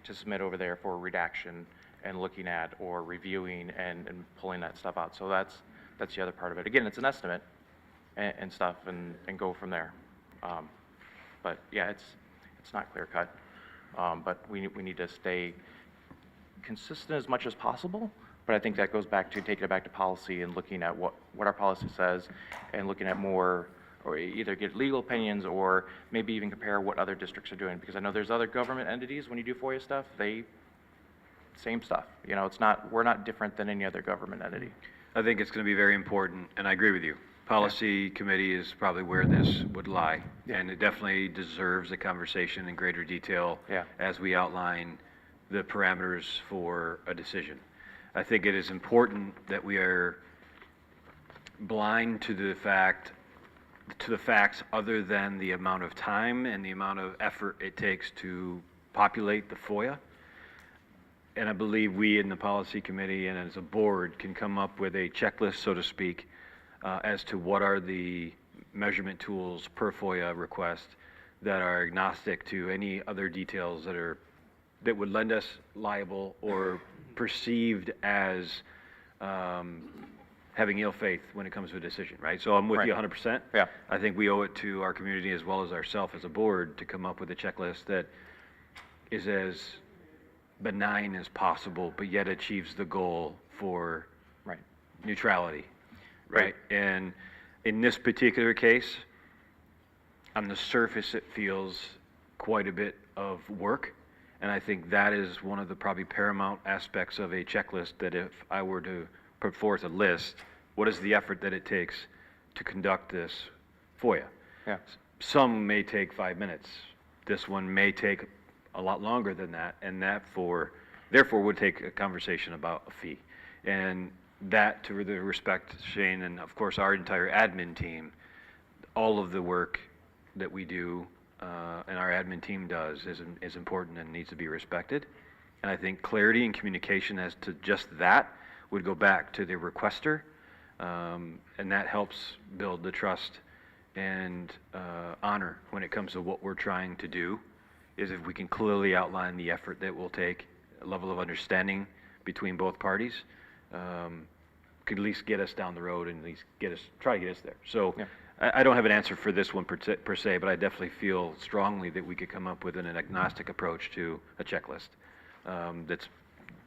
to submit over there for redaction and looking at or reviewing and pulling that stuff out. So that's the other part of it. Again, it's an estimate and stuff, and go from there. But yeah, it's not clear cut. But we need to stay consistent as much as possible. But I think that goes back to taking it back to policy and looking at what our policy says and looking at more, or either get legal opinions or maybe even compare what other districts are doing. Because I know there's other government entities, when you do FOIA stuff, same stuff. We're not different than any other government entity. I think it's going to be very important, and I agree with you. Policy committee is probably where this would lie, and it definitely deserves a conversation in greater detail as we outline the parameters for a decision. I think it is important that we are blind to the facts other than the amount of time and the amount of effort it takes to populate the FOIA. And I believe we in the policy committee and as a board can come up with a checklist, so to speak, as to what are the measurement tools per FOIA request that are agnostic to any other details that would lend us liable or perceived as having ill faith when it comes to a decision, right? So I'm with you 100%. Yeah. I think we owe it to our community as well as ourselves as a board to come up with a checklist that is as benign as possible, but yet achieves the goal for neutrality, right? And in this particular case, on the surface, it feels quite a bit of work. And I think that is one of the probably paramount aspects of a checklist, that if I were to put forth a list, what is the effort that it takes to conduct this FOIA? Yeah. Some may take 5 minutes. This one may take a lot longer than that, and therefore would take a conversation about a fee. And that, to the respect, Shane, and of course our entire admin team, all of the work that we do and our admin team does is important and needs to be respected. And I think clarity and communication as to just that would go back to the requester, and that helps build the trust and honor when it comes to what we're trying to do, is if we can clearly outline the effort that will take, a level of understanding between both parties, could at least get us down the road and at least try to get us there. So I don't have an answer for this one per se, but I definitely feel strongly that we could come up with an agnostic approach to a checklist that's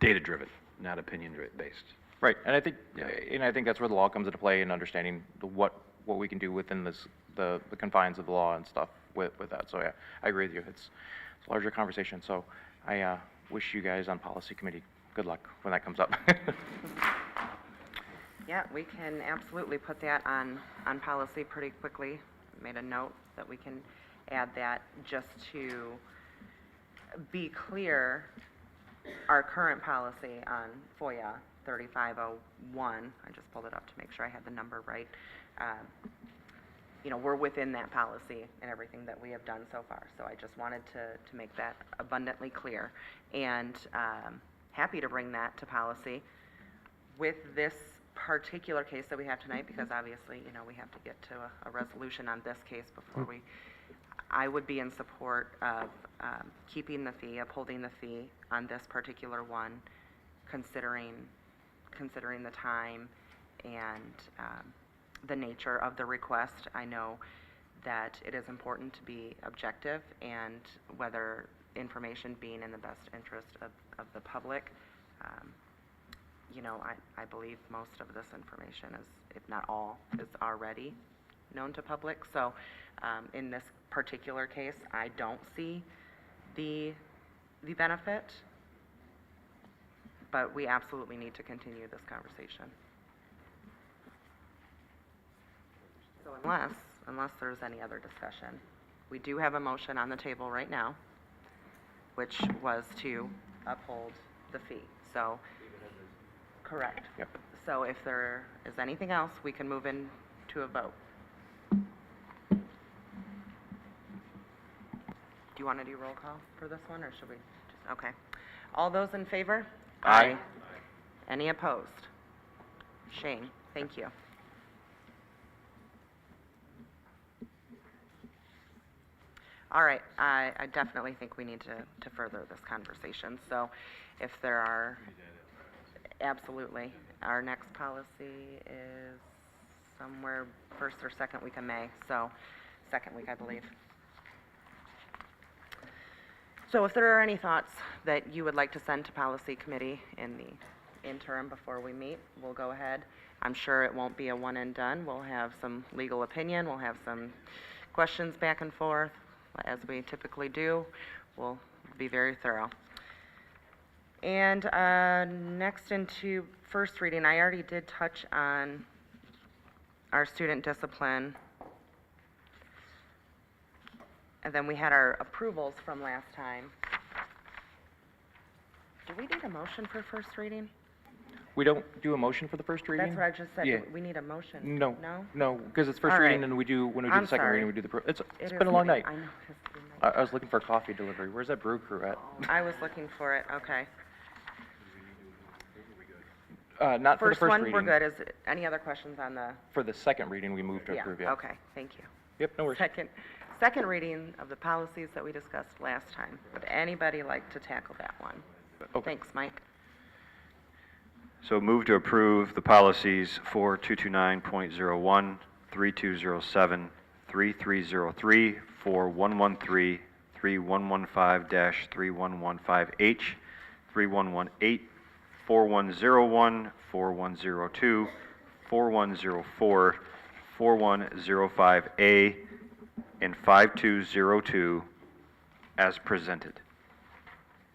data-driven, not opinion-based. Right, and I think that's where the law comes into play, in understanding what we can do within the confines of the law and stuff. with that. So yeah, I agree with you. It's a larger conversation. So I wish you guys on policy committee good luck when that comes up. Yeah, we can absolutely put that on policy pretty quickly. Made a note that we can add that just to be clear. Our current policy on FOIA 3501, I just pulled it up to make sure I had the number right. You know, we're within that policy and everything that we have done so far. So I just wanted to make that abundantly clear. And happy to bring that to policy with this particular case that we have tonight, because obviously, you know, we have to get to a resolution on this case before I would be in support of keeping the fee, upholding the fee on this particular one, considering the time and the nature of the request. I know that it is important to be objective, and whether information being in the best interest of the public. You know, I believe most of this information is, if not all, is already known to public. So in this particular case, I don't see the benefit, but we absolutely need to continue this conversation. So unless there's any other discussion, we do have a motion on the table right now, which was to uphold the fee. So, correct. Yep. So if there is anything else, we can move into a vote. Do you want to do roll call for this one, or should we just, okay. All those in favor? Aye. Any opposed? Shane, thank you. All right, I definitely think we need to further this conversation. So if there are, absolutely. Our next policy is somewhere first or second week of May, so second week, I believe. So if there are any thoughts that you would like to send to policy committee in the interim before we meet, we'll go ahead. I'm sure it won't be a one and done. We'll have some legal opinion. We'll have some questions back and forth, as we typically do. We'll be very thorough. And next into first reading, I already did touch on our student discipline. And then we had our approvals from last time. Do we need a motion for first reading? We don't do a motion for the first reading? That's what I just said. Yeah. We need a motion. No. No? No, because it's first All right. reading, and when we do I'm the second sorry. reading, we do the, it's It been a is long late. night. I know, it's been late. I was looking for a coffee delivery. Where's that brew crew at? I was looking for it, okay. Not for the First first one, reading. we're good. Is any other questions on the? For the second reading, we moved to approve, yeah. Okay, thank you. Yep, no worries. Second reading of the policies that we discussed last time. Would anybody like to tackle that one? Okay. Thanks, Mike. So move to approve the policies 4229.01, 3207, 3303, 4113, 3115-3115H, 3118, 4101, 4102, 4104, 4105A, and 5202 as presented.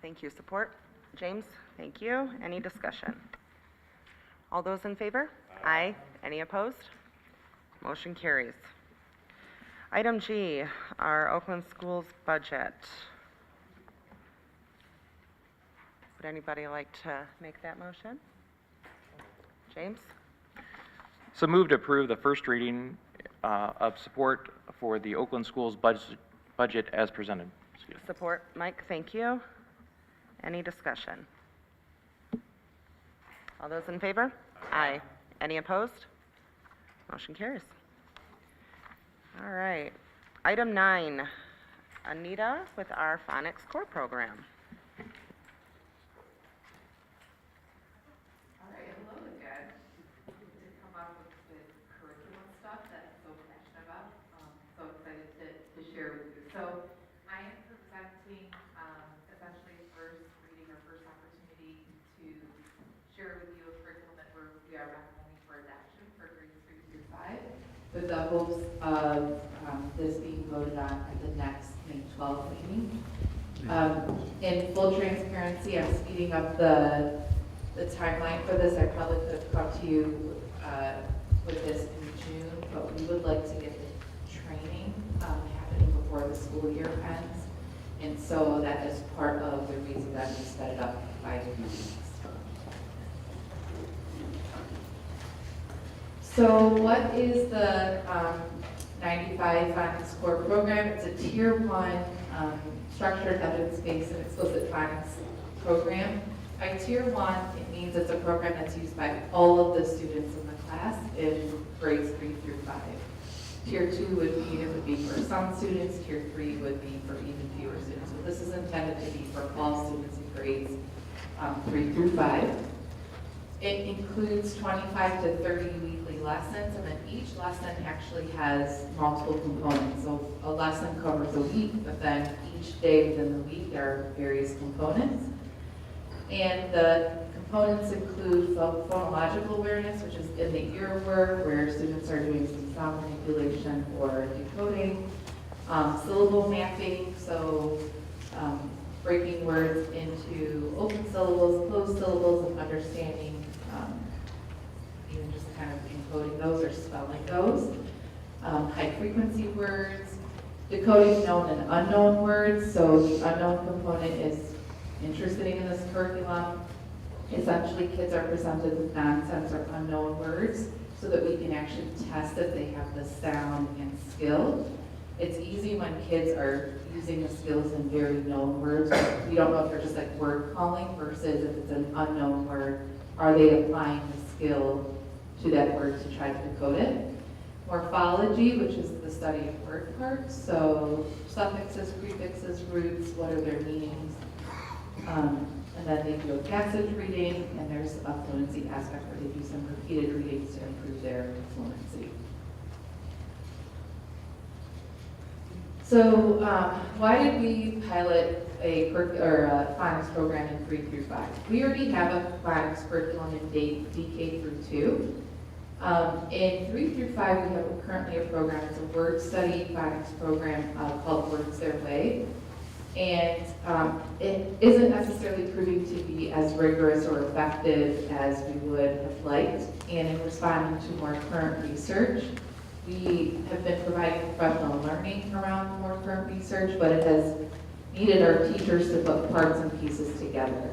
Thank you. Support? James, thank you. Any discussion? All those in favor? Aye. Any opposed? Motion carries. Item G, our Oakland Schools budget. Would anybody like to make that motion? James? So move to approve the first reading of support for the Oakland Schools budget as presented. Excuse me. Support? Mike, thank you. Any discussion? All those in favor? Aye. Any opposed? Motion carries. All right. Item 9, Anita with our phonics core program. All right, hello again. To come up with the curriculum stuff that I'm so passionate about. So excited to share with you. So I am presenting essentially first reading or first opportunity to share with you a curriculum that we are recommending for adoption for grades 3 through 5. with the hopes of this being voted on at the next May 12th meeting. In full transparency, I'm speeding up the timeline for this. I probably could have come to you with this in June, but we would like to get the training happening before the school year ends. And so that is part of the reason that we sped it up by 2 weeks. So what is the 95 Phonics Core program? It's a Tier 1 structured, evidence-based, and explicit phonics program. By Tier 1, it means it's a program that's used by all of the students in the class in grades 3 through 5. Tier 2 would be for some students, Tier 3 would be for even fewer students. So this is intended to be for all students in grades 3 through 5. It includes 25 to 30 weekly lessons, and then each lesson actually has multiple components. So a lesson covers a week, but then each day within the week there are various components. And the components include phonological awareness, which is in the ear work, where students are doing some sound manipulation or decoding. Syllable mapping, so breaking words into open syllables, closed syllables, and understanding, even just kind of encoding those or spelling those. High frequency words, decoding known and unknown words, so the unknown component is interesting in this curriculum. Essentially, kids are presented with nonsense or unknown words so that we can actually test if they have the sound and skill. It's easy when kids are using the skills in very known words. We don't know if they're just like word calling versus if it's an unknown word, are they applying the skill to that word to try to decode it? Morphology, which is the study of word parts, so suffixes, prefixes, roots, what are their meanings? And then they do a passage reading, and there's a fluency aspect where they do some repeated readings to improve their fluency. So why did we pilot a phonics program in 3 through 5? We already have a phonics curriculum in DK through 2. In 3 through 5, we have currently a program, it's a word study phonics program called Words Their Way. And it isn't necessarily proving to be as rigorous or effective as we would have liked. And in responding to more current research, we have been providing professional learning around more current research, but it has needed our teachers to put parts and pieces together.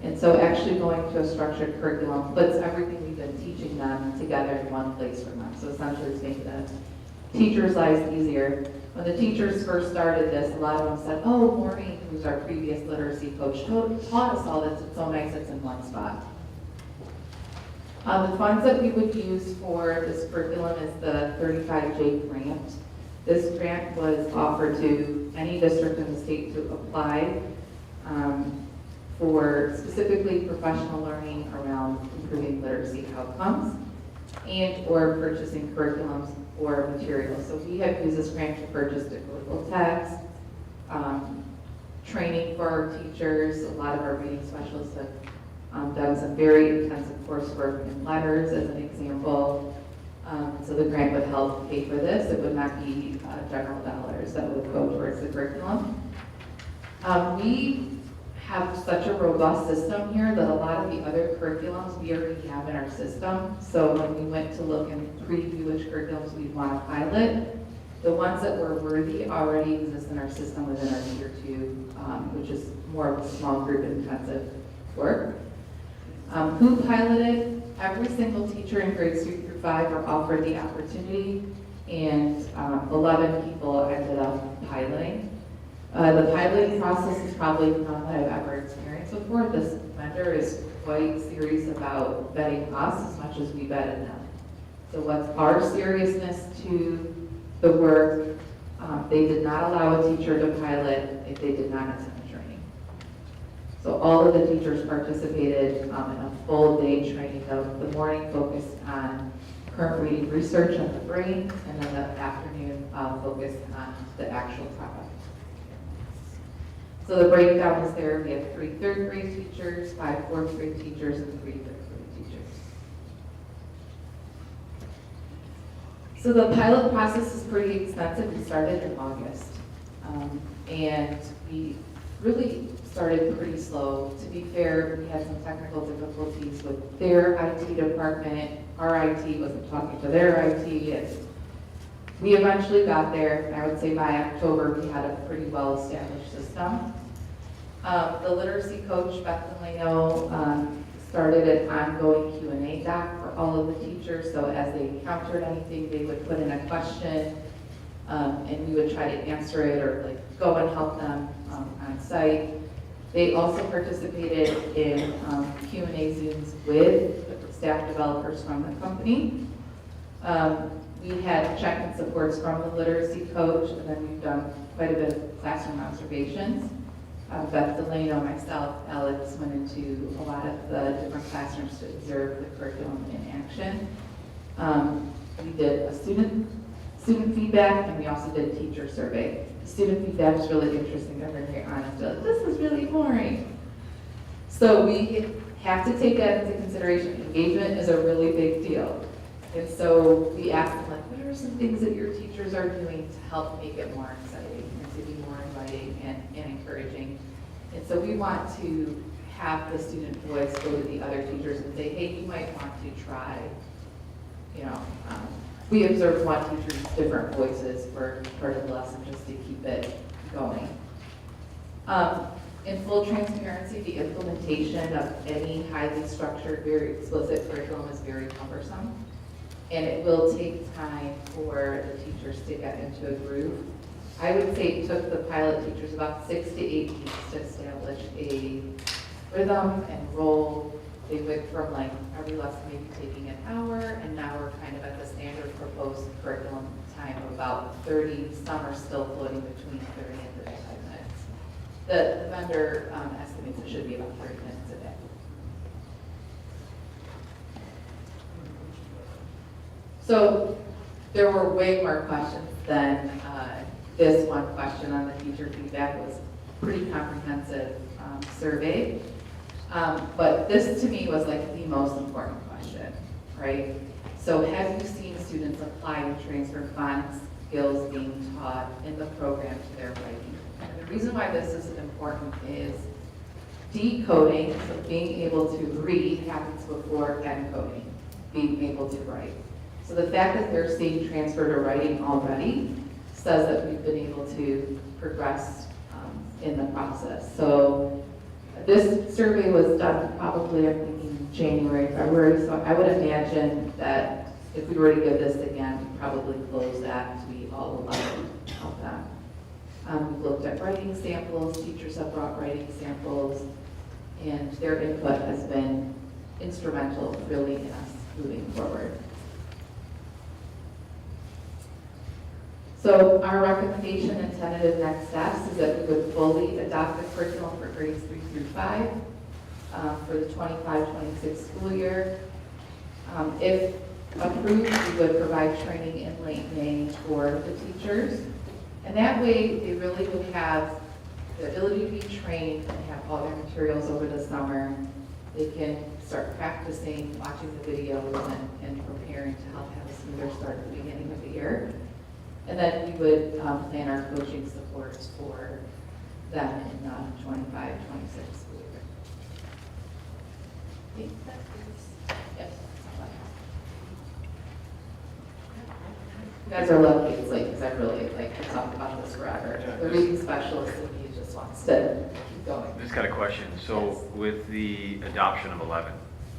And so actually going to a structured curriculum puts everything we've been teaching them together in one place for them. So essentially it's making the teachers' lives easier. When the teachers first started this, a lot of them said, oh, Maureen, who's our previous literacy coach, taught us all this. It's so nice it's in one spot. The funds that we would use for this curriculum is the 35J grant. This grant was offered to any district in the state to apply for specifically professional learning around improving literacy outcomes and or purchasing curriculums or materials. So we have used this grant to purchase decodable text, training for our teachers. A lot of our reading specialists have done some very intensive coursework in letters as an example. So the grant would help pay for this. It would not be general dollars that would go towards the curriculum. We have such a robust system here that a lot of the other curriculums we already have in our system. So when we went to look and preview which curriculums we want to pilot, the ones that were worthy already exist in our system within our Tier 2, which is more of a small group intensive work. Who piloted? Every single teacher in grades 3 through 5 were offered the opportunity, and 11 people ended up piloting. The piloting process is probably none that I've ever experienced before. This vendor is quite serious about vetting us as much as we vetted them. So what's our seriousness to the work? They did not allow a teacher to pilot if they did not attend training. So all of the teachers participated in a full day training. The morning focused on current reading research on the brain, and then the afternoon focused on the actual product. So the breakdown is there. We have 3 third grade teachers, 5 fourth grade teachers, and 3 fifth grade teachers. So the pilot process is pretty extensive. We started in August. And we really started pretty slow. To be fair, we had some technical difficulties with their IT department. Our IT wasn't talking to their IT. And we eventually got there. I would say by October, we had a pretty well-established system. The literacy coach, Beth Delano, started an ongoing Q&A doc for all of the teachers. So as they encountered anything, they would put in a question, and we would try to answer it or like go and help them on site. They also participated in Q&A Zooms with staff developers from the company. We had check-in supports from the literacy coach, and then we've done quite a bit of classroom observations. Beth Delano, myself, Alex went into a lot of the different classrooms to observe the curriculum in action. We did a student feedback, and we also did a teacher survey. The student feedback was really interesting. They're very honest. They're like, this is really boring. So we have to take that into consideration. Engagement is a really big deal. And so we asked them, like, what are some things that your teachers are doing to help make it more exciting and to be more inviting and encouraging? And so we want to have the student voice go to the other teachers and say, hey, you might want to try, you know, we observed one teacher's different voices for part of the lesson just to keep it going. In full transparency, the implementation of any highly structured, very explicit curriculum is very cumbersome. And it will take time for the teachers to get into a groove. I would say it took the pilot teachers about 6 to 8 weeks to establish a rhythm and role. They went from like every lesson maybe taking an hour, and now we're kind of at the standard proposed curriculum time of about 30. Some are still floating between 30 and 35 minutes. The vendor estimates it should be about 30 minutes a day. So there were way more questions than this one question on the teacher feedback. It was a pretty comprehensive survey. But this to me was like the most important question, right? So have you seen students apply and transfer font skills being taught in the program to their writing? And the reason why this is important is decoding, so being able to read happens before encoding, being able to write. So the fact that they're seeing transfer to writing already says that we've been able to progress in the process. So this survey was done probably, I'm thinking, January, February, so I would imagine that if we were to give this again, we'd probably close that to be all 11 of them. We've looked at writing samples, teachers have brought writing samples, and their input has been instrumental really in us moving forward. So our recommendation and tentative next steps is that we would fully adopt the curriculum for grades 3 through 5 for the 25-26 school year. If approved, we would provide training in late May for the teachers. And that way, they really would have the ability to be trained and have all their materials over the summer. They can start practicing, watching the videos, and preparing to help have a smoother start at the beginning of the year. And then we would plan our coaching supports for them in the 25-26 school year. Yes. You guys are lucky it's late because I really like to talk about this forever. The reading specialist in me just wants to keep going. Just got a question. So with the adoption of 11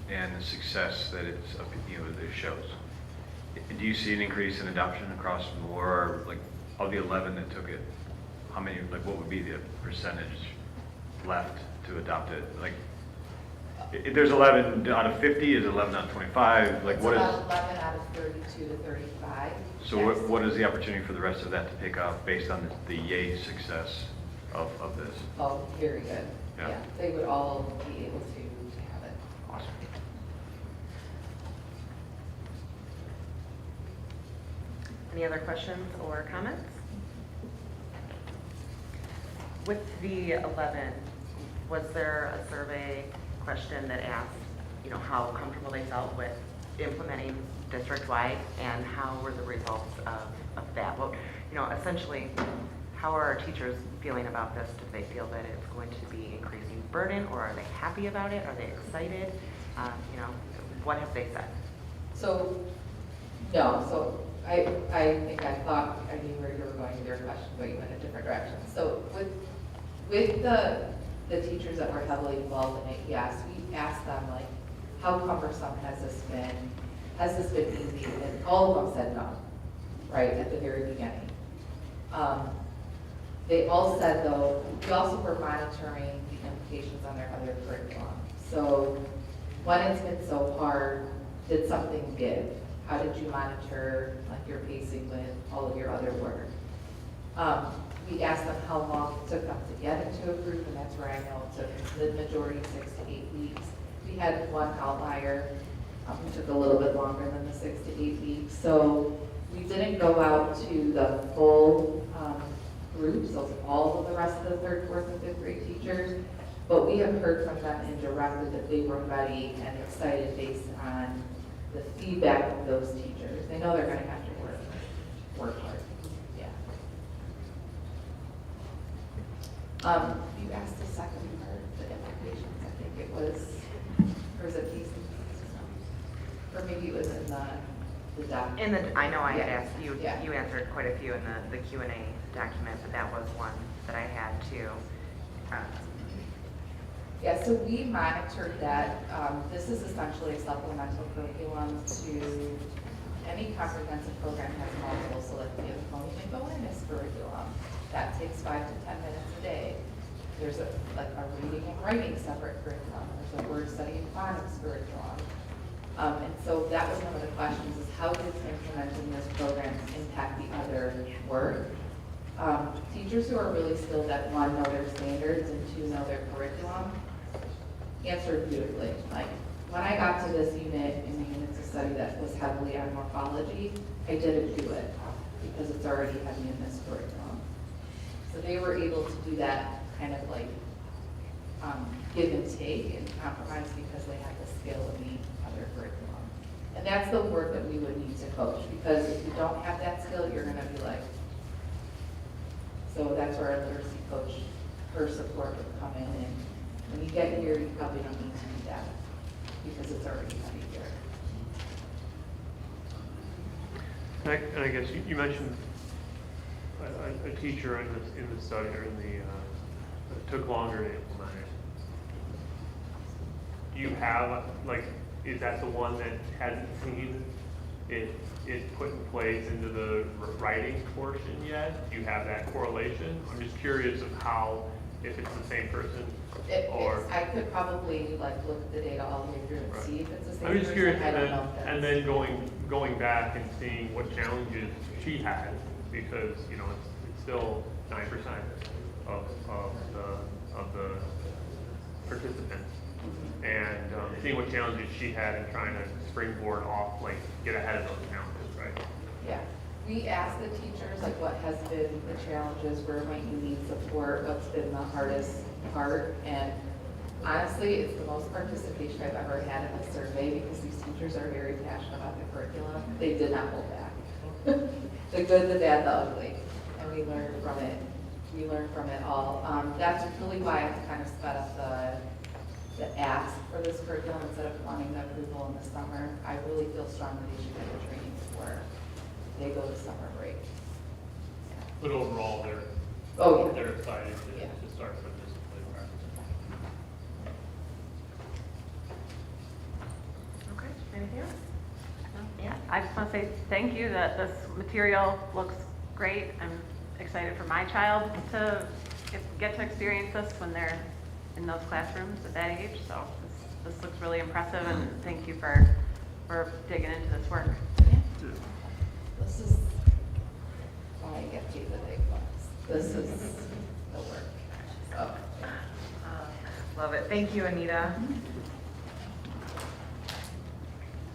and the success that it's, that it shows, do you see an increase in adoption across the board, or like of the 11 that took it, how many, like what would be the percentage left to adopt it? Like, if there's 11 out of 50, is it 11 out of 25? Like, It's what is? about 11 out of 32 to 35. So what is the opportunity for the rest of that to pick up based on the yay success of this? Oh, very good. Yeah. They would all be able to have it. Awesome. Any other questions or comments? With the 11, was there a survey question that asked, how comfortable they felt with implementing district-wide, and how were the results of that? What, essentially, how are our teachers feeling about this? Do they feel that it's going to be increasing burden, or are they happy about it? Are they excited? What have they said? So, no, so I think I thought I knew where you were going with your question, but you went a different direction. So with the teachers that were heavily involved in it, yes, we asked them, like, how cumbersome has this been? Has this been easy? And all of them said no, right, at the very beginning. They all said, though, we also were monitoring the implications on their other curriculum. So when it's been so hard, did something give? How did you monitor, like, your pacing with all of your other work? We asked them how long it took them to get into a group, and that's where I know it took the majority 6 to 8 weeks. We had one outlier who took a little bit longer than the 6 to 8 weeks. So we didn't go out to the full groups of all of the rest of the 3rd, 4th, and 5th grade teachers, but we have heard from them indirectly that they were ready and excited based on the feedback of those teachers. They know they're going to have to work hard. Yeah. You asked the second part, the implications. I think it was, or was it piece? Or maybe it was in the document. I know I had Yeah. asked you. Yeah. You answered quite a few in the Q&A document, but that was one that I had too. Yeah, so we monitored that. This is essentially a supplemental curriculum to any comprehensive program has multiple, so like we have a bonus curriculum. That takes 5 to 10 minutes a day. There's a reading and writing separate curriculum. There's a word study and phonics curriculum. And so that was one of the questions, is how does implementing this program impact the other work? Teachers who are really skilled at, one, know their standards, and two, know their curriculum, answered beautifully. Like, when I got to this unit in the units of study that was heavily on morphology, I didn't do it because it's already heavy in this curriculum. So they were able to do that kind of like give and take and compromise because they had the skill in the other curriculum. And that's the work that we would need to coach, because if you don't have that skill, you're gonna be like, so that's where our literacy coach, her support would come in, and when you get here, you probably don't need to do that because it's already heavy here. And I guess you mentioned a teacher in the study, or in the, it took longer to implement it. Do you have, like, is that the one that hasn't seen it put in place into the writing portion yet? Do you have that correlation? I'm just curious of how, if it's the same person, or... I could probably like look at the data all the way through and see if it's the same person. I'm just curious, I don't know if and then going back and seeing what challenges she had, because, it's still 9% of the participants, and seeing what challenges she had in trying to springboard off, like, get ahead of those challenges, right? Yeah, we asked the teachers, like, what has been the challenges, where might you need support, what's been the hardest part, and honestly, it's the most participation I've ever had in a survey, because these teachers are very passionate about the curriculum. They did not hold back. The good, the bad, the ugly, and we learned from it. We learned from it all. That's really why I've kind of sped up the ask for this curriculum instead of wanting the approval in the summer. I really feel strongly they should get the training before they go to summer break. But overall, they're excited to start participating. Okay, anything else? Yeah, I just want to say thank you that this material looks great. I'm excited for my child to get to experience this when they're in those classrooms at that age. So this looks really impressive, and thank you for digging into this work. This is why I get paid the big bucks. This is the work. So. Love it. Thank you, Anita.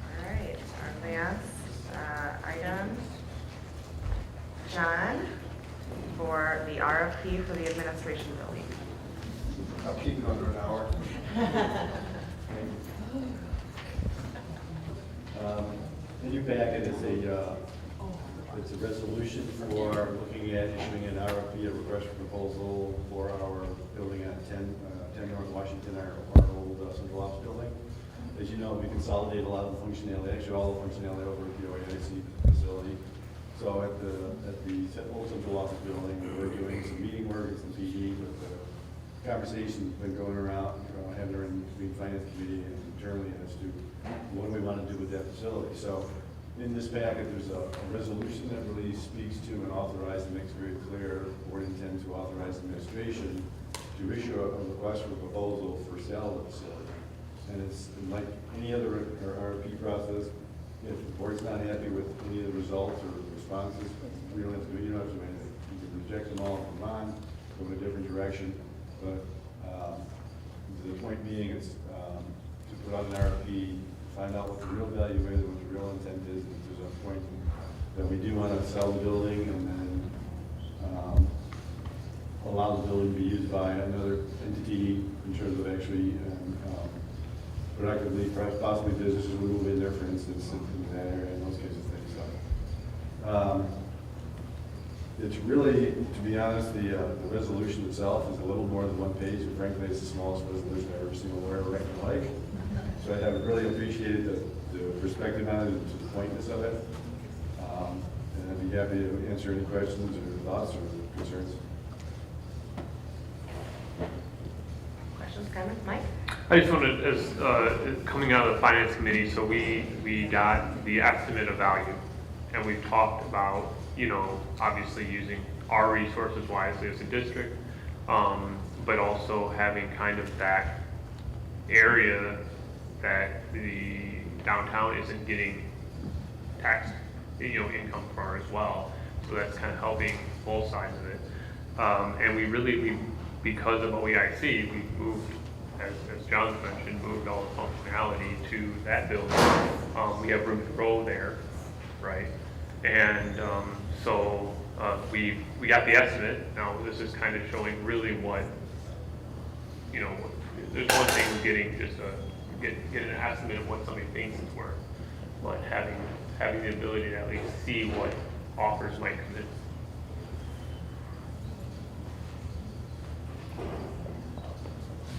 All right, our last item, John, for the RFP for the administration building. I'll keep it under an hour. In your packet is it's a resolution for looking at issuing an RFP, a request for proposal for our building at 10 North Washington, our old central office building. As you know, we consolidate a lot of the functionality, actually all the functionality over at the OAIC facility. So at the old central office building, we're doing some meeting work and some PD, but the conversation's been going around, having it between finance committee and internally as to what do we want to do with that facility. So in this packet, there's a resolution that really speaks to and authorizes, makes very clear, the board intends to authorize administration to issue a request for proposal for sale of the facility. And it's like any other RFP process, if the board's not happy with any of the results or responses, we don't have to do, you don't have to do anything. You can reject them all, move on, go in a different direction. But the point being is to put out an RFP, find out what the real value is, what the real intent is, if there's a point that we do want to sell the building and then allow the building to be used by another entity in terms of actually productively, perhaps possibly businesses would move in there, for instance, in that area, and those kinds of things. So, it's really, to be honest, the resolution itself is a little more than one page, and frankly, it's the smallest resolution I've ever seen a lawyer write like. So I have really appreciated the perspective on it and to the pointness of it. And I'd be happy to answer any questions or thoughts or concerns. Questions, comments, Mike? I just wanted, as coming out of the finance committee, so we got the estimate of value, and we've talked about, obviously using our resources wisely as a district, but also having kind of that area that the downtown isn't getting tax, income for as well. So that's kind of helping both sides of it. And we because of OEIC, we moved, as John mentioned, moved all the functionality to that building. We have room to grow there, right? And so we got the estimate. Now this is kind of showing really what, there's one thing getting just get an estimate of what somebody thinks it's worth, but having the ability to at least see what offers might come in.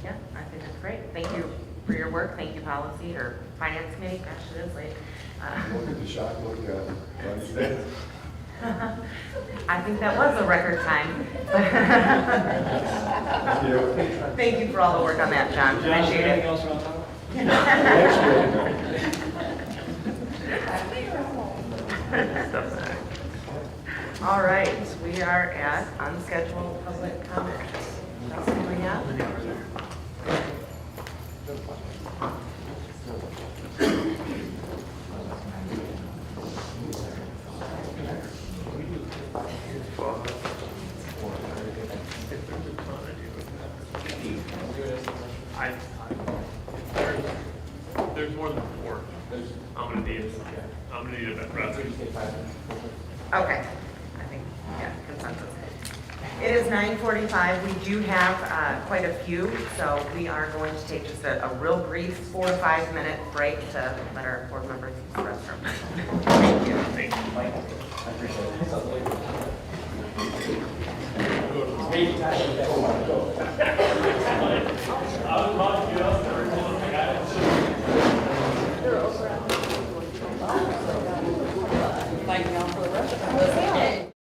Yeah, I think that's great. Thank you for your work. Thank you, policy or finance committee. Gosh, it is late. Look at the shock look Wednesday. I think that was a record time. Thank you. Thank you for all the work on that, John. Appreciate it. All right, we are at unscheduled public comment. Justin, do we have? There's more than four. I'm gonna need a bit rather. Okay, I think, yeah, consensus. It is 9:45. We do have quite a few, so we are going to take just a real brief 4 to 5 minute break to let our board members use the restroom. Thank you. Thank you. I Thank you all for the rest.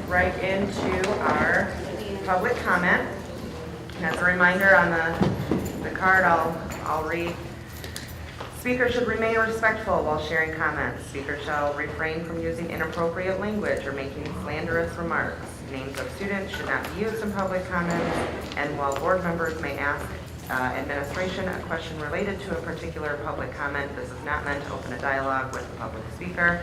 right into our public comment. And as a reminder on the card, I'll read. Speakers should remain respectful while sharing comments. Speakers shall refrain from using inappropriate language or making slanderous remarks. Names of students should not be used in public comments, and while board members may ask administration a question related to a particular public comment, this is not meant to open a dialogue with the public speaker.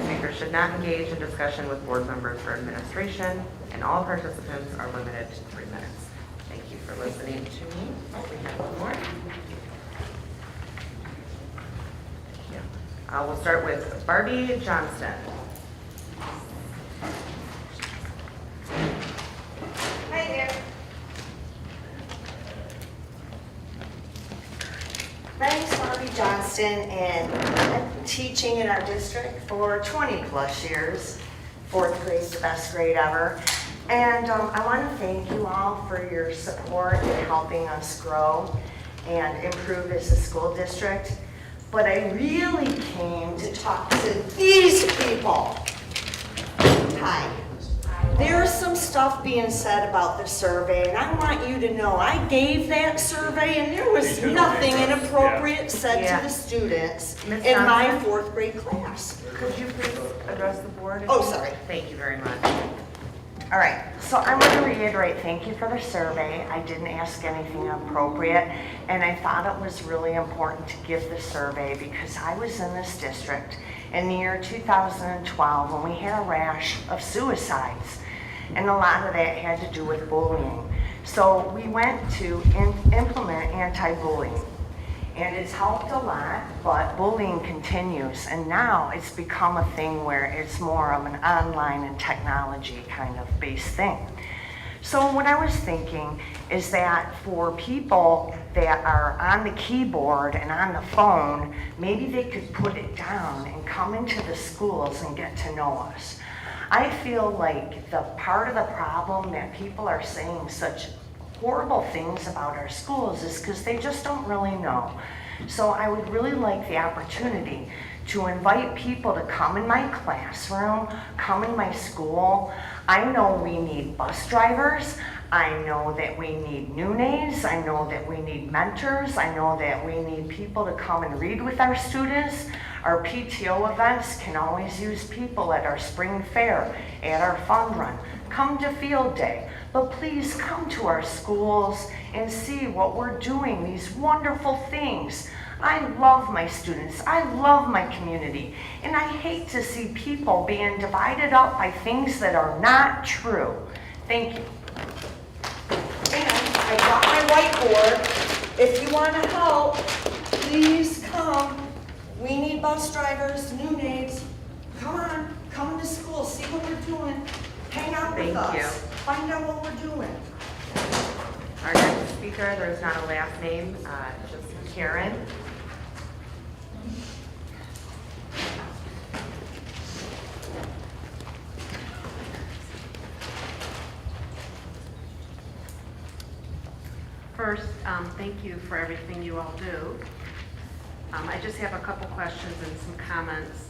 Speakers should not engage in discussion with board members or administration, and all participants are limited to 3 minutes. Thank you for listening to me. Oh, we have one more. We'll start with Barbie Johnston. Hi there. My name's Barbie Johnston, and I've been teaching in our district for 20 plus years. 4th grade's the best grade ever. And I want to thank you all for your support in helping us grow and improve as a school district. But I really came to talk to these people. Hi. There's some stuff being said about the survey, and I want you to know I gave that survey and there was nothing inappropriate said to the students in my 4th grade class. Could you please address the board? Oh, sorry. Thank you very much. All right, so I want to reiterate, thank you for the survey. I didn't ask anything inappropriate, and I thought it was really important to give the survey because I was in this district in the year 2012 when we had a rash of suicides, and a lot of that had to do with bullying. So we went to implement anti-bullying, and it's helped a lot, but bullying continues, and now it's become a thing where it's more of an online and technology kind of based thing. So what I was thinking is that for people that are on the keyboard and on the phone, maybe they could put it down and come into the schools and get to know us. I feel like the part of the problem that people are saying such horrible things about our schools is because they just don't really know. So I would really like the opportunity to invite people to come in my classroom, come in my school. I know we need bus drivers. I know that we need new nays. I know that we need mentors. I know that we need people to come and read with our students. Our PTO events can always use people at our spring fair, at our fund run. Come to field day. But please come to our schools and see what we're doing, these wonderful things. I love my students, I love my community, and I hate to see people being divided up by things that are not true. Thank you. And I got my whiteboard. If you want to help, please come. We need bus drivers, new names. Come on, come to school, see what we're doing. Hang out with us. Thank you. Find out what we're doing. Our next speaker, there's not a last name, just Karen. First, thank you for everything you all do. I just have a couple questions and some comments.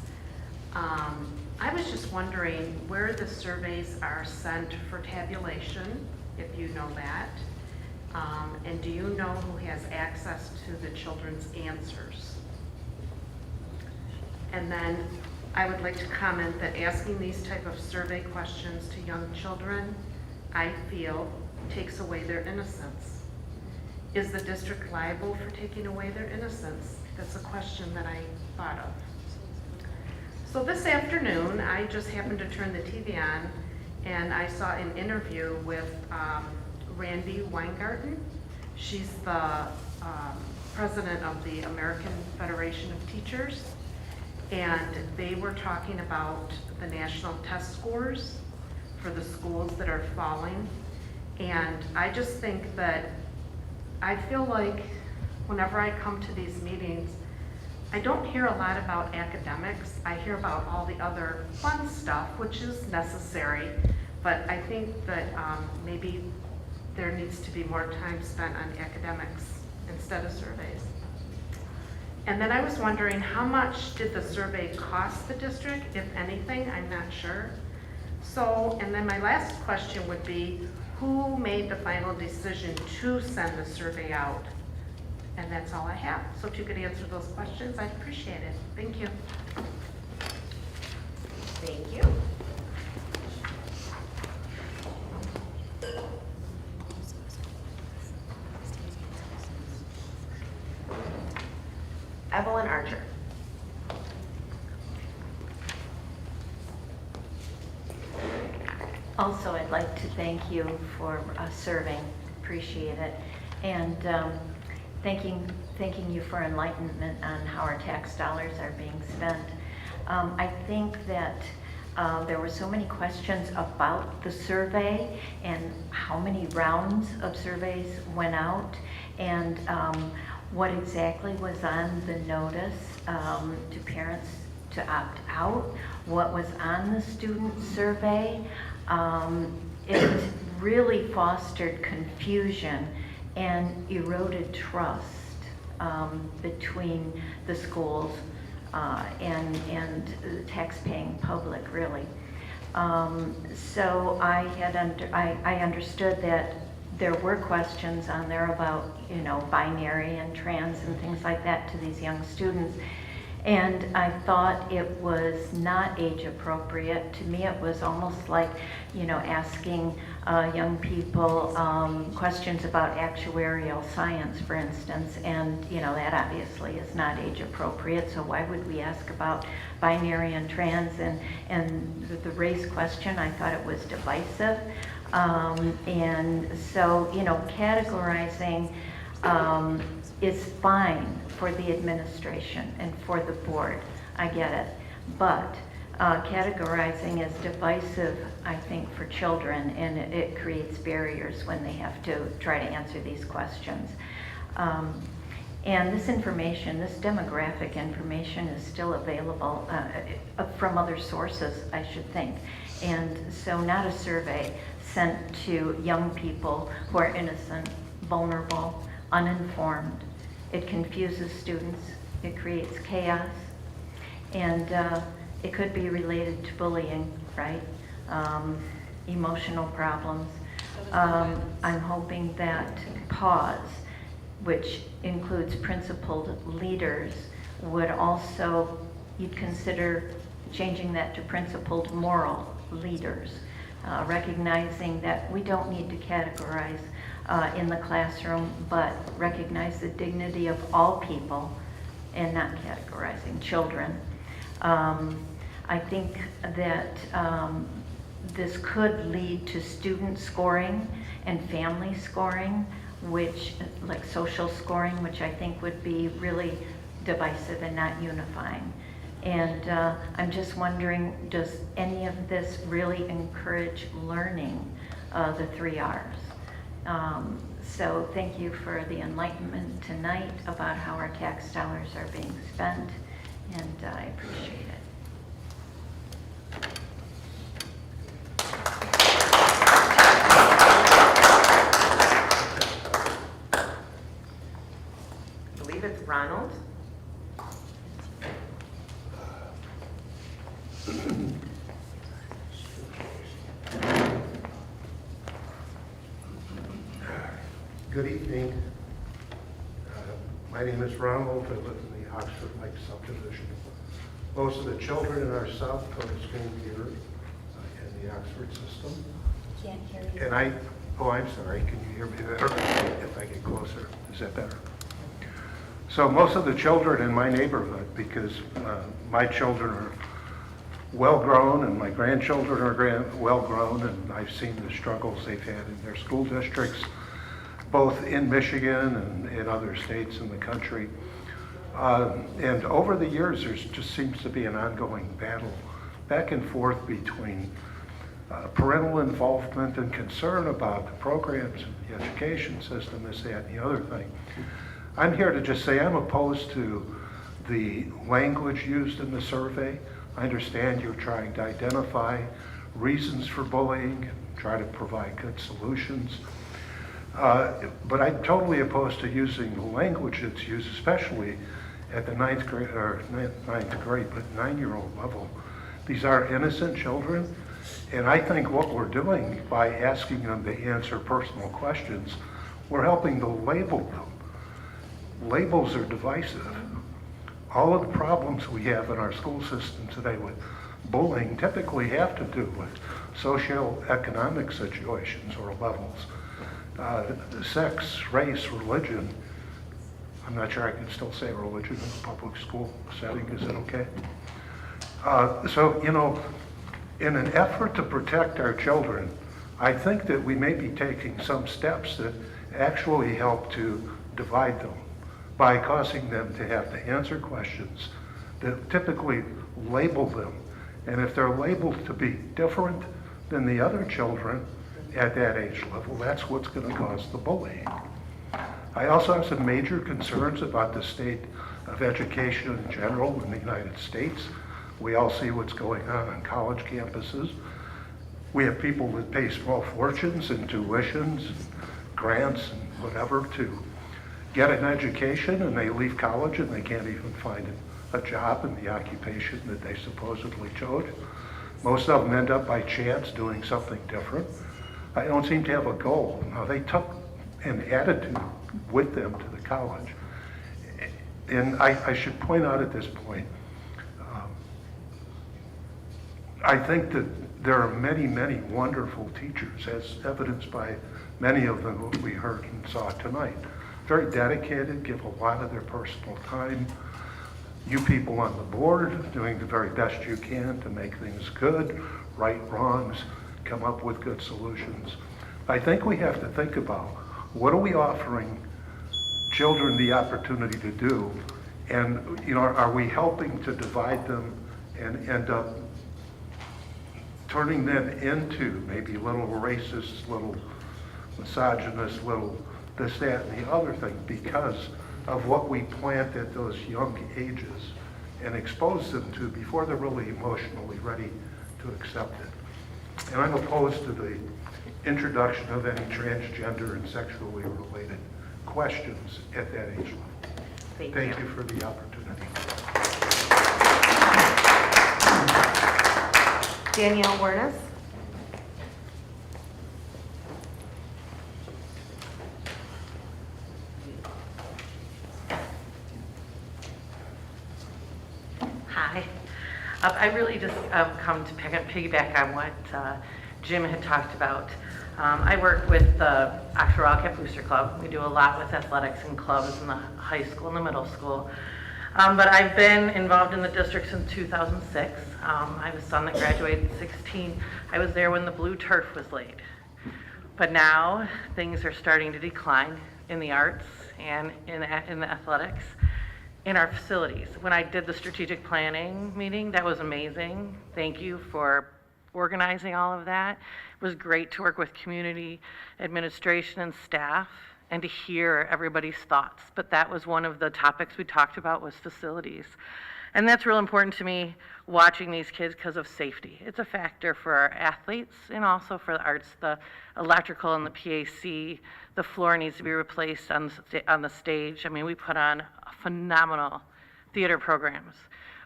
I was just wondering where the surveys are sent for tabulation, if you know that. And do you know who has access to the children's answers? And then I would like to comment that asking these type of survey questions to young children, I feel, takes away their innocence. Is the district liable for taking away their innocence? That's a question that I thought of. So this afternoon, I just happened to turn the TV on and I saw an interview with Randy Weingarten. She's the president of the American Federation of Teachers, and they were talking about the national test scores for the schools that are falling. And I just think that I feel like whenever I come to these meetings, I don't hear a lot about academics. I hear about all the other fun stuff, which is necessary, but I think that maybe there needs to be more time spent on academics instead of surveys. And then I was wondering, how much did the survey cost the district, if anything? I'm not sure. So, and then my last question would be, who made the final decision to send the survey out? And that's all I have. So if you could answer those questions, I'd appreciate it. Thank you. Thank you. Evelyn Archer. Also, I'd like to thank you for serving, appreciate it, and thanking you for enlightenment on how our tax dollars are being spent. I think that there were so many questions about the survey and how many rounds of surveys went out, and what exactly was on the notice to parents to opt out, what was on the student survey. It really fostered confusion and eroded trust between the schools and the tax-paying public, really. So I understood that there were questions on there about, binary and trans and things like that to these young students. And I thought it was not age appropriate. To me, it was almost like, asking young people questions about actuarial science, for instance. And, that obviously is not age appropriate. So why would we ask about binary and trans? And the race question, I thought it was divisive. And so, categorizing is fine for the administration and for the board. I get it. But categorizing is divisive, I think, for children, and it creates barriers when they have to try to answer these questions. And this information, this demographic information, is still available from other sources, I should think. And so not a survey sent to young people who are innocent, vulnerable, uninformed. It confuses students, it creates chaos, and it could be related to bullying, right? Emotional problems. I'm hoping that PAWS, which includes principled leaders, would also, you'd consider changing that to principled moral leaders, recognizing that we don't need to categorize in the classroom, but recognize the dignity of all people and not categorizing children. I think that this could lead to student scoring and family scoring, which, like social scoring, which I think would be really divisive and not unifying. And I'm just wondering, does any of this really encourage learning the 3 R's? So thank you for the enlightenment tonight about how our tax dollars are being spent, and I appreciate it. I believe it's Ronald. Good evening. My name is Ronald. I live in the Oxford Lake subdivision. Most of the children in our south go to school here in the Oxford system. Can't hear you. And I'm sorry, can you hear me better if I get closer? Is that better? So most of the children in my neighborhood, because my children are well-grown and my grandchildren are well-grown, and I've seen the struggles they've had in their school districts, both in Michigan and in other states in the country. And over the years, there just seems to be an ongoing battle back and forth between parental involvement and concern about the programs and the education system, this, that, and the other thing. I'm here to just say I'm opposed to the language used in the survey. I understand you're trying to identify reasons for bullying, try to provide good solutions. But I'm totally opposed to using the language that's used, especially at the ninth grade, but 9-year-old level. These are innocent children, And I think what we're doing by asking them to answer personal questions, we're helping to label them. Labels are divisive. All of the problems we have in our school system today with bullying typically have to do with socioeconomic situations or levels. Sex, race, religion. I'm not sure I can still say religion in a public school setting. Is it okay? So, you know, in an effort to protect our children, I think that we may be taking some steps that actually help to divide them by causing them to have to answer questions that typically label them. And if they're labeled to be different than the other children at that age level, that's what's going to cause the bullying. I also have some major concerns about the state of education in general in the United States. We all see what's going on college campuses. We have people that pay small fortunes in tuitions, and grants, and whatever to get an education, and they leave college and they can't even find a job in the occupation that they supposedly chose. Most of them end up by chance doing something different. I don't seem to have a goal. Now, they took an attitude with them to the college. And I should point out at this point, I think that there are many, many wonderful teachers, as evidenced by many of them who we heard and saw tonight. Very dedicated, give a lot of their personal time. You people on the board doing the very best you can to make things good, right wrongs, come up with good solutions. I think we have to think about what are we offering children the opportunity to do, and you know, are we helping to divide them and end up turning them into maybe little racist, little misogynist, little this, that, and the other thing because of what we plant at those young ages and expose them to before they're really emotionally ready to accept it. And I'm opposed to the introduction of any transgender and sexually related questions at that age level. Thank you for the opportunity. Danielle Wernes. Hi. I really just come to piggyback on what Jim had talked about. I work with the Oxford Wildcat Booster Club. We do a lot with athletics and clubs in the high school and the middle school. But I've been involved in the district since 2006. I have a son that graduated at 16. I was there when the blue turf was laid. But now things are starting to decline in the arts and in the athletics. In our facilities. When I did the strategic planning meeting, that was amazing. Thank you for organizing all of that. It was great to work with community administration and staff and to hear everybody's thoughts. But that was one of the topics we talked about was facilities. And that's real important to me, watching these kids because of safety. It's a factor for our athletes and also for the arts, the electrical and the PAC. The floor needs to be replaced on the stage. I mean, we put on phenomenal theater programs.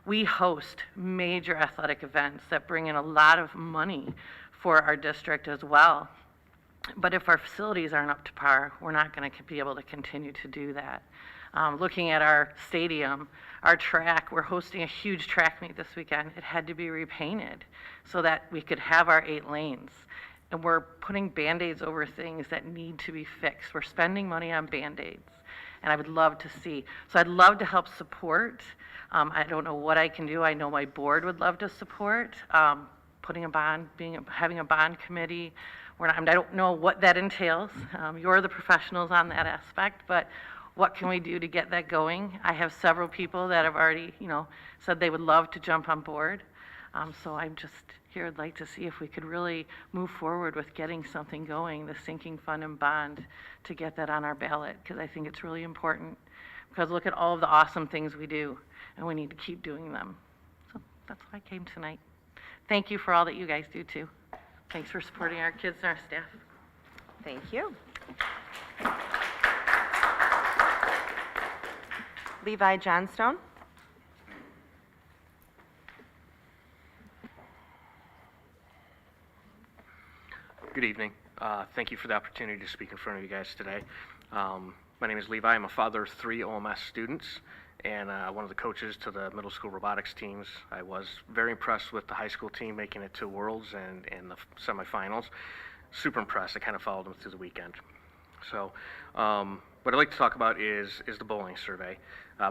We host major athletic events that bring in a lot of money for our district as well. But if our facilities aren't up to par, we're not going to be able to continue to do that. Looking at our stadium, our track, we're hosting a huge track meet this weekend. It had to be repainted so that we could have our 8 lanes. And we're putting Band-Aids over things that need to be fixed. We're spending money on Band-Aids. And I would love to see. So I'd love to help support. I don't know what I can do. I know my board would love to support. Putting a bond, having a bond committee. I don't know what that entails. You're the professionals on that aspect, but what can we do to get that going? I have several people that have already, said they would love to jump on board. So I'm just here, I'd like to see if we could really move forward with getting something going, the sinking fund and bond, to get that on our ballot, because I think it's really important. Because look at all of the awesome things we do, and we need to keep doing them. So that's why I came tonight. Thank you for all that you guys do too. Thanks for supporting our kids and our staff. Thank you. Levi Johnstone. Good evening. Thank you for the opportunity to speak in front of you guys today. My name is Levi. I'm a father of 3 OMS students and one of the coaches to the middle school robotics teams. I was very impressed with the high school team making it to Worlds and the semifinals. Super impressed. I kind of followed them through the weekend. So what I'd like to talk about is the bullying survey.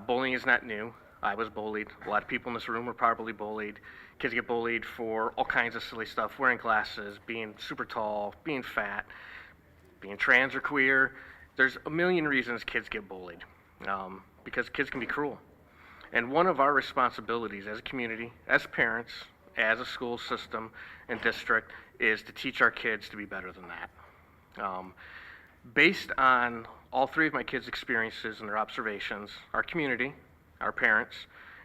Bullying is not new. I was bullied. A lot of people in this room were probably bullied. Kids get bullied for all kinds of silly stuff, wearing glasses, being super tall, being fat, being trans or queer. There's a million reasons kids get bullied, because kids can be cruel. And one of our responsibilities as a community, as parents, as a school system and district, is to teach our kids to be better than that. Based on all 3 of my kids' experiences and their observations, our community, our parents,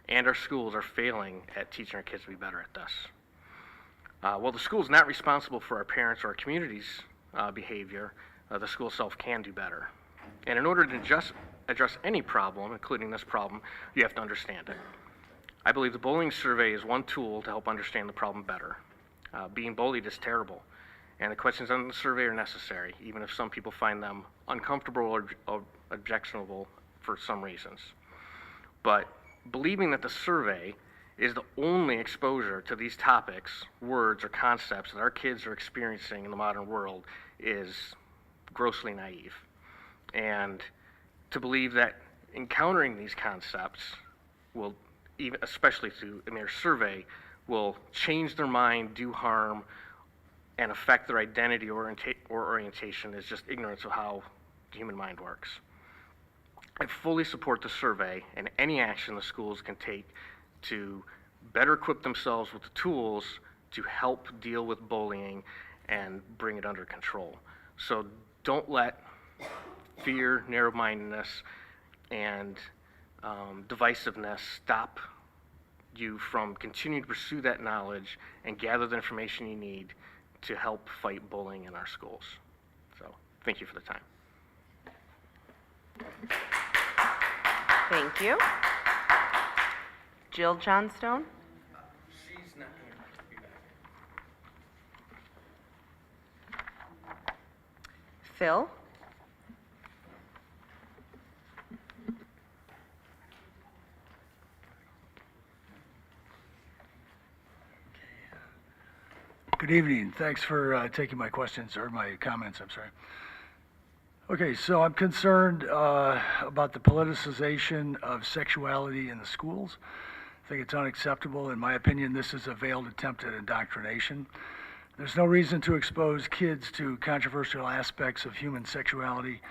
and our schools are failing at teaching our kids to be better at this. While the school is not responsible for our parents or our community's behavior, the school itself can do better. And in order to address any problem, including this problem, you have to understand it. I believe the bullying survey is one tool to help understand the problem better. Being bullied is terrible, and the questions on the survey are necessary, even if some people find them uncomfortable or objectionable for some reasons. But believing that the survey is the only exposure to these topics, words, or concepts that our kids are experiencing in the modern world is grossly naive. And to believe that encountering these concepts will, even especially through a mere survey, will change their mind, do harm, and affect their identity or orientation is just ignorance of how the human mind works. I fully support the survey and any action the schools can take to better equip themselves with the tools to help deal with bullying and bring it under control. So don't let fear, narrow-mindedness, and divisiveness stop you from continuing to pursue that knowledge and gather the information you need to help fight bullying in our schools. So thank you for the time. Thank you. Jill Johnstone? She's not going to be back. Phil? Good evening. Thanks for taking my questions, or my comments, I'm sorry. Okay, so I'm concerned about the politicization of sexuality in the schools. I think it's unacceptable. In my opinion, this is a veiled attempt at indoctrination. There's no reason to expose kids to controversial aspects of human sexuality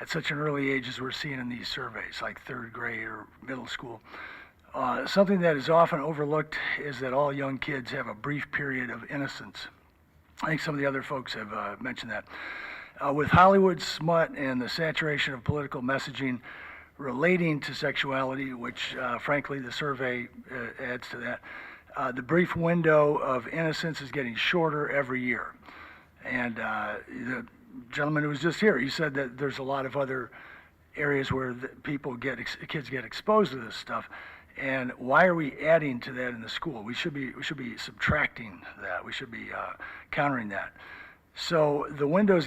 at such an early age as we're seeing in these surveys, like 3rd grade or middle school. Something that is often overlooked is that all young kids have a brief period of innocence. I think some of the other folks have mentioned that. With Hollywood smut and the saturation of political messaging relating to sexuality, which frankly the survey adds to that, the brief window of innocence is getting shorter every year. And the gentleman who was just here, he said that there's a lot of other areas where kids get exposed to this stuff. And why are we adding to that in the school? We should be subtracting that. We should be countering that. So the windows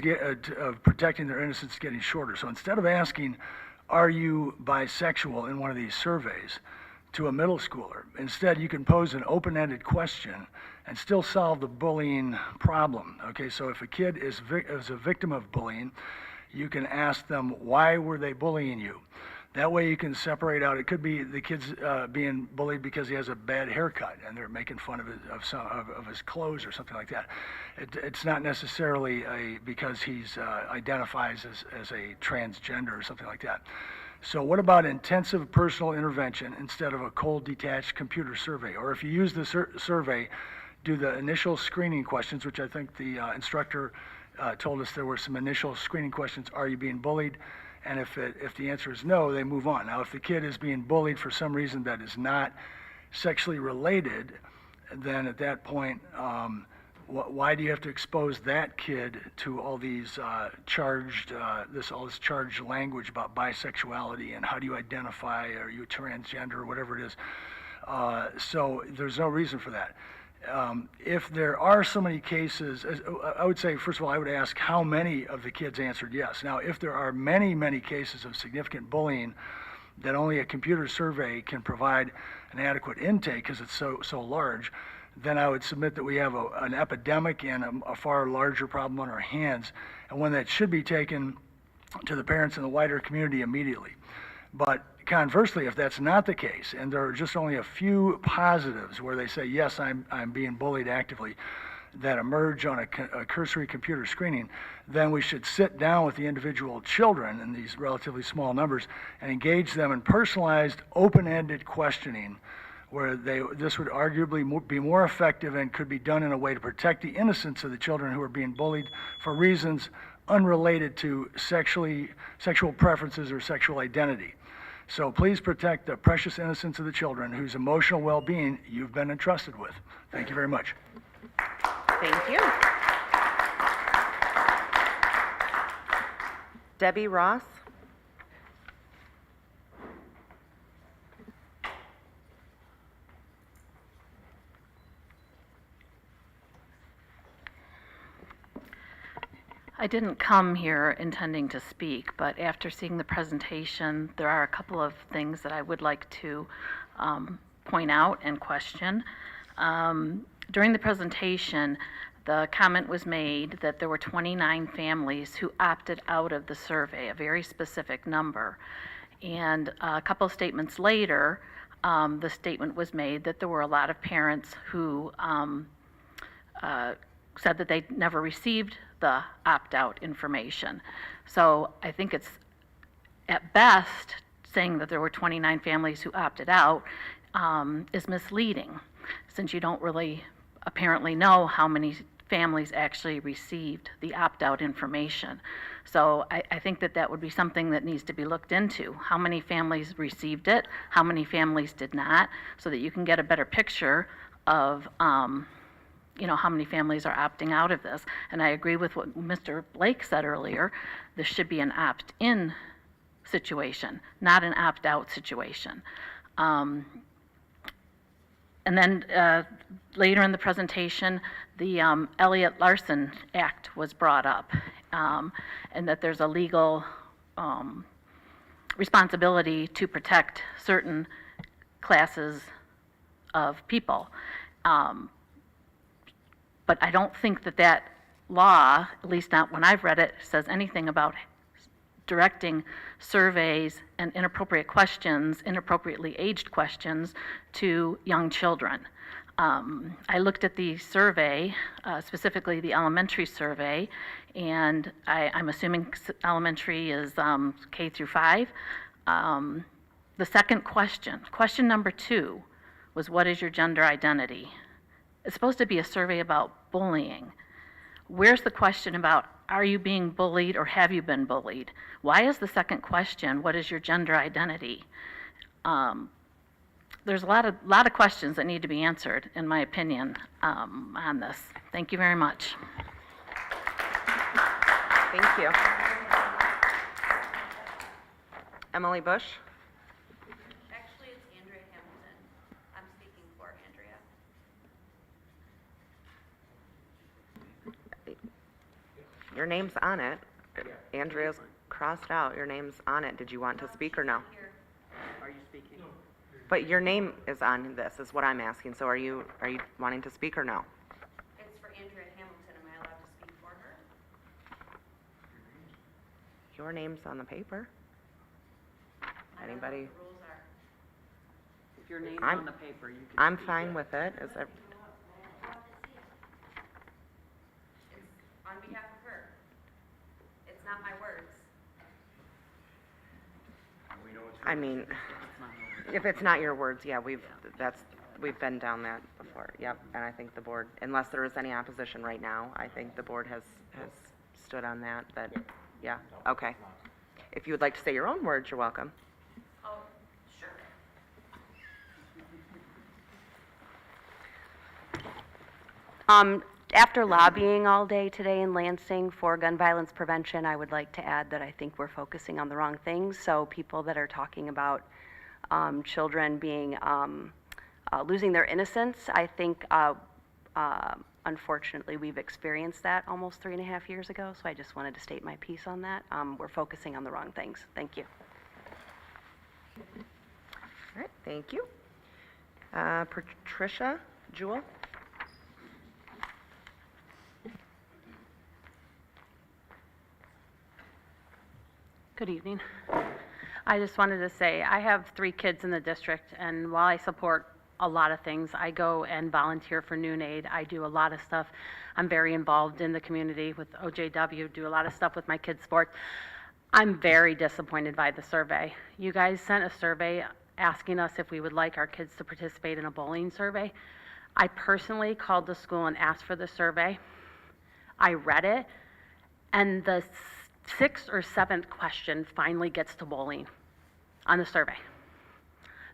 of protecting their innocence is getting shorter. So instead of asking, are you bisexual in one of these surveys to a middle schooler, instead you can pose an open-ended question and still solve the bullying problem. Okay, so if a kid is a victim of bullying, you can ask them, why were they bullying you? That way you can separate out, it could be the kid's being bullied because he has a bad haircut and they're making fun of his clothes or something like that. It's not necessarily because he's identifies as a transgender or something like that. So what about intensive personal intervention instead of a cold, detached computer survey? Or if you use the survey, do the initial screening questions, which I think the instructor told us there were some initial screening questions. Are you being bullied? And if the answer is no, they move on. Now, if the kid is being bullied for some reason that is not sexually related, then at that point, why do you have to expose that kid to all these all this charged language about bisexuality and how do you identify, are you transgender or whatever it is? So there's no reason for that. If there are so many cases, I would say, first of all, I would ask how many of the kids answered yes. Now, if there are many, many cases of significant bullying that only a computer survey can provide an adequate intake because it's so large, then I would submit that we have an epidemic and a far larger problem on our hands, and one that should be taken to the parents and the wider community immediately. But conversely, if that's not the case, and there are just only a few positives where they say, yes, I'm being bullied actively, that emerge on a cursory computer screening, then we should sit down with the individual children in these relatively small numbers and engage them in personalized, open-ended questioning, where this would arguably be more effective and could be done in a way to protect the innocence of the children who are being bullied for reasons unrelated to sexual preferences or sexual identity. So please protect the precious innocence of the children whose emotional well-being you've been entrusted with. Thank you very much. Thank you. Debbie Ross? I didn't come here intending to speak, but after seeing the presentation, there are a couple of things that I would like to point out and question. During the presentation, the comment was made that there were 29 families who opted out of the survey, a very specific number. And a couple of statements later, the statement was made that there were a lot of parents who said that they never received the opt-out information. So I think it's, at best, saying that there were 29 families who opted out is misleading, since you don't really apparently know how many families actually received the opt-out information. So I think that that would be something that needs to be looked into. How many families received it, how many families did not, so that you can get a better picture of how many families are opting out of this. And I agree with what Mr. Blake said earlier. This should be an opt-in situation, not an opt-out situation. And then later in the presentation, the Elliott Larson Act was brought up, and that there's a legal responsibility to protect certain classes of people. But I don't think that that law, at least not when I've read it, says anything about directing surveys and inappropriate questions, inappropriately aged questions, to young children. I looked at the survey, specifically the elementary survey, and I'm assuming elementary is K through 5. The second question number 2, was what is your gender identity? It's supposed to be a survey about bullying. Where's the question about are you being bullied or have you been bullied? Why is the second question, what is your gender identity? There's a lot of questions that need to be answered, in my opinion, on this. Thank you very much. Thank you. Emily Bush? Actually, it's Andrea Hamilton. I'm speaking for Andrea. Your name's on it. Andrea's crossed out. Your name's on it. Did you want to speak or no? Are you speaking? But your name is on this, is what I'm asking. So are you wanting to speak or no? It's for Andrea Hamilton. Am I allowed to speak for her? Your name's on the paper. Anybody? The rules are. If your name's I'm- on the paper, you can. I'm speak. fine with it. Is that, It's on behalf of her. It's not my words. I mean, if it's not your words, yeah, we've been down that before. Yep, and I think the board, unless there is any opposition right now, I think the board has stood on that, yeah, okay. If you would like to say your own words, you're welcome. Oh, sure. After lobbying all day today in Lansing for gun violence prevention, I would like to add that I think we're focusing on the wrong things. So people that are talking about children being losing their innocence, I think Unfortunately, we've experienced that almost 3.5 years ago, so I just wanted to state my piece on that. We're focusing on the wrong things. Thank you. All right, thank you. Patricia Jewell? Good evening. I just wanted to say, I have 3 kids in the district, and while I support a lot of things, I go and volunteer for Noon Aid. I do a lot of stuff. I'm very involved in the community with OJW, do a lot of stuff with my kids' sports. I'm very disappointed by the survey. You guys sent a survey asking us if we would like our kids to participate in a bowling survey. I personally called the school and asked for the survey. I read it, and the 6th or 7th question finally gets to bowling on the survey.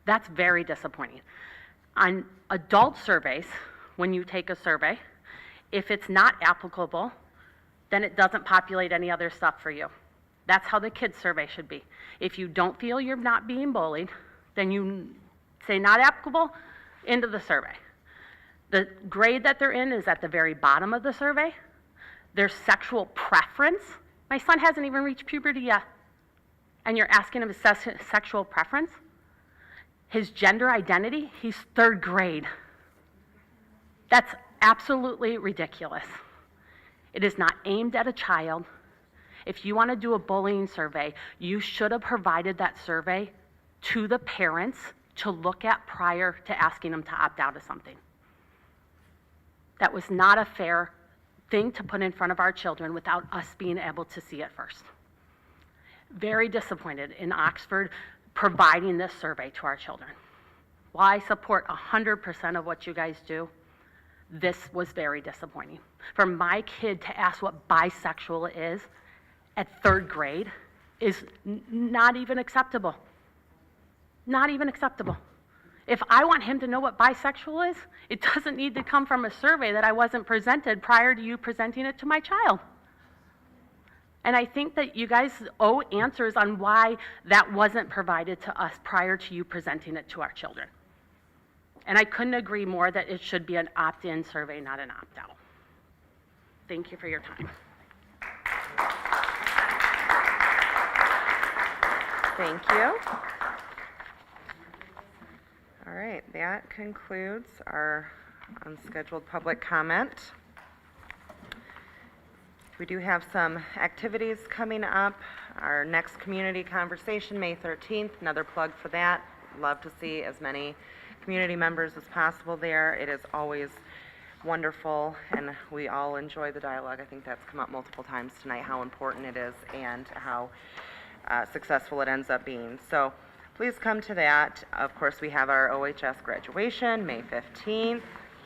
That's very disappointing. On adult surveys, when you take a survey, if it's not applicable, then it doesn't populate any other stuff for you. That's how the kids survey should be. If you don't feel you're not being bullied, then you say not applicable, into the survey. The grade that they're in is at the very bottom of the survey. Their sexual preference, my son hasn't even reached puberty yet, and you're asking him his sexual preference? His gender identity, he's 3rd grade. That's absolutely ridiculous. It is not aimed at a child. If you want to do a bullying survey, you should have provided that survey to the parents to look at prior to asking them to opt out of something. That was not a fair thing to put in front of our children without us being able to see it first. Very disappointed in Oxford providing this survey to our children. While I support 100% of what you guys do, this was very disappointing. For my kid to ask what bisexual is at 3rd grade is not even acceptable. Not even acceptable. If I want him to know what bisexual is, it doesn't need to come from a survey that I wasn't presented prior to you presenting it to my child. And I think that you guys owe answers on why that wasn't provided to us prior to you presenting it to our children. And I couldn't agree more that it should be an opt-in survey, not an opt-out. Thank you for your time. Thank you. All right, that concludes our unscheduled public comment. We do have some activities coming up. Our next community conversation, May 13th, another plug for that. Love to see as many community members as possible there. It is always wonderful, and we all enjoy the dialogue. I think that's come up multiple times tonight, how important it is and how successful it ends up being. So please come to that. Of course, we have our OHS graduation, May 15th.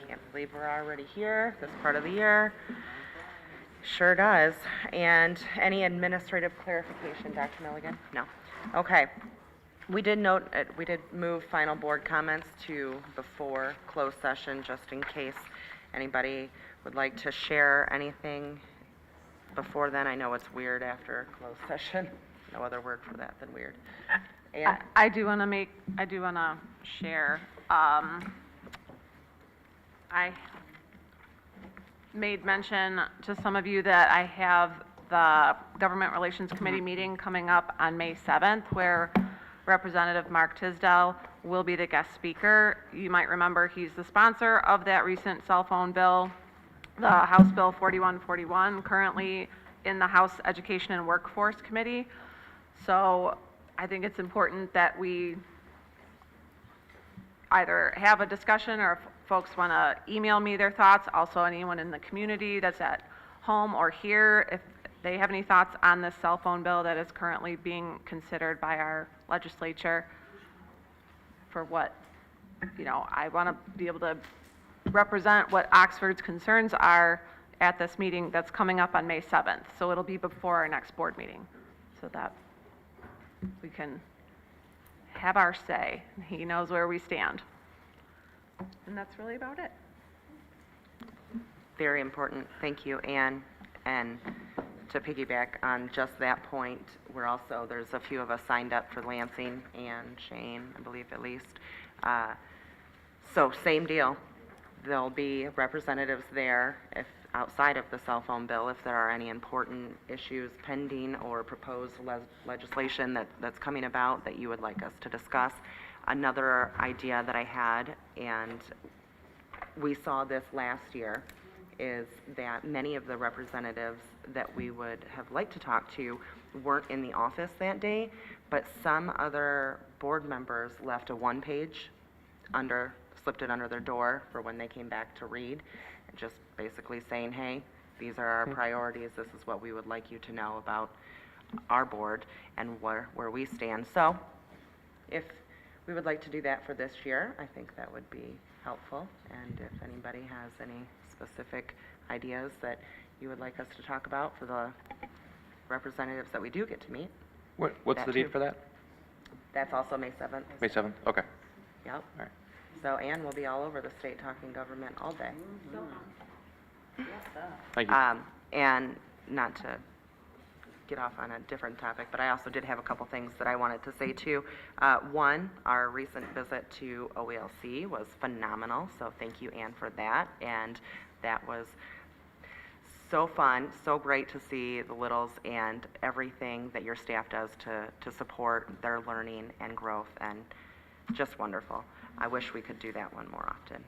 Can't believe we're already here, this part of the year. Sure does. And any administrative clarification, Dr. Milligan? No. Okay. We did note, we did move final board comments to before closed session, just in case anybody would like to share anything before then. I know it's weird after closed session. No other word for that than weird. And I do want to share. I made mention to some of you that I have the Government Relations Committee meeting coming up on May 7th, where Representative Mark Tisdale will be the guest speaker. You might remember he's the sponsor of that recent cell phone bill, the House Bill 4141, currently in the House Education and Workforce Committee. So I think it's important that we either have a discussion, or if folks want to email me their thoughts. Also, anyone in the community that's at home or here, if they have any thoughts on this cell phone bill that is currently being considered by our legislature, for what, I want to be able to represent what Oxford's concerns are at this meeting that's coming up on May 7th. So it'll be before our next board meeting, so that we can have our say. He knows where we stand. And that's really about it. very important. Thank you, Anne. And to piggyback on just that point, there's a few of us signed up for Lansing, and Shane, I believe at least. So same deal. There'll be representatives there if, outside of the cell phone bill, if there are any important issues pending or proposed legislation that's coming about that you would like us to discuss. Another idea that I had, and we saw this last year, is that many of the representatives that we would have liked to talk to weren't in the office that day, but some other board members left a one-page slipped it under their door for when they came back to read, and just basically saying, hey, these are our priorities, this is what we would like you to know about our board and where we stand. So if we would like to do that for this year, I think that would be helpful. And if anybody has any specific ideas that you would like us to talk about for the representatives that we do get to meet. What's the date for that? That's also May 7th. May 7th? Okay. Yep. All right. So Ann will be all over the state talking government all day. Thank you. And not to get off on a different topic, but I also did have a couple things that I wanted to say too. One, our recent visit to OELC was phenomenal, so thank you, Ann, for that. And that was so fun, so great to see the littles and everything that your staff does to support their learning and growth, and just wonderful. I wish we could do that one more often.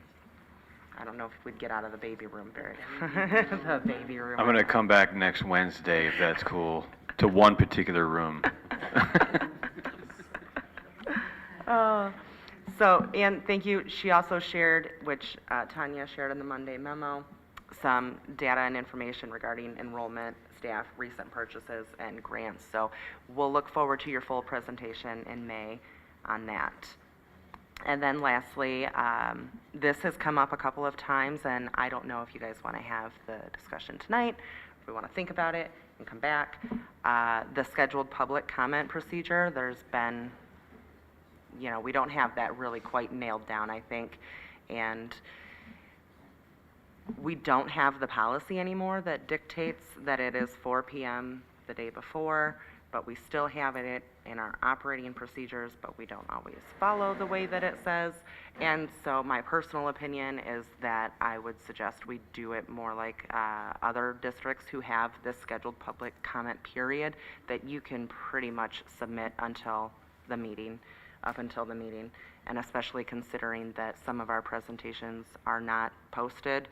I don't know if we'd get out of the baby room very, the baby room. I'm going to come back next Wednesday, if that's cool, to one particular room. So, and thank you. She also shared, which Tanya shared in the Monday memo, some data and information regarding enrollment, staff, recent purchases, and grants. So we'll look forward to your full presentation in May on that. And then lastly, this has come up a couple of times, and I don't know if you guys want to have the discussion tonight, if we want to think about it and come back. The scheduled public comment procedure, there's been, we don't have that really quite nailed down, I think. And we don't have the policy anymore that dictates that it is 4 p.m. the day before, but we still have it in our operating procedures, but we don't always follow the way that it says. And so my personal opinion is that I would suggest we do it more like other districts who have this scheduled public comment period that you can pretty much submit until the meeting, up until the meeting, and especially considering that some of our presentations are not posted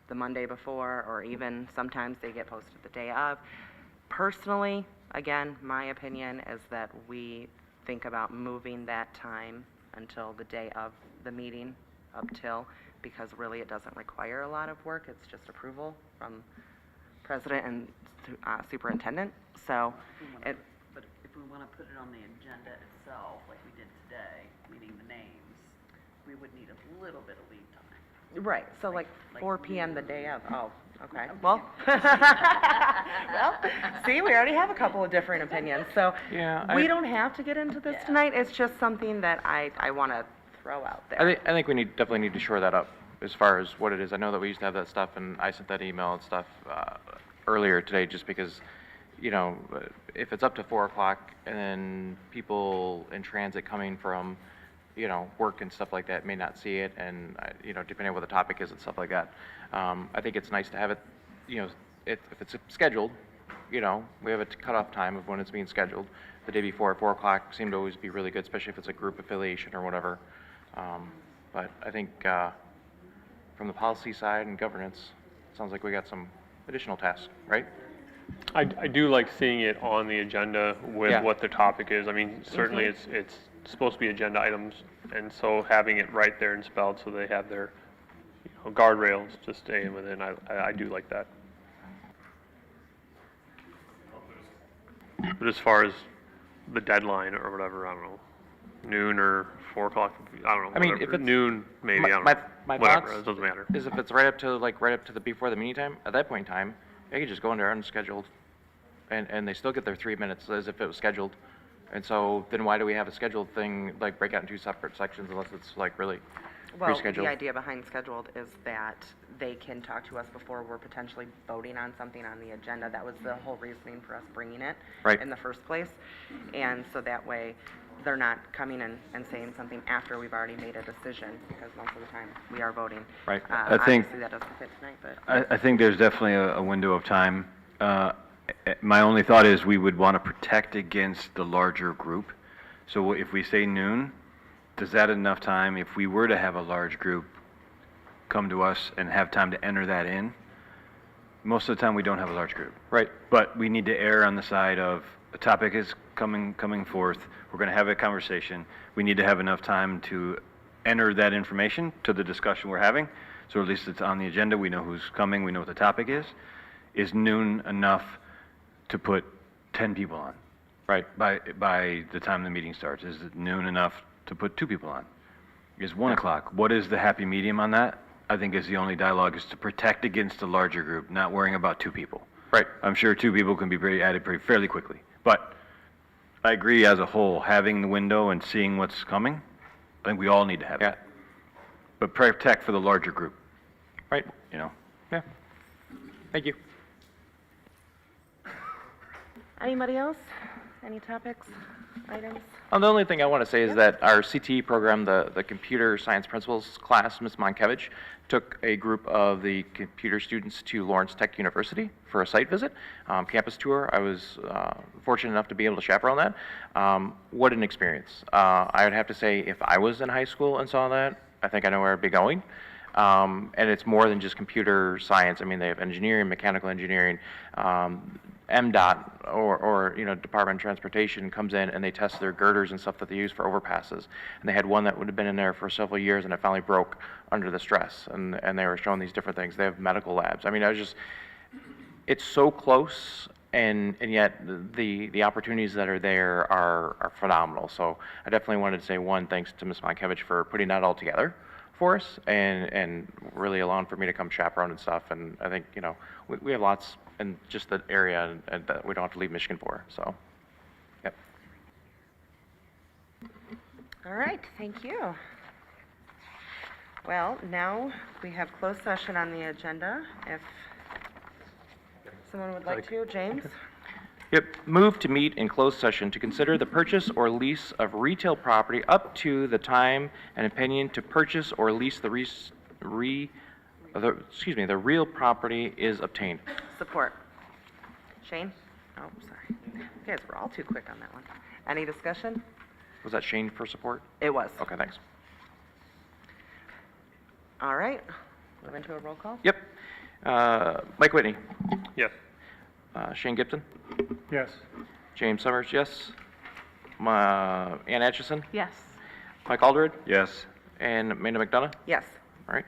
the Monday before, or even sometimes they get posted the day of. Personally, again, my opinion is that we think about moving that time until the day of the meeting, up till, because really it doesn't require a lot of work. It's just approval from president and superintendent. So, But if we want to put it on the agenda itself, like we did today, meaning the names, we would need a little bit of lead time. right, so like 4 p.m. the day of. Oh, okay. Okay. Well, well, see, we already have a couple of different opinions. So Yeah, we don't have to get into this tonight. It's just something that I want to throw out there. I think we definitely need to shore that up as far as what it is. I know that we used to have that stuff, and I sent that email and stuff earlier today, just because, if it's up to 4 o'clock and then people in transit coming from, work and stuff like that may not see it, and depending on what the topic is and stuff like that. I think it's nice to have it, if it's scheduled, we have a cutoff time of when it's being scheduled. The day before at 4 o'clock seemed to always be really good, especially if it's a group affiliation or whatever. But I think from the policy side and governance, it sounds like we got some additional tasks, right? I do like seeing it on the agenda with Yeah. what the topic is. I mean, certainly it's supposed to be agenda items, and so having it right there and spelled so they have their guardrails to stay within, I do like that. But as far as the deadline or whatever, I don't know, noon or 4 o'clock, I don't know, I mean, whatever. if it's- noon maybe, I don't My know, whatever, thoughts it doesn't matter. is if it's right up to the before the meeting time, at that point in time, they could just go in there unscheduled, and they still get their 3 minutes as if it was scheduled. And so then why do we have a scheduled thing, like break out in 2 separate sections unless it's like really Well, pre-scheduled? the idea behind scheduled is that they can talk to us before we're potentially voting on something on the agenda. That was the whole reasoning for us bringing it Right. in the first place. And so that way, they're not coming and saying something after we've already made a decision, because most of the time we are voting. Right. I think- Obviously, that doesn't fit tonight, but. I think there's definitely a window of time. My only thought is we would want to protect against the larger group. So if we say noon, does that enough time, if we were to have a large group come to us and have time to enter that in? Most of the time, we don't have a large group. Right. But we need to err on the side of a topic is coming forth. We're going to have a conversation. We need to have enough time to enter that information to the discussion we're having. So at least it's on the agenda. We know who's coming. We know what the topic is. Is noon enough to put 10 people on? Right. By the time the meeting starts, is it noon enough to put 2 people on? Is 1 o'clock? What is the happy medium on that? I think is the only dialogue is to protect against a larger group, not worrying about 2 people. Right. I'm sure 2 people can be added fairly quickly. But I agree as a whole, having the window and seeing what's coming, I think we all need to have that. But protect for the larger group. Right. You know? Yeah. Thank you. Anybody else? Any topics, items? The only thing I want to say is that our CTE program, the Computer Science Principles class, Ms. Monkevich, took a group of the computer students to Lawrence Tech University for a site visit, campus tour. I was fortunate enough to be able to chaperone that. What an experience. I would have to say, if I was in high school and saw that, I think I know where I'd be going. And it's more than just computer science. I mean, they have engineering, mechanical engineering, MDOT or Department of Transportation comes in and they test their girders and stuff that they use for overpasses. And they had one that would have been in there for several years and it finally broke under the stress. And they were showing these different things. They have medical labs. I mean, it's so close, and yet the opportunities that are there are phenomenal. So I definitely wanted to say, one, thanks to Ms. Monkevich for putting that all together for us and really allowing for me to come chaperone and stuff. And I think, we have lots in just the area and that we don't have to leave Michigan for. So, yep. All right, thank you. Well, now we have closed session on the agenda. If someone would like to, James? Yep, move to meet in closed session to consider the purchase or lease of retail property up to the time and opinion to purchase or lease the the real property is obtained. Support. Shane? Oh, sorry. You guys were all too quick on that one. Any discussion? Was that Shane for support? It was. Okay, thanks. All right, move into a roll call? Yep. Mike Whitney. Yes. Shane Gibson. Yes. James Summers, yes. Ann Atchison. Yes. Mike Alderud. Yes. And Amanda McDonough. Yes. All right.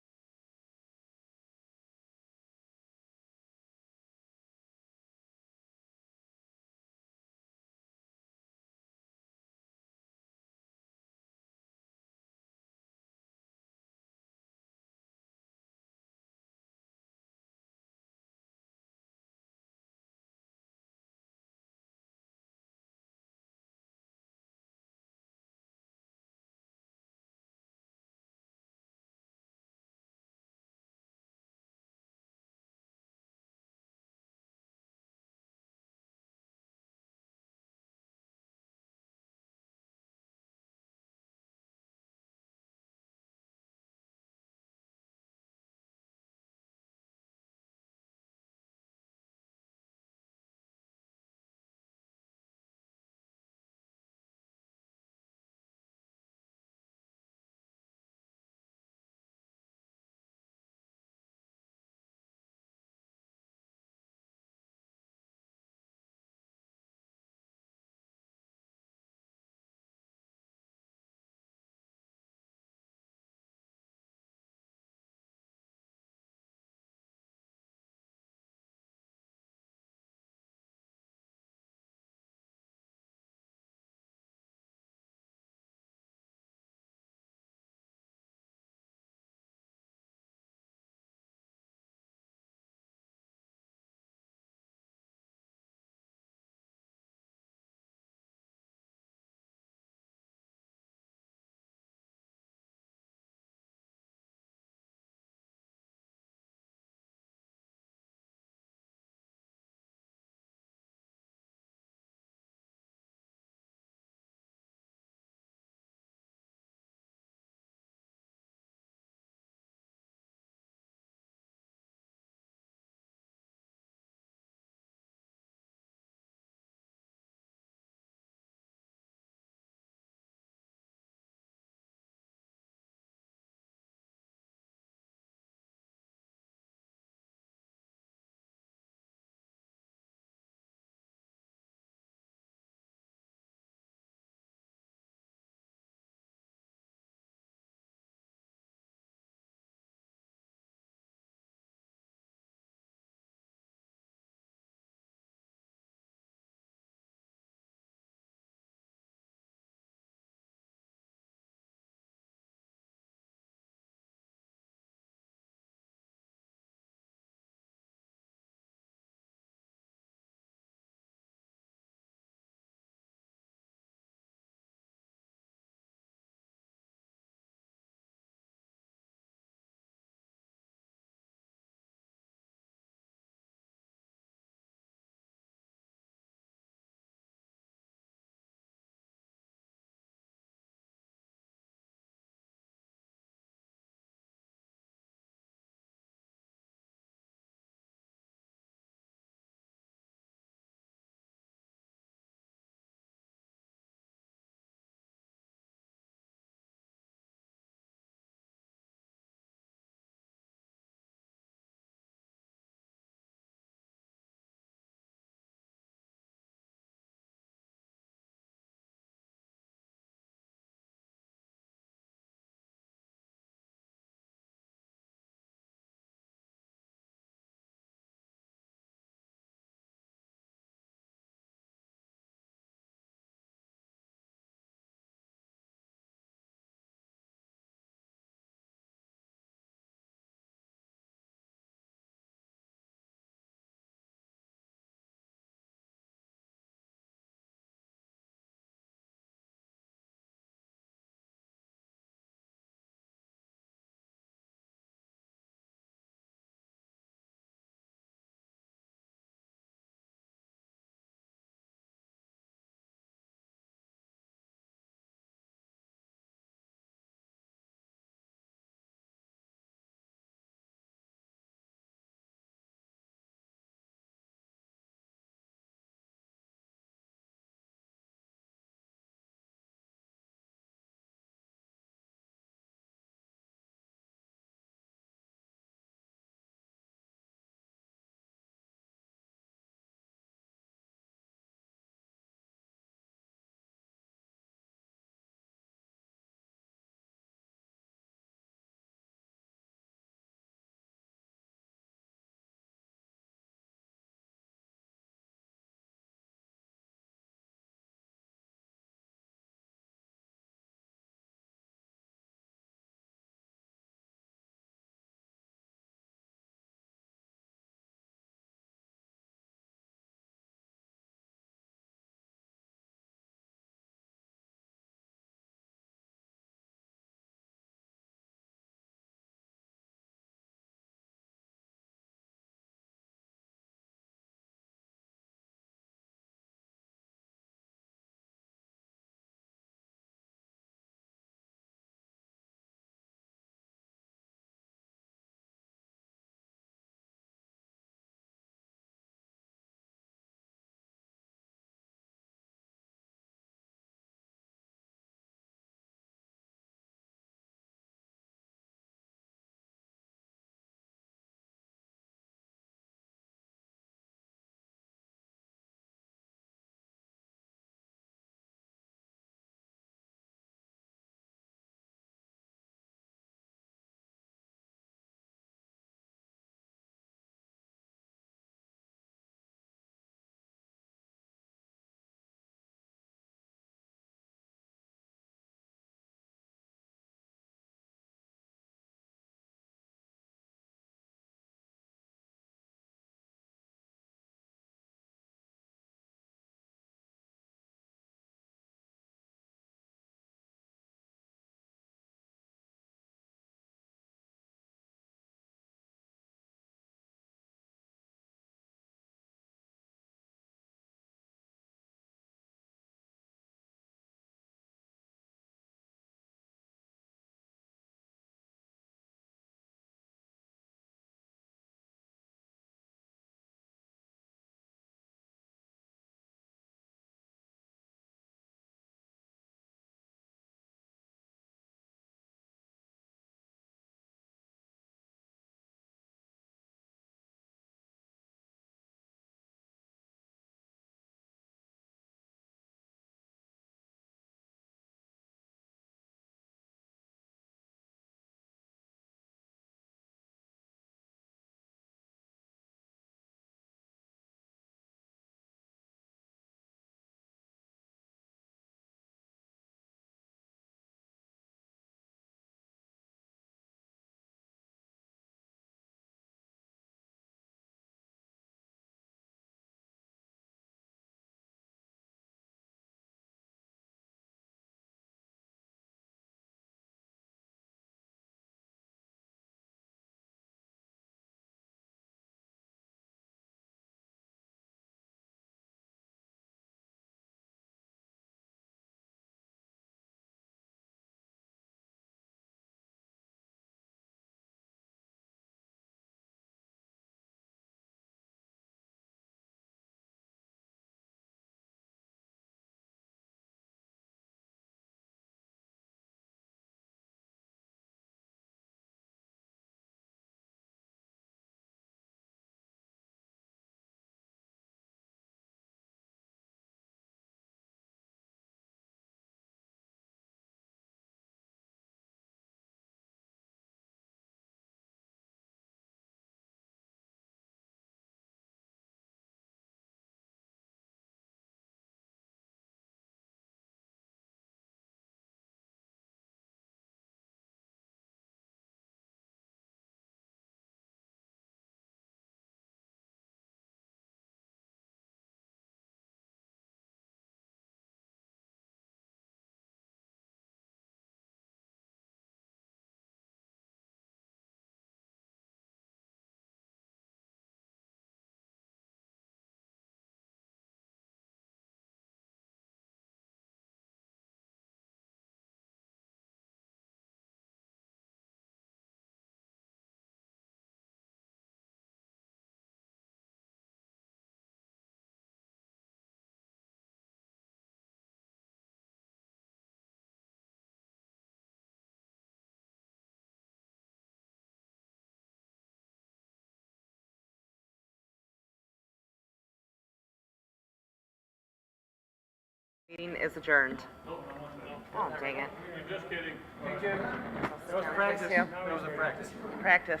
Meeting is adjourned. Oh, dang it. Just kidding. That was practice. That was a practice. Practice.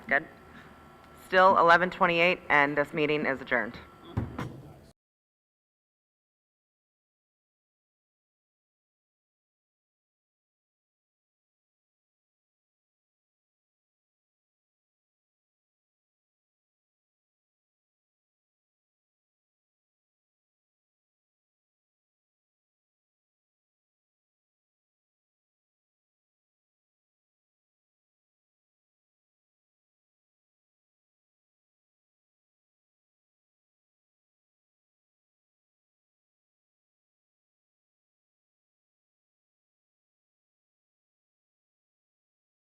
Good. Still 11:28, and this meeting is adjourned.